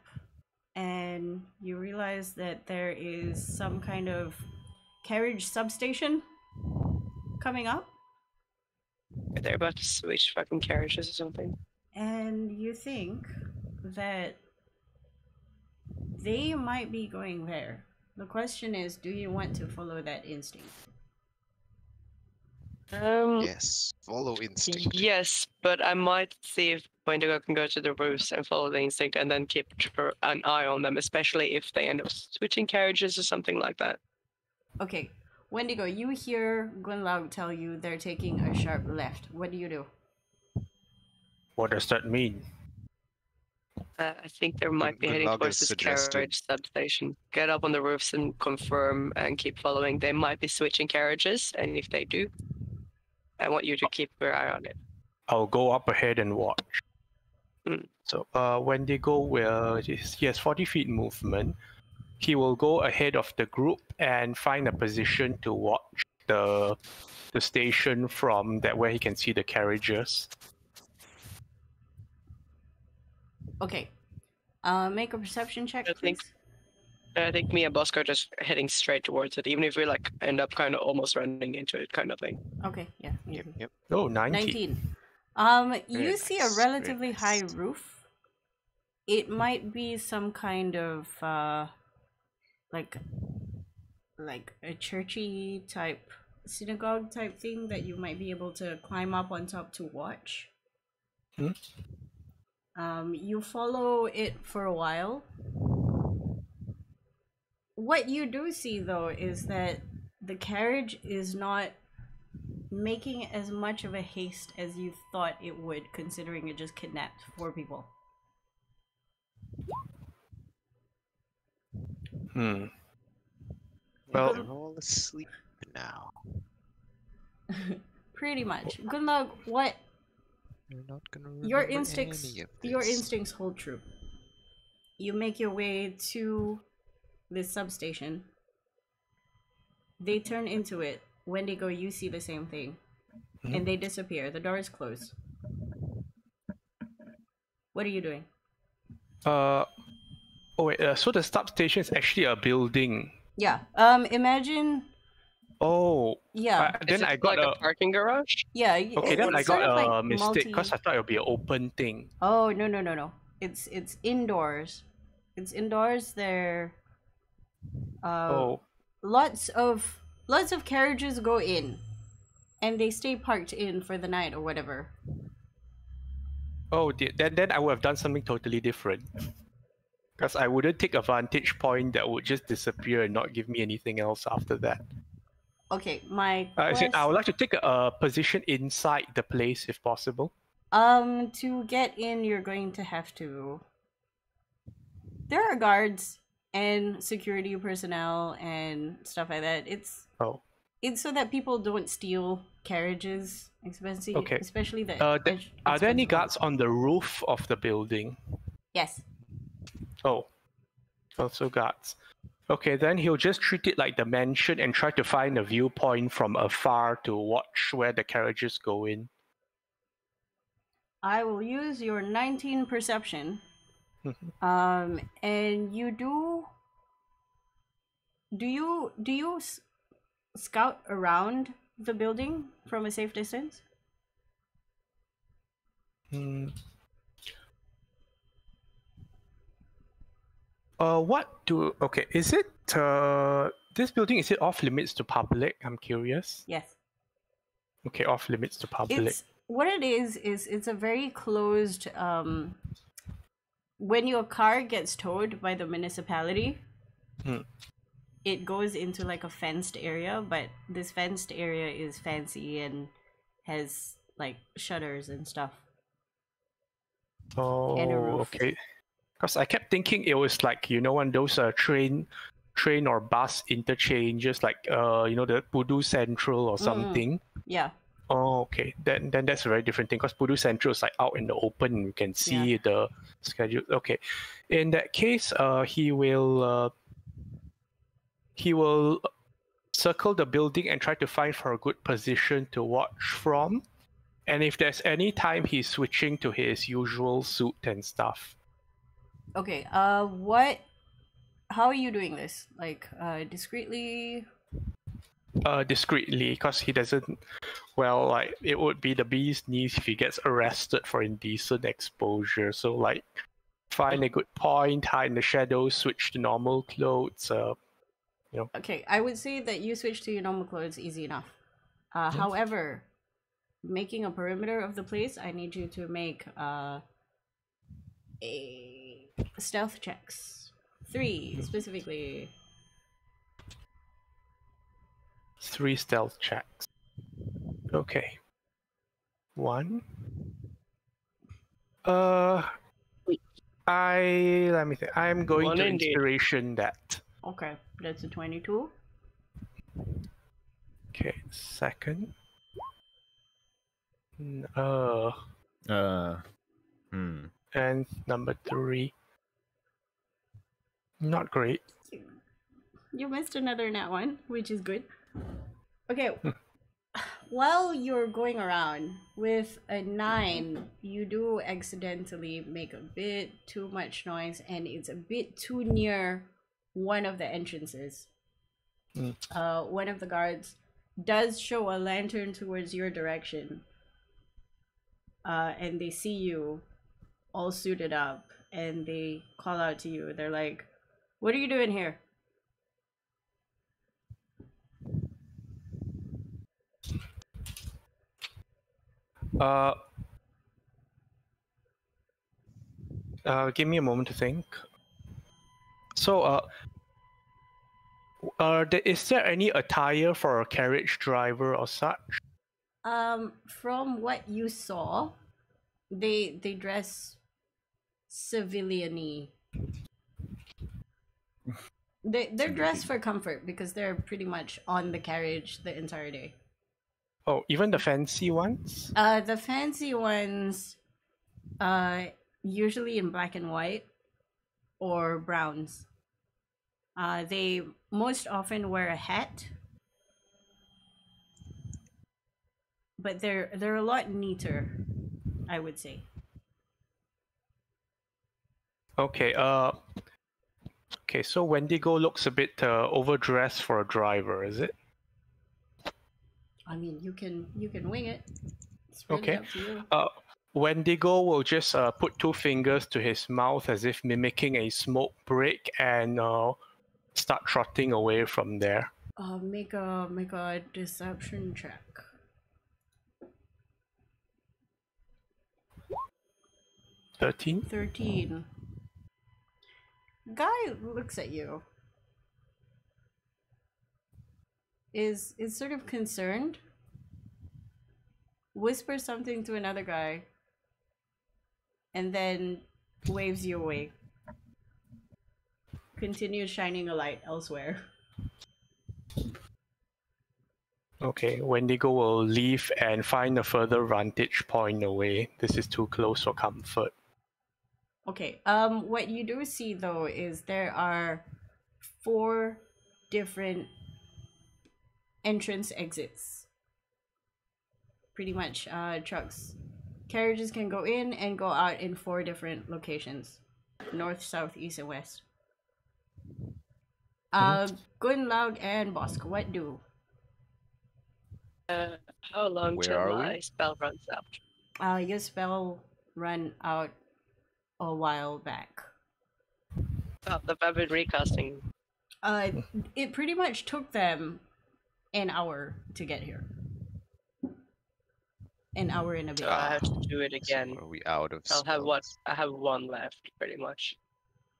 and you realize that there is some kind of carriage substation coming up, They're about to switch fucking carriages or something. and you think that they might be going there. The question is, do you want to follow that instinct? yes, follow instinct. Yes, but I might see if Wendigo can go to the roofs and follow the instinct and then keep an eye on them, especially if they end up switching carriages or something like that. Okay, Wendigo, you hear Gunlaug tell you they're taking a sharp left. What do you do? What does that mean? I think there might be heading Gunlaug towards has this suggested- carriage substation. Get up on the roofs and confirm and keep following. They might be switching carriages, and if they do, I want you to keep your eye on it. I'll go up ahead and watch. Mm. So, Wendigo will, he has 40 feet movement. He will go ahead of the group and find a position to watch the station from that where he can see the carriages. Okay, make a perception check, I please. think me and Bosco are just heading straight towards it, even if we like end up kind of almost running into it, kind of thing. Okay, yeah. Yep, yep. Oh, 90. 19. You Very see nice, a very relatively nice. high roof. It might be some kind of like a churchy type synagogue type thing that you might be able to climb up on top to watch. You follow it for a while. What you do see though is that the carriage is not making as much of a haste as you thought it would, considering it just kidnapped 4 people. Well, They're all asleep now. Pretty much. Good luck. What? You're not gonna remember Your instincts. any of Your this. instincts hold true. You make your way to this substation. They turn into it. Wendigo, you see the same thing. And they disappear. The door is closed. What are you doing? oh wait, so the substation is actually a building. Yeah. Imagine. Oh. Yeah. Then Is it I got like a parking garage? Yeah. Okay, then I it's sort got of a like mistake because I thought it would be an open thing. Oh no. It's indoors. It's indoors. There. Lots of carriages go in, and they stay parked in for the night or whatever. Oh, then I would have done something totally different. Because I wouldn't take a vantage point that would just disappear and not give me anything else after that. Okay, my I quest, would like to take a position inside the place if possible. to get in, you're going to have to. There are guards and security personnel and stuff like that. It's so that people don't steal carriages, especially Okay. especially the. Are there any expensive guards on the roof of the building? ones. Yes. Oh, also guards. Okay, then he'll just treat it like the mansion and try to find a viewpoint from afar to watch where the carriages go in. I will use your 19 perception. And you do you scout around the building from a safe distance? Okay, is it this building, is it off limits to public? I'm curious. Yes. Okay, off limits to public. It's what it is it's a very closed when your car gets towed by the municipality, it goes into like a fenced area, but this fenced area is fancy and has like shutters and stuff. Oh, and a roof. okay. Because I kept thinking it was like, one of those train or bus interchanges, like the Pudu Central or something. Yeah. Oh, okay. Then that's a very different thing, because Pudu Central is like out in the open. You can see the schedule. Okay. In that case, he will circle the building and try to find for a good position to watch from. And if there's any time he's switching to his usual suit and stuff. Okay. How are you doing this? Like discreetly? Discreetly, because he doesn't. Well, like it would be the bee's knees if he gets arrested for indecent exposure. So, like, find a good point, hide in the shadows, switch to normal clothes. Okay, I would say that you switch to your normal clothes easy enough. However, making a perimeter of the place, I need you to make a stealth checks. 3 specifically. 3 stealth checks. Okay. 1. Let me think. I'm going One to indeed. inspiration that. Okay, that's a 22. Okay, second. And number 3. Not great. You missed another nat 1, which is good. Okay, while you're going around with a 9, you do accidentally make a bit too much noise, and it's a bit too near one of the entrances. One of the guards does show a lantern towards your direction, and they see you all suited up, and they call out to you. They're like, "What are you doing here?" Give me a moment to think. So, is there any attire for a carriage driver or such? From what you saw, they dress civilian-y. They're dressed for comfort because they're pretty much on the carriage the entire day. Oh, even the fancy ones? The fancy ones, usually in black and white or browns. They most often wear a hat, but they're a lot neater, I would say. Okay, okay, so Wendigo looks a bit overdressed for a driver, is it? I mean, you can wing it. It's really Okay. up to you. Wendigo will just put 2 fingers to his mouth as if mimicking a smoke break and start trotting away from there. Make a deception check. 13? 13. Guy looks at you. Is sort of concerned. Whispers something to another guy. And then waves you away. Continues shining a light elsewhere. Okay, Wendigo will leave and find a further vantage point away. This is too close for comfort. Okay, what you do see though is there are 4 different entrance exits. Pretty much, trucks. Carriages can go in and go out in 4 different locations. North, south, east, and west. Gunlaug and Bosk, what do? How long Where till are we? my spell runs out? Your spell run out a while back. Oh, I've been recasting. It pretty much took them an hour to get here. An hour and a bit. So I have to do it So again. are we out of I'll have one. spells? I have 1 left, pretty much.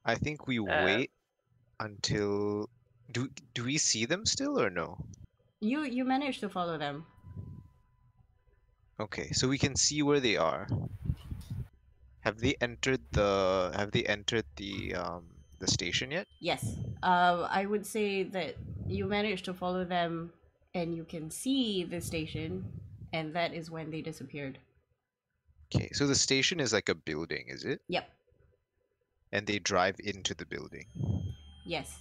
I think we wait until. Do we see them still or no? You managed to follow them. Okay, so we can see where they are. Have they entered the station yet? Yes. I would say that you managed to follow them and you can see the station, and that is when they disappeared. Okay, so the station is like a building, is it? Yep. And they drive into the building. Yes.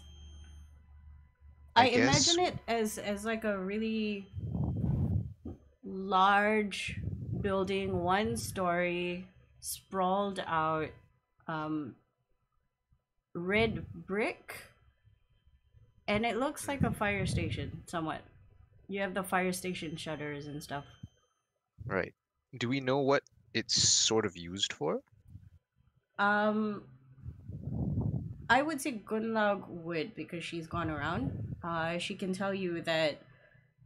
I I guess- imagine it as like a really large building, 1 story, sprawled out, red brick, and it looks like a fire station somewhat. You have the fire station shutters and stuff. Right. Do we know what it's sort of used for? I would say Gunlaug would, because she's gone around. She can tell you that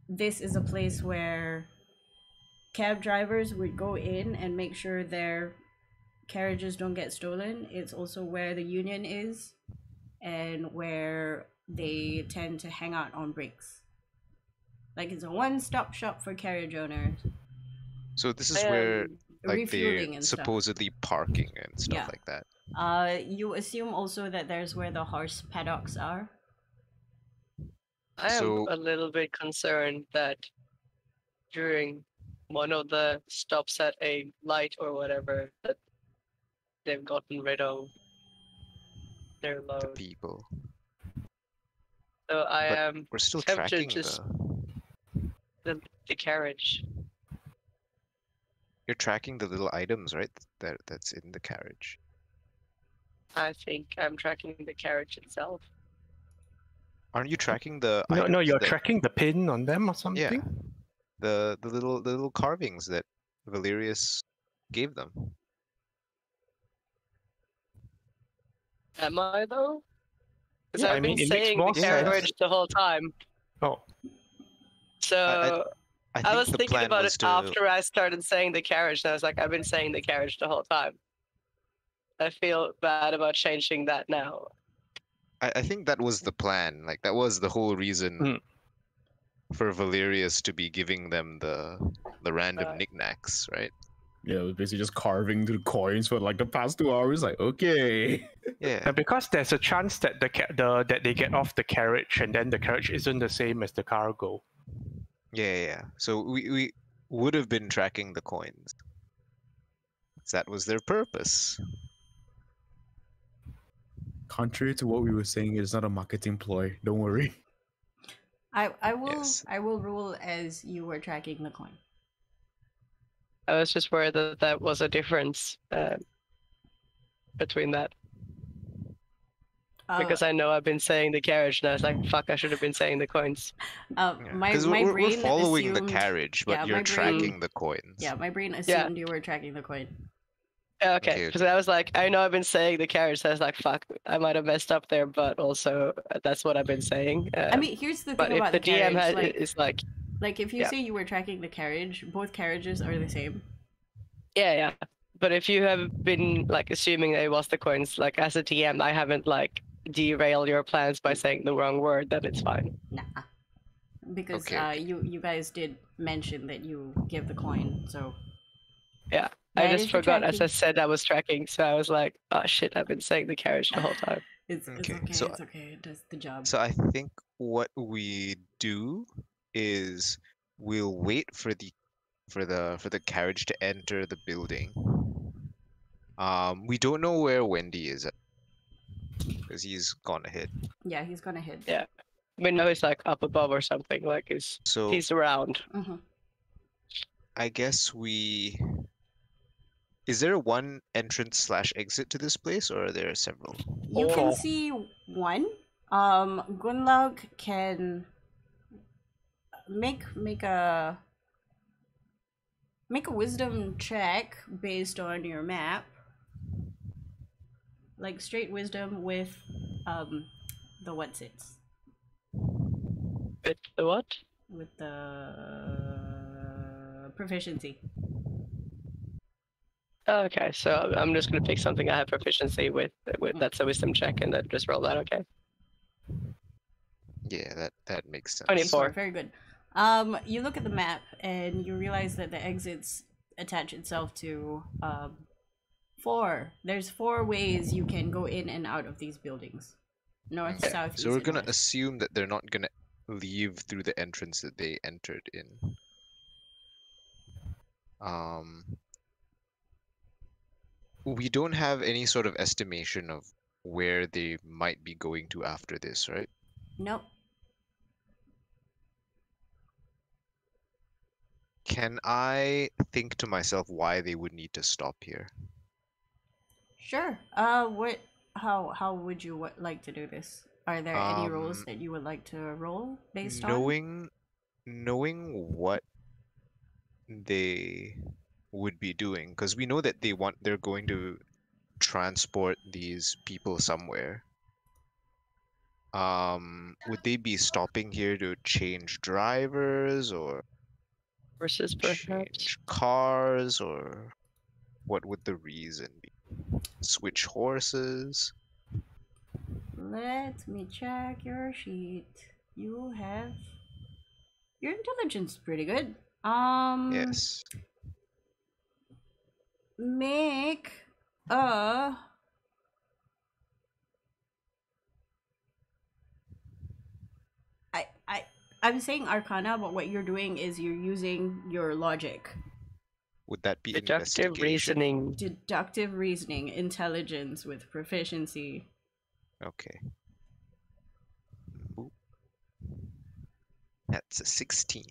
this is a place where cab drivers would go in and make sure their carriages don't get stolen. It's also where the union is and where they tend to hang out on breaks. Like, it's a one-stop shop for carriage owners. So this is where like Refueling they're and stuff. supposedly parking and stuff Yeah. like that. You assume also that there's where the horse paddocks are. I am So- a little bit concerned that during one of the stops at a light or whatever, that they've gotten rid of their The load. people. So I But am We're still tempted tracking just- the carriage. You're tracking the little items, right? That's in the carriage. I think I'm tracking the carriage itself. Aren't you tracking the No, items you're that- tracking the pin on them or something? Yeah. The little carvings that Valerius gave them. Am I though? Because Yeah, I've I mean, been it makes saying more the sense. carriage the whole time. Oh, So I I was the thinking plan about was it to- after I started saying the carriage, and I was like, I've been saying the carriage the whole time. I feel bad about changing that now. I think that was the plan. Like that was the whole reason for Valerius to be giving them the random knickknacks, right? Yeah, it was basically just carving the coins for like the past 2 hours. Like, okay. Yeah. And because there's a chance that that they get off the carriage and then the carriage isn't the same as the cargo. Yeah. So we would have been tracking the coins. That was their purpose. Contrary to what we were saying, it's not a marketing ploy. Don't worry. I will Yes. I will rule as you were tracking the coin. I was just worried that that was a difference between that. Because I know I've been saying the carriage, and I was like, fuck, I should have been saying the coins. My we're brain following assumed, the carriage, but yeah, you're my brain- tracking the coins. Yeah, my brain assumed you were tracking the coin. Okay, Okay. because I was like, I know I've been saying the carriage, so I was like, fuck, I might have messed up there, but also that's what I've been saying. I mean, here's the but thing if about the the DM carriage, is like, like if you yeah. say you were tracking the carriage, both carriages are the same. yeah. But if you have been like assuming that it was the coins, like as a DM, I haven't like derailed your plans by saying the wrong word, then it's fine. Nah, because Okay. you guys did mention that you give the coin, so Yeah. That I is just the forgot, as I tracking. said, I was tracking, so I was like, oh shit, I've been saying the carriage the whole time. it's Okay, okay. so- It's okay. It does the job. So I think what we do is we'll wait for the carriage to enter the building. We don't know where Wendy is at because he's gone ahead. Yeah, he's gonna hit. Yeah. We know he's like up above or something, like So he's around. Mm-hmm. I guess is there one entrance / exit to this place, or are there several? You can Oh. see one. Gunlaug can make a wisdom check based on your map. Like straight wisdom with the what's its With the what? with the proficiency. Okay, so I'm just gonna pick something I have proficiency with. That's a wisdom check, and then just roll that. Okay. Yeah, that makes sense. 24. Very good. You look at the map and you realize that the exits attach itself to 4. There's 4 ways you can go in and out of these buildings. North, Okay, south, so east, we're and gonna west. assume that they're not gonna leave through the entrance that they entered in. We don't have any sort of estimation of where they might be going to after this, right? Nope. Can I think to myself why they would need to stop here? Sure. How would you like to do this? Are there any rolls that you would like to roll based on? Knowing what they would be doing, because we know that they're going to transport these people somewhere. Would they be stopping here to change drivers or Horses, perhaps. change cars, or what would the reason be? Switch horses? Let me check your sheet. You have your intelligence is pretty good. Yes. Make a I'm saying Arcana, but what you're doing is you're using your logic. Would that be Deductive investigation? reasoning. Deductive reasoning, intelligence with proficiency. Okay. Ooh. That's a 16.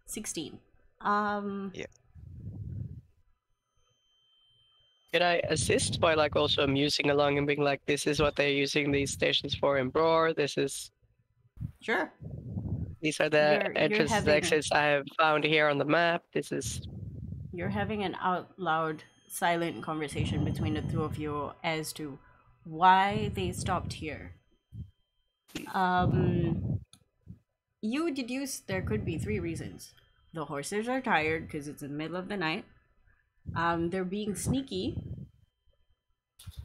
16. Yeah. Could I assist by like also musing along and being like, this is what they're using these stations for in Bror, Sure. these are the You're entrances and having a- exits I have found here on the map. This is You're having an out loud, silent conversation between the two of you as to why they stopped here. You deduce there could be 3 reasons. The horses are tired because it's in the middle of the night. They're being sneaky,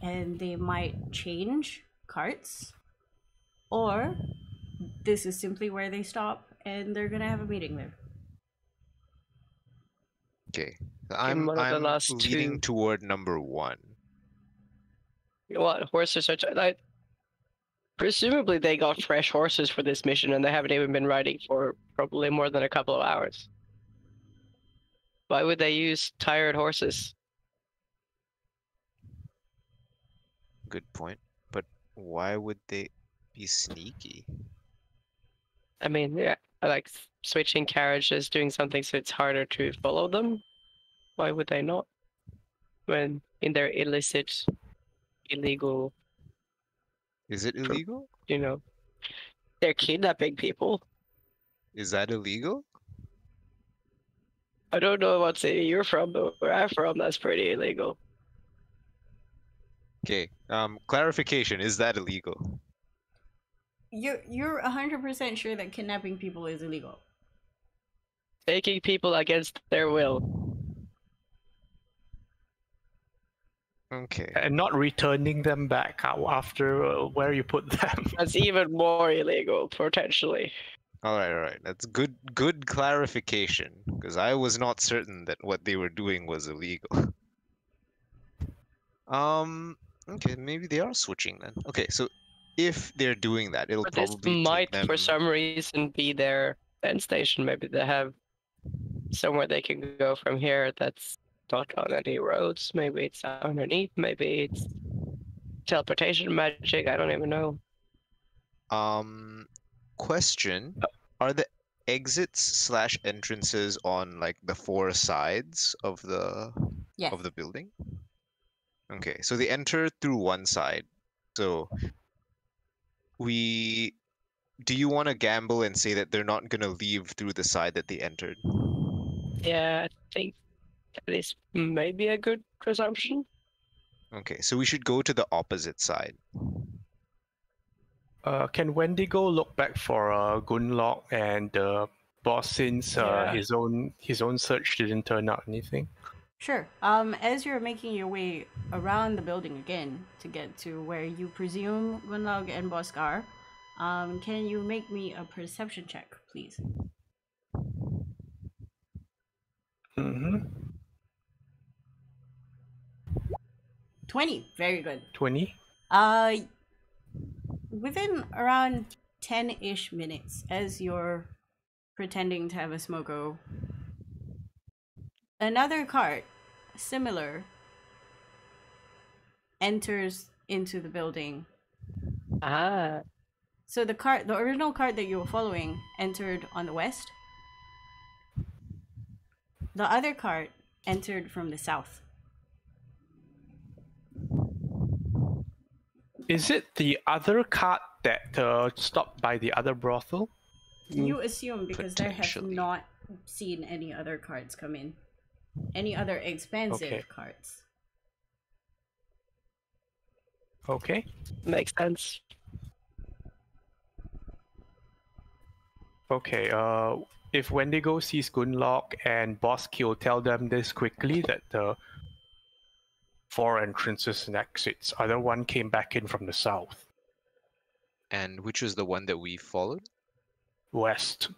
and they might change carts, or this is simply where they stop and they're gonna have a meeting there. Okay. one of the I'm last leading two. toward number 1. What horses are? Like, presumably they got fresh horses for this mission, and they haven't even been riding for probably more than a couple of hours. Why would they use tired horses? Good point. But why would they be sneaky? I mean, yeah, I like switching carriages, doing something so it's harder to follow them. Why would they not? When in their illicit, illegal, Is it illegal? you know, they're kidnapping people. Is that illegal? I don't know what city you're from, but where I'm from, that's pretty illegal. Okay. Clarification, is that illegal? You're 100% sure that kidnapping people is illegal. Taking people against their will. Okay. And not returning them back after where you put them. That's even more illegal, potentially. All right. That's good clarification, because I was not certain that what they were doing was illegal. Okay, maybe they are switching then. Okay, so if they're doing that, it'll But this probably take might, them... for some reason, be their end station. Maybe they have somewhere they can go from here that's not on any roads. Maybe it's underneath. Maybe it's teleportation magic. I don't even know. Question: are the exits / entrances on like the 4 sides of the Yes. building? Okay, so they enter through one side. So do you want to gamble and say that they're not gonna leave through the side that they entered? Yeah, I think that is maybe a good presumption. Okay, so we should go to the opposite side. Can Wendigo look back for Gunlock and boss since Yeah. his own search didn't turn out anything? Sure. As you're making your way around the building again to get to where you presume Gunlog and Bosk are, can you make me a perception check, please? Mm-hmm. 20. Very good. 20. Within around 10-ish minutes, as you're pretending to have a smoko, another cart, similar, enters into the building. Ah, So the original cart that you were following entered on the west. The other cart entered from the south. Is it the other cart that stopped by the other brothel? You assume because there have Potentially. not seen any other carts come in. Any other expensive Okay. carts. Okay. makes sense. Okay. If Wendigo sees Gunlock and Bosk, he'll tell them this quickly that the 4 entrances and exits. Other one came back in from the south, And which was the one that we followed? west.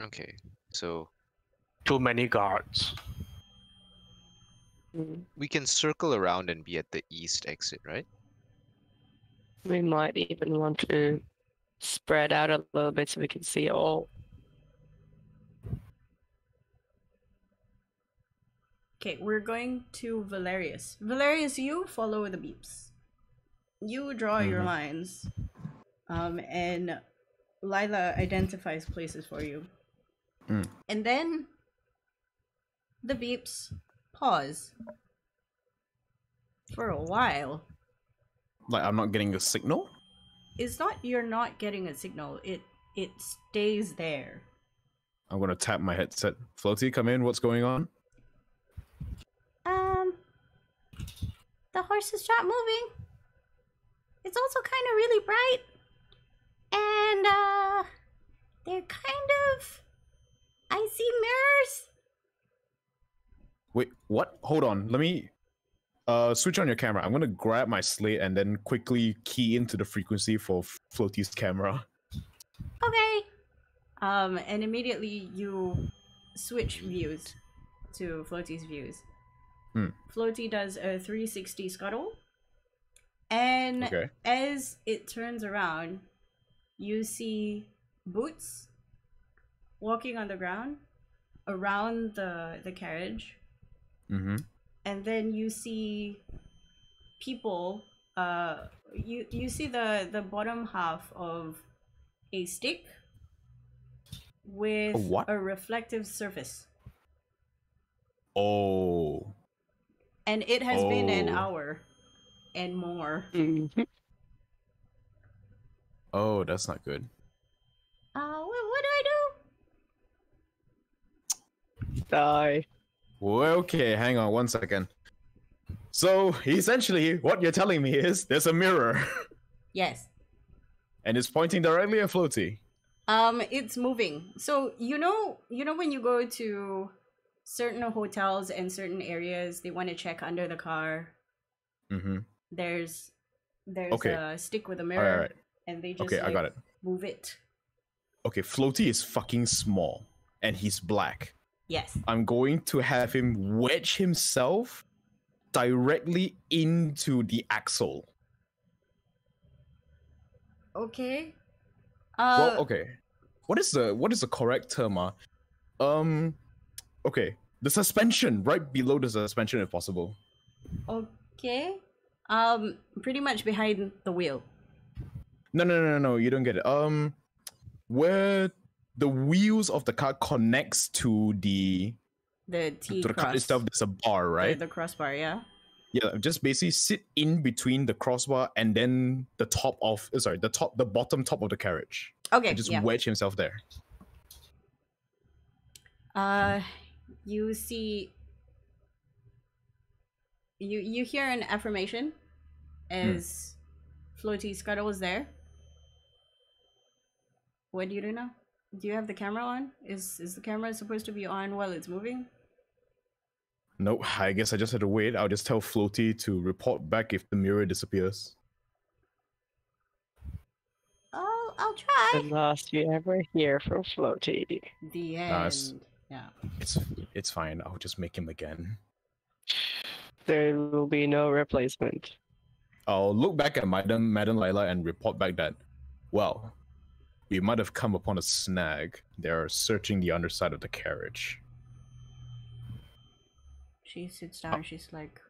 Okay, so Too many guards. Mm. we can circle around and be at the east exit, right? We might even want to spread out a little bit so we can see it all. Okay, we're going to Valerius. Valerius, you follow the beeps. You draw your lines. And Lila identifies places for you. And then the beeps pause for a while. Like, I'm not getting a signal? It's not you're not getting a signal. It stays there. I'm gonna tap my headset. Floatie, come in. What's going on? The horses stopped moving. It's also kind of really bright. And they're kind of I see mirrors. Wait, what? Hold on. Let me switch on your camera. I'm gonna grab my slate and then quickly key into the frequency for Floatie's camera. Okay. And immediately you switch views to Floatie's views. Floatie does a 360 scuttle, and Okay. as it turns around, you see Boots walking on the ground around the carriage, and then you see people. You see the bottom half of a stick with what? a reflective surface. Oh. And it has been an Oh. hour and more. Mhm. Oh, that's not good. What do I do? Die. Well, okay, hang on 1 second. So, essentially, what you're telling me is there's a mirror. Yes. And it's pointing directly at Floatie. It's moving. So you know when you go to certain hotels and certain areas, they want to check under the car. There's Okay. a stick with a mirror, Alright. and they just Okay, I got it. move it. Okay, Floatie is fucking small, and he's black. Yes. I'm going to have him wedge himself directly into the axle. Okay. Well, okay. What is the correct term? Okay. The suspension, right below the suspension if possible. Okay. Pretty much behind the wheel. No, you don't get it. Where the wheels of the car connects to the T to the car cross. itself, there's a bar, right? The crossbar, yeah. Yeah, just basically sit in between the crossbar and then the bottom top of the carriage. Okay. And just yeah. wedge himself there. You see. You hear an affirmation as Floatie scuttles there. What do you do now? Do you have the camera on? Is the camera supposed to be on while it's moving? Nope, I guess I just had to wait. I'll just tell Floatie to report back if the mirror disappears. Oh, I'll try. The last you ever hear from Floatie. The Nice. end. Yeah. It's fine. I'll just make him again. There will be no replacement. I'll look back at Madam Lila and report back that, well, we might have come upon a snag. They're searching the underside of the carriage. She sits down. She's like,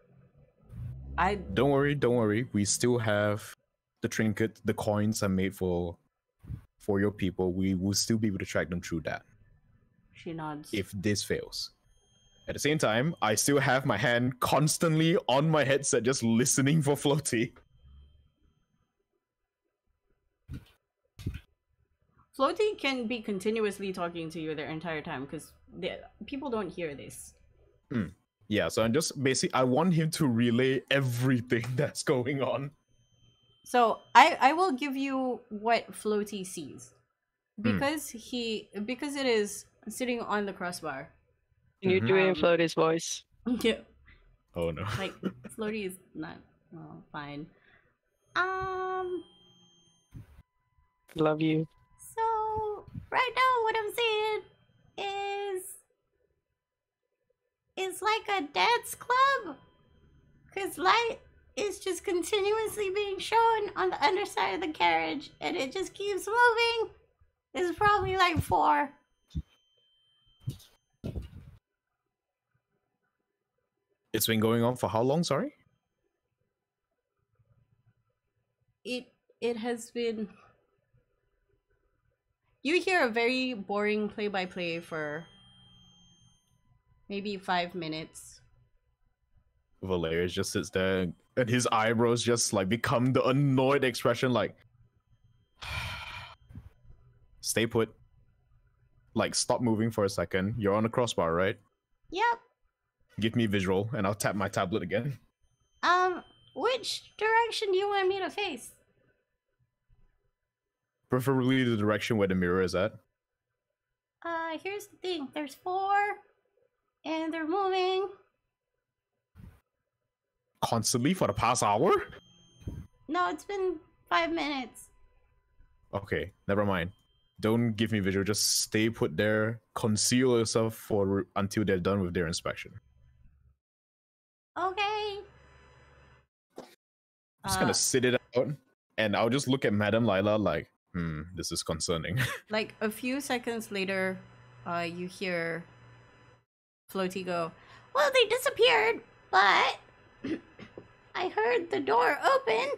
Don't worry. We still have the trinket. The coins are made for your people. We will still be able to track them through that. She nods. If this fails. At the same time, I still have my hand constantly on my headset just listening for Floatie. Floatie can be continuously talking to you their entire time because people don't hear this. Yeah, so I'm just basically, I want him to relay everything that's going on. So I will give you what Floatie sees. Because it is sitting on the crossbar. Can you do it in Floatie's voice? Yeah. Oh no. Like Floatie is not fine. Love you. So right now what I'm seeing is it's like a dance club. Cause light is just continuously being shown on the underside of the carriage and it just keeps moving. It's probably like 4. It's been going on for how long, sorry? It has been. You hear a very boring play-by-play for maybe 5 minutes. Valerius just sits there and his eyebrows just like become the annoyed expression like stay put. Like stop moving for a second. You're on a crossbar, right? Yep. Give me visual and I'll tap my tablet again. Which direction do you want me to face? Preferably the direction where the mirror is at. Here's the thing. There's 4, and they're moving. Constantly for the past hour? No, it's been 5 minutes. Okay, never mind. Don't give me visual. Just stay put there. Conceal yourself for until they're done with their inspection. Okay. Just gonna sit it out, and I'll just look at Madame Lila like, this is concerning. Like a few seconds later, you hear Floatie go, "Well, they disappeared, but I heard the door open."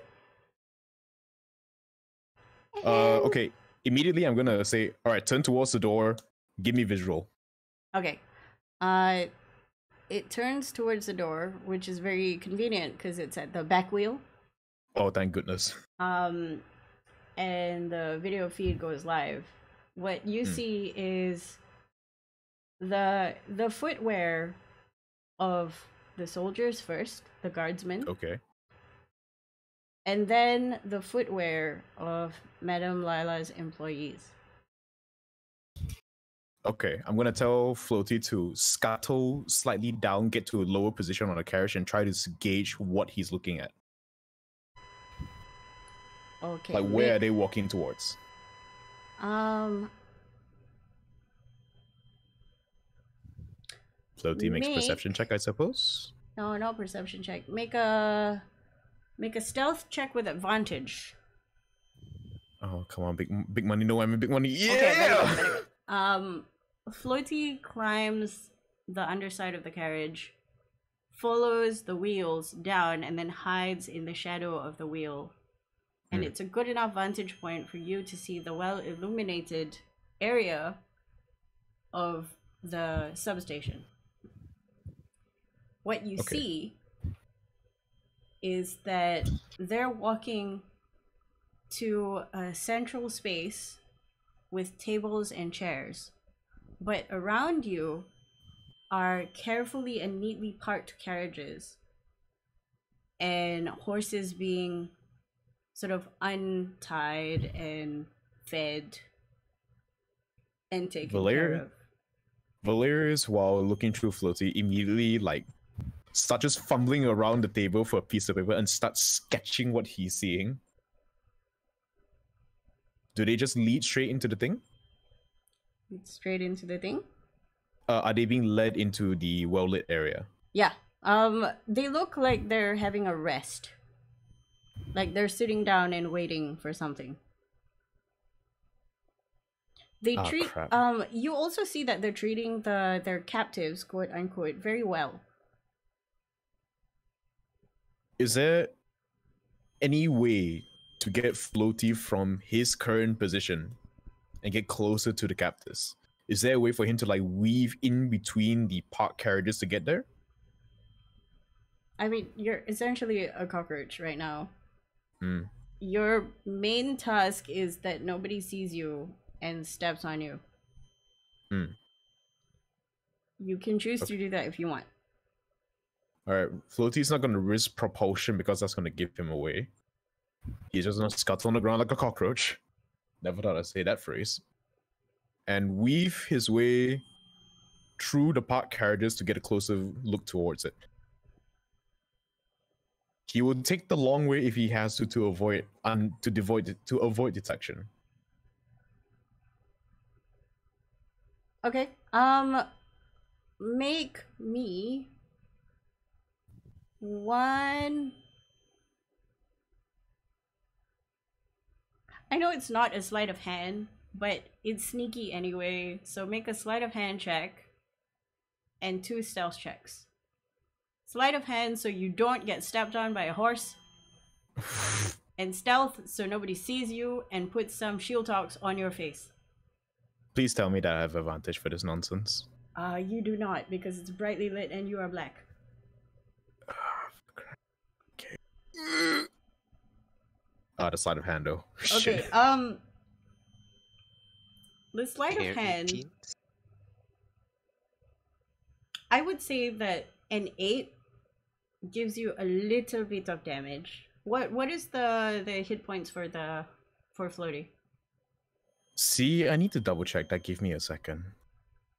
Okay. Immediately, I'm gonna say, all right, turn towards the door. Give me visual. Okay. It turns towards the door, which is very convenient because it's at the back wheel. Oh, thank goodness. And the video feed goes live. What you see is the footwear of the soldiers first, the guardsmen. Okay. And then the footwear of Madame Lila's employees. Okay, I'm gonna tell Floatie to scuttle slightly down, get to a lower position on the carriage, and try to gauge what he's looking at. Okay. Like, where are they walking towards? Floatie makes perception check, I suppose. No, no perception check. Make a stealth check with advantage. Oh, come on, big money, no whammy, big money, yeah! Okay, very good. Floatie climbs the underside of the carriage, follows the wheels down, and then hides in the shadow of the wheel. And it's a good enough vantage point for you to see the well-illuminated area of the substation. What you see is that they're walking to a central space with tables and chairs. But around you are carefully and neatly parked carriages and horses being sort of untied and fed and taken care of. Valerius, while looking through Floatie, immediately starts just fumbling around the table for a piece of paper and starts sketching what he's seeing. Do they just lead straight into the thing? Straight into the thing? Are they being led into the well-lit area? Yeah. They look like they're having a rest. Like they're sitting down and waiting for something. They treat crap. You also see that they're treating their captives, quote unquote, very well. Is there any way to get Floatie from his current position and get closer to the captives? Is there a way for him to weave in between the parked carriages to get there? I mean, you're essentially a cockroach right now. Hmm. Your main task is that nobody sees you and steps on you. You can choose to do that if you want. Alright, Floatie's not going to risk propulsion because that's going to give him away. He's just going to scuttle on the ground like a cockroach. Never thought I'd say that phrase. And weave his way through the parked carriages to get a closer look towards it. He will take the long way if he has to avoid detection. Okay. Make me one. I know it's not a sleight of hand, but it's sneaky anyway. So make a sleight of hand check and 2 stealth checks. Sleight of hand so you don't get stepped on by a horse. And stealth so nobody sees you and put some shield talks on your face. Please tell me that I have advantage for this nonsense. You do not, because it's brightly lit and you are black. Okay. The sleight of hand though. Okay, the sleight of hand, I would say that an 8 gives you a little bit of damage. What is the hit points for Floatie? See, I need to double check. That give me a second.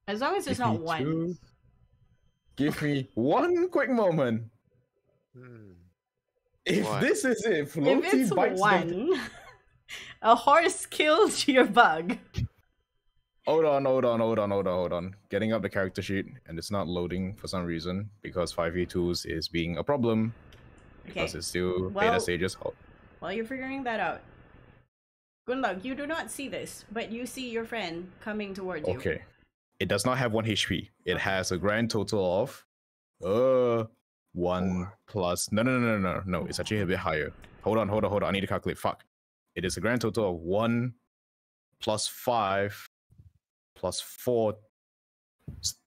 As long as it's not 1. Give me one quick moment. If this is it, Floatie if it's bites 1, a horse kills your bug. Hold on. Getting up the character sheet, and it's not loading for some reason because 5e2s is being a problem because Okay. it's still Well- beta stages. While you're figuring that out, good luck. You do not see this, but you see your friend coming towards you. Okay. It does not have 1 HP. It has a grand total of 1 plus no. It's actually a bit higher. Hold on. I need to calculate. Fuck. It is a grand total of 1 plus 5 plus 4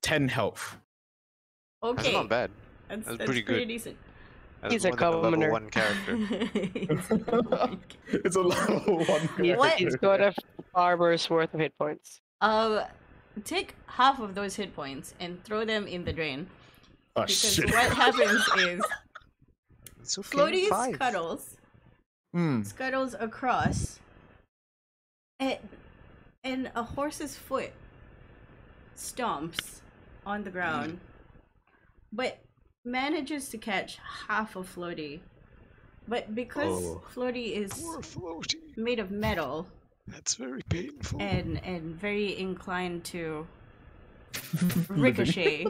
10 health. Okay. That's not bad. That's pretty good. decent. That's He's a more than level commoner. 1 character. It's a level 1 What? He's got a farmer's worth of hit points. Take half of those hit points and throw them in the drain. Oh Because shit. what happens is It's okay. Floatie 5. scuttles across, and a horse's foot stomps on the ground, but manages to catch half of Floatie. But because Floatie is Poor Floatie. made of metal That's very painful. and very inclined to ricochet,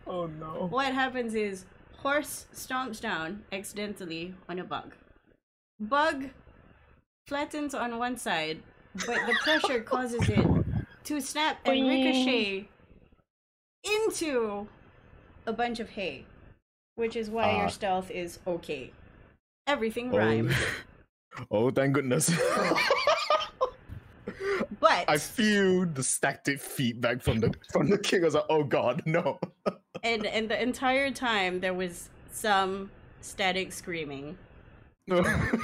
Oh no. what happens is horse stomps down accidentally on a bug. Bug flattens on one side, but the pressure causes it to snap and ricochet into a bunch of hay, which is why your stealth is okay. Everything rhymes. Oh, thank goodness. But I feel the static feedback from the king. I was like, oh god, no. and the entire time there was some static screaming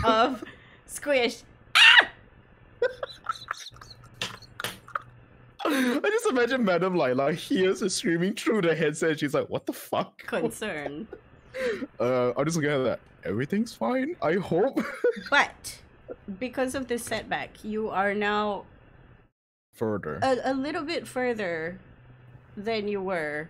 of squish. I just imagine Madam Lila hears her screaming through the headset. She's like, what the fuck? Concern. I'm just looking at that. Everything's fine, I hope. But because of this setback, you are now Further. a little bit further than you were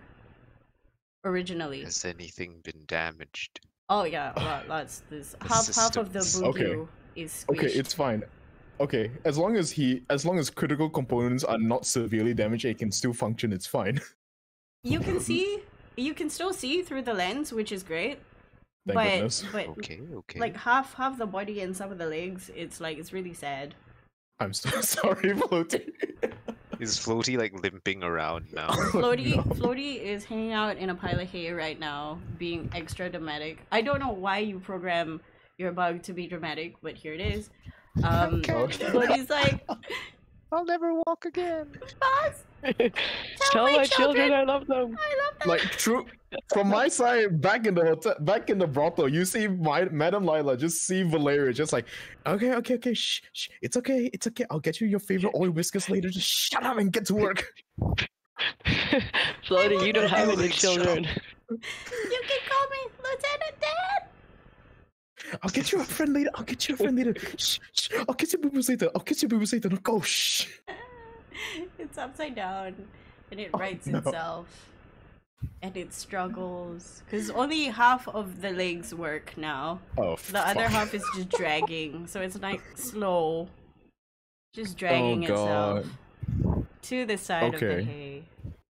originally. Has anything been damaged? Oh yeah, lots. This The half of the systems. boogyu is squished. Okay, it's fine. Okay, as long as critical components are not severely damaged, it can still function. It's fine. You can still see through the lens, which is great. Thank but goodness. but Okay. like half the body and some of the legs, it's really sad. I'm so sorry, Floatie. Is Floatie like limping around now? Floatie is hanging out in a pile of hay right now, being extra dramatic. I don't know why you program your bug to be dramatic, but here it is. Floatie's like, I'll never walk again. boss, Tell my my children children I love them. I love that. Like true from my side, back in the hotel, back in the brothel, you see Madam Lila just see Valeria just like, okay, shh, it's okay, I'll get you your favorite oil whiskers later. Just shut up and get to work. Floatie, you don't have any Nice job. children. You can call me Lieutenant Dan. I'll get you a friend later. Shh. I'll get you boo-boos later. No, go shh. It's upside down, and it writes no. itself, and it struggles because only half of the legs work now. Oh, The other fuck. half is just dragging, so it's like slow, just dragging Oh, God. itself to the side of the Okay. hay,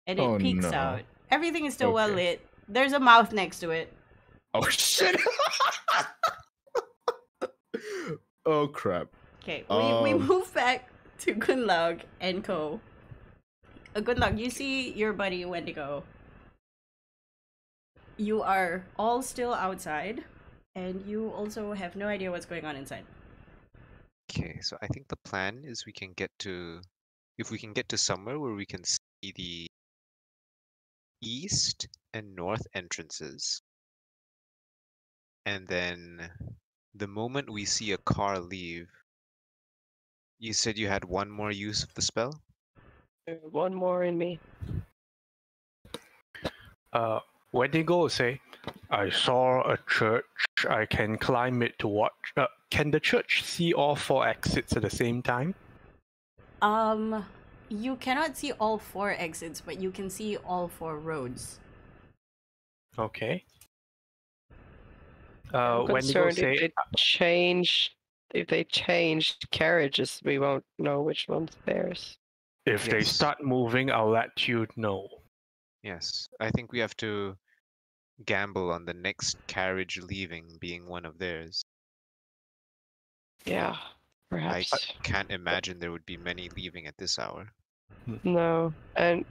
and it Oh, peeks no. out. Everything is still well Okay. lit. There's a mouth next to it. Oh shit. Oh crap. Okay, we Um. move back to Gunlog and Co. Gunlog, you see your buddy Wendigo. You are all still outside, and you also have no idea what's going on inside. Okay, so I think the plan is if we can get to somewhere where we can see the east and north entrances. And then the moment we see a car leave, you said you had one more use of the spell? One more in me. Wendigo will say, I saw a church. I can climb it to watch. Can the church see all 4 exits at the same time? You cannot see all 4 exits, but you can see all 4 roads. Okay. I'm Wendigo concerned say, if they change carriages, we won't know which one's theirs. If they Yes. start moving, I'll let you know. Yes, I think we have to gamble on the next carriage leaving being one of theirs. Yeah, I perhaps. can't imagine there would be many leaving at this hour. No, and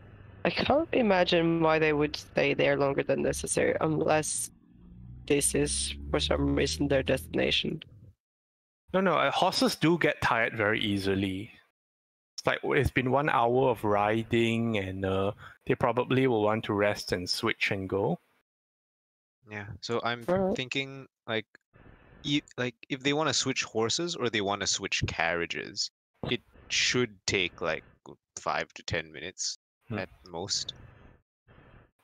I can't imagine why they would stay there longer than necessary unless this is for some reason their destination. No, horses do get tired very easily. It's like it's been 1 hour of riding, and they probably will want to rest and switch and go. Yeah, so I'm Alright. thinking like if they want to switch horses or they want to switch carriages, it should take like 5 to 10 minutes at most.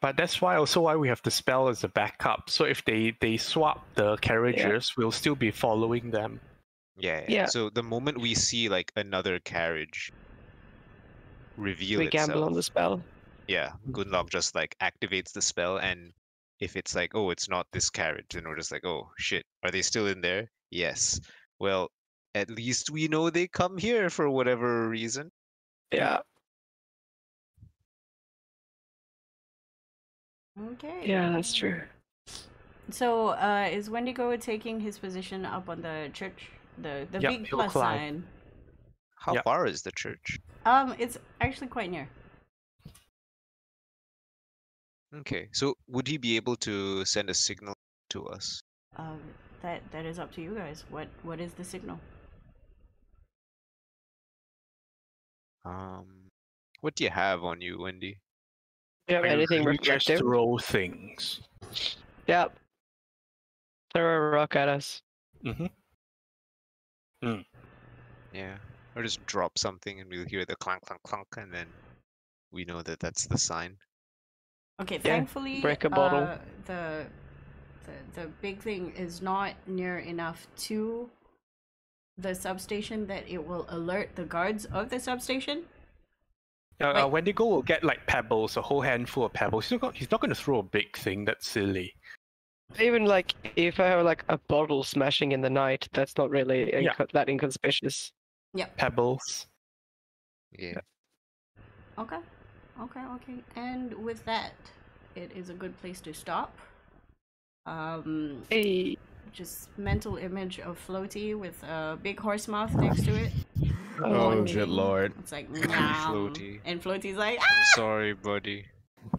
But that's why we have the spell as a backup. So if they swap the carriages, we'll still be following them. Yeah. So the moment we see like another carriage reveal We itself, gamble on the spell. yeah, Gunlock just like activates the spell, and if it's like, oh, it's not this carriage, then we're just like, oh shit, are they still in there? Yes. Well, at least we know they come here for whatever reason. Yeah. Okay. Yeah, that's true. So, is Wendigo taking his position up on the church? The Yep, big he'll plus climb. sign. How Yep. far is the church? It's actually quite near. Okay, so would he be able to send a signal to us? That is up to you guys. What is the signal? What do you have on you, Wendy? Do you have anything You just reflective? throw things. Yep. Throw a rock at us. Yeah, or just drop something and we'll hear the clunk, clunk, clunk, and then we know that that's the sign. Okay, thankfully, break a bottle. The big thing is not near enough to the substation that it will alert the guards of the substation. Wait. Wendigo will get like pebbles, a whole handful of pebbles. He's not going to throw a big thing. That's silly. Even like if I have like a bottle smashing in the night, that's not really Yeah. that inconspicuous. Pebbles. Yeah. Okay. And with that, it is a good place to stop. Hey. Just mental image of Floatie with a big horse mouth next to it. Oh, shit, Lord. It's like meow. Floatie. And Floatie's like, I'm sorry, buddy.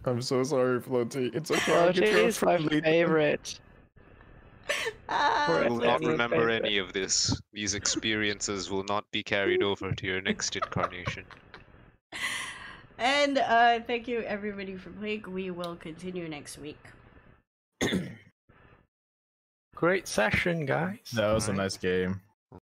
I'm so sorry, Floatie. It's okay. Floatie is my favorite. ah, I will not Floatie is remember favorite. any of this. These experiences will not be carried over to your next incarnation. And thank you everybody for playing. We will continue next week. Great session, guys. That was a nice game.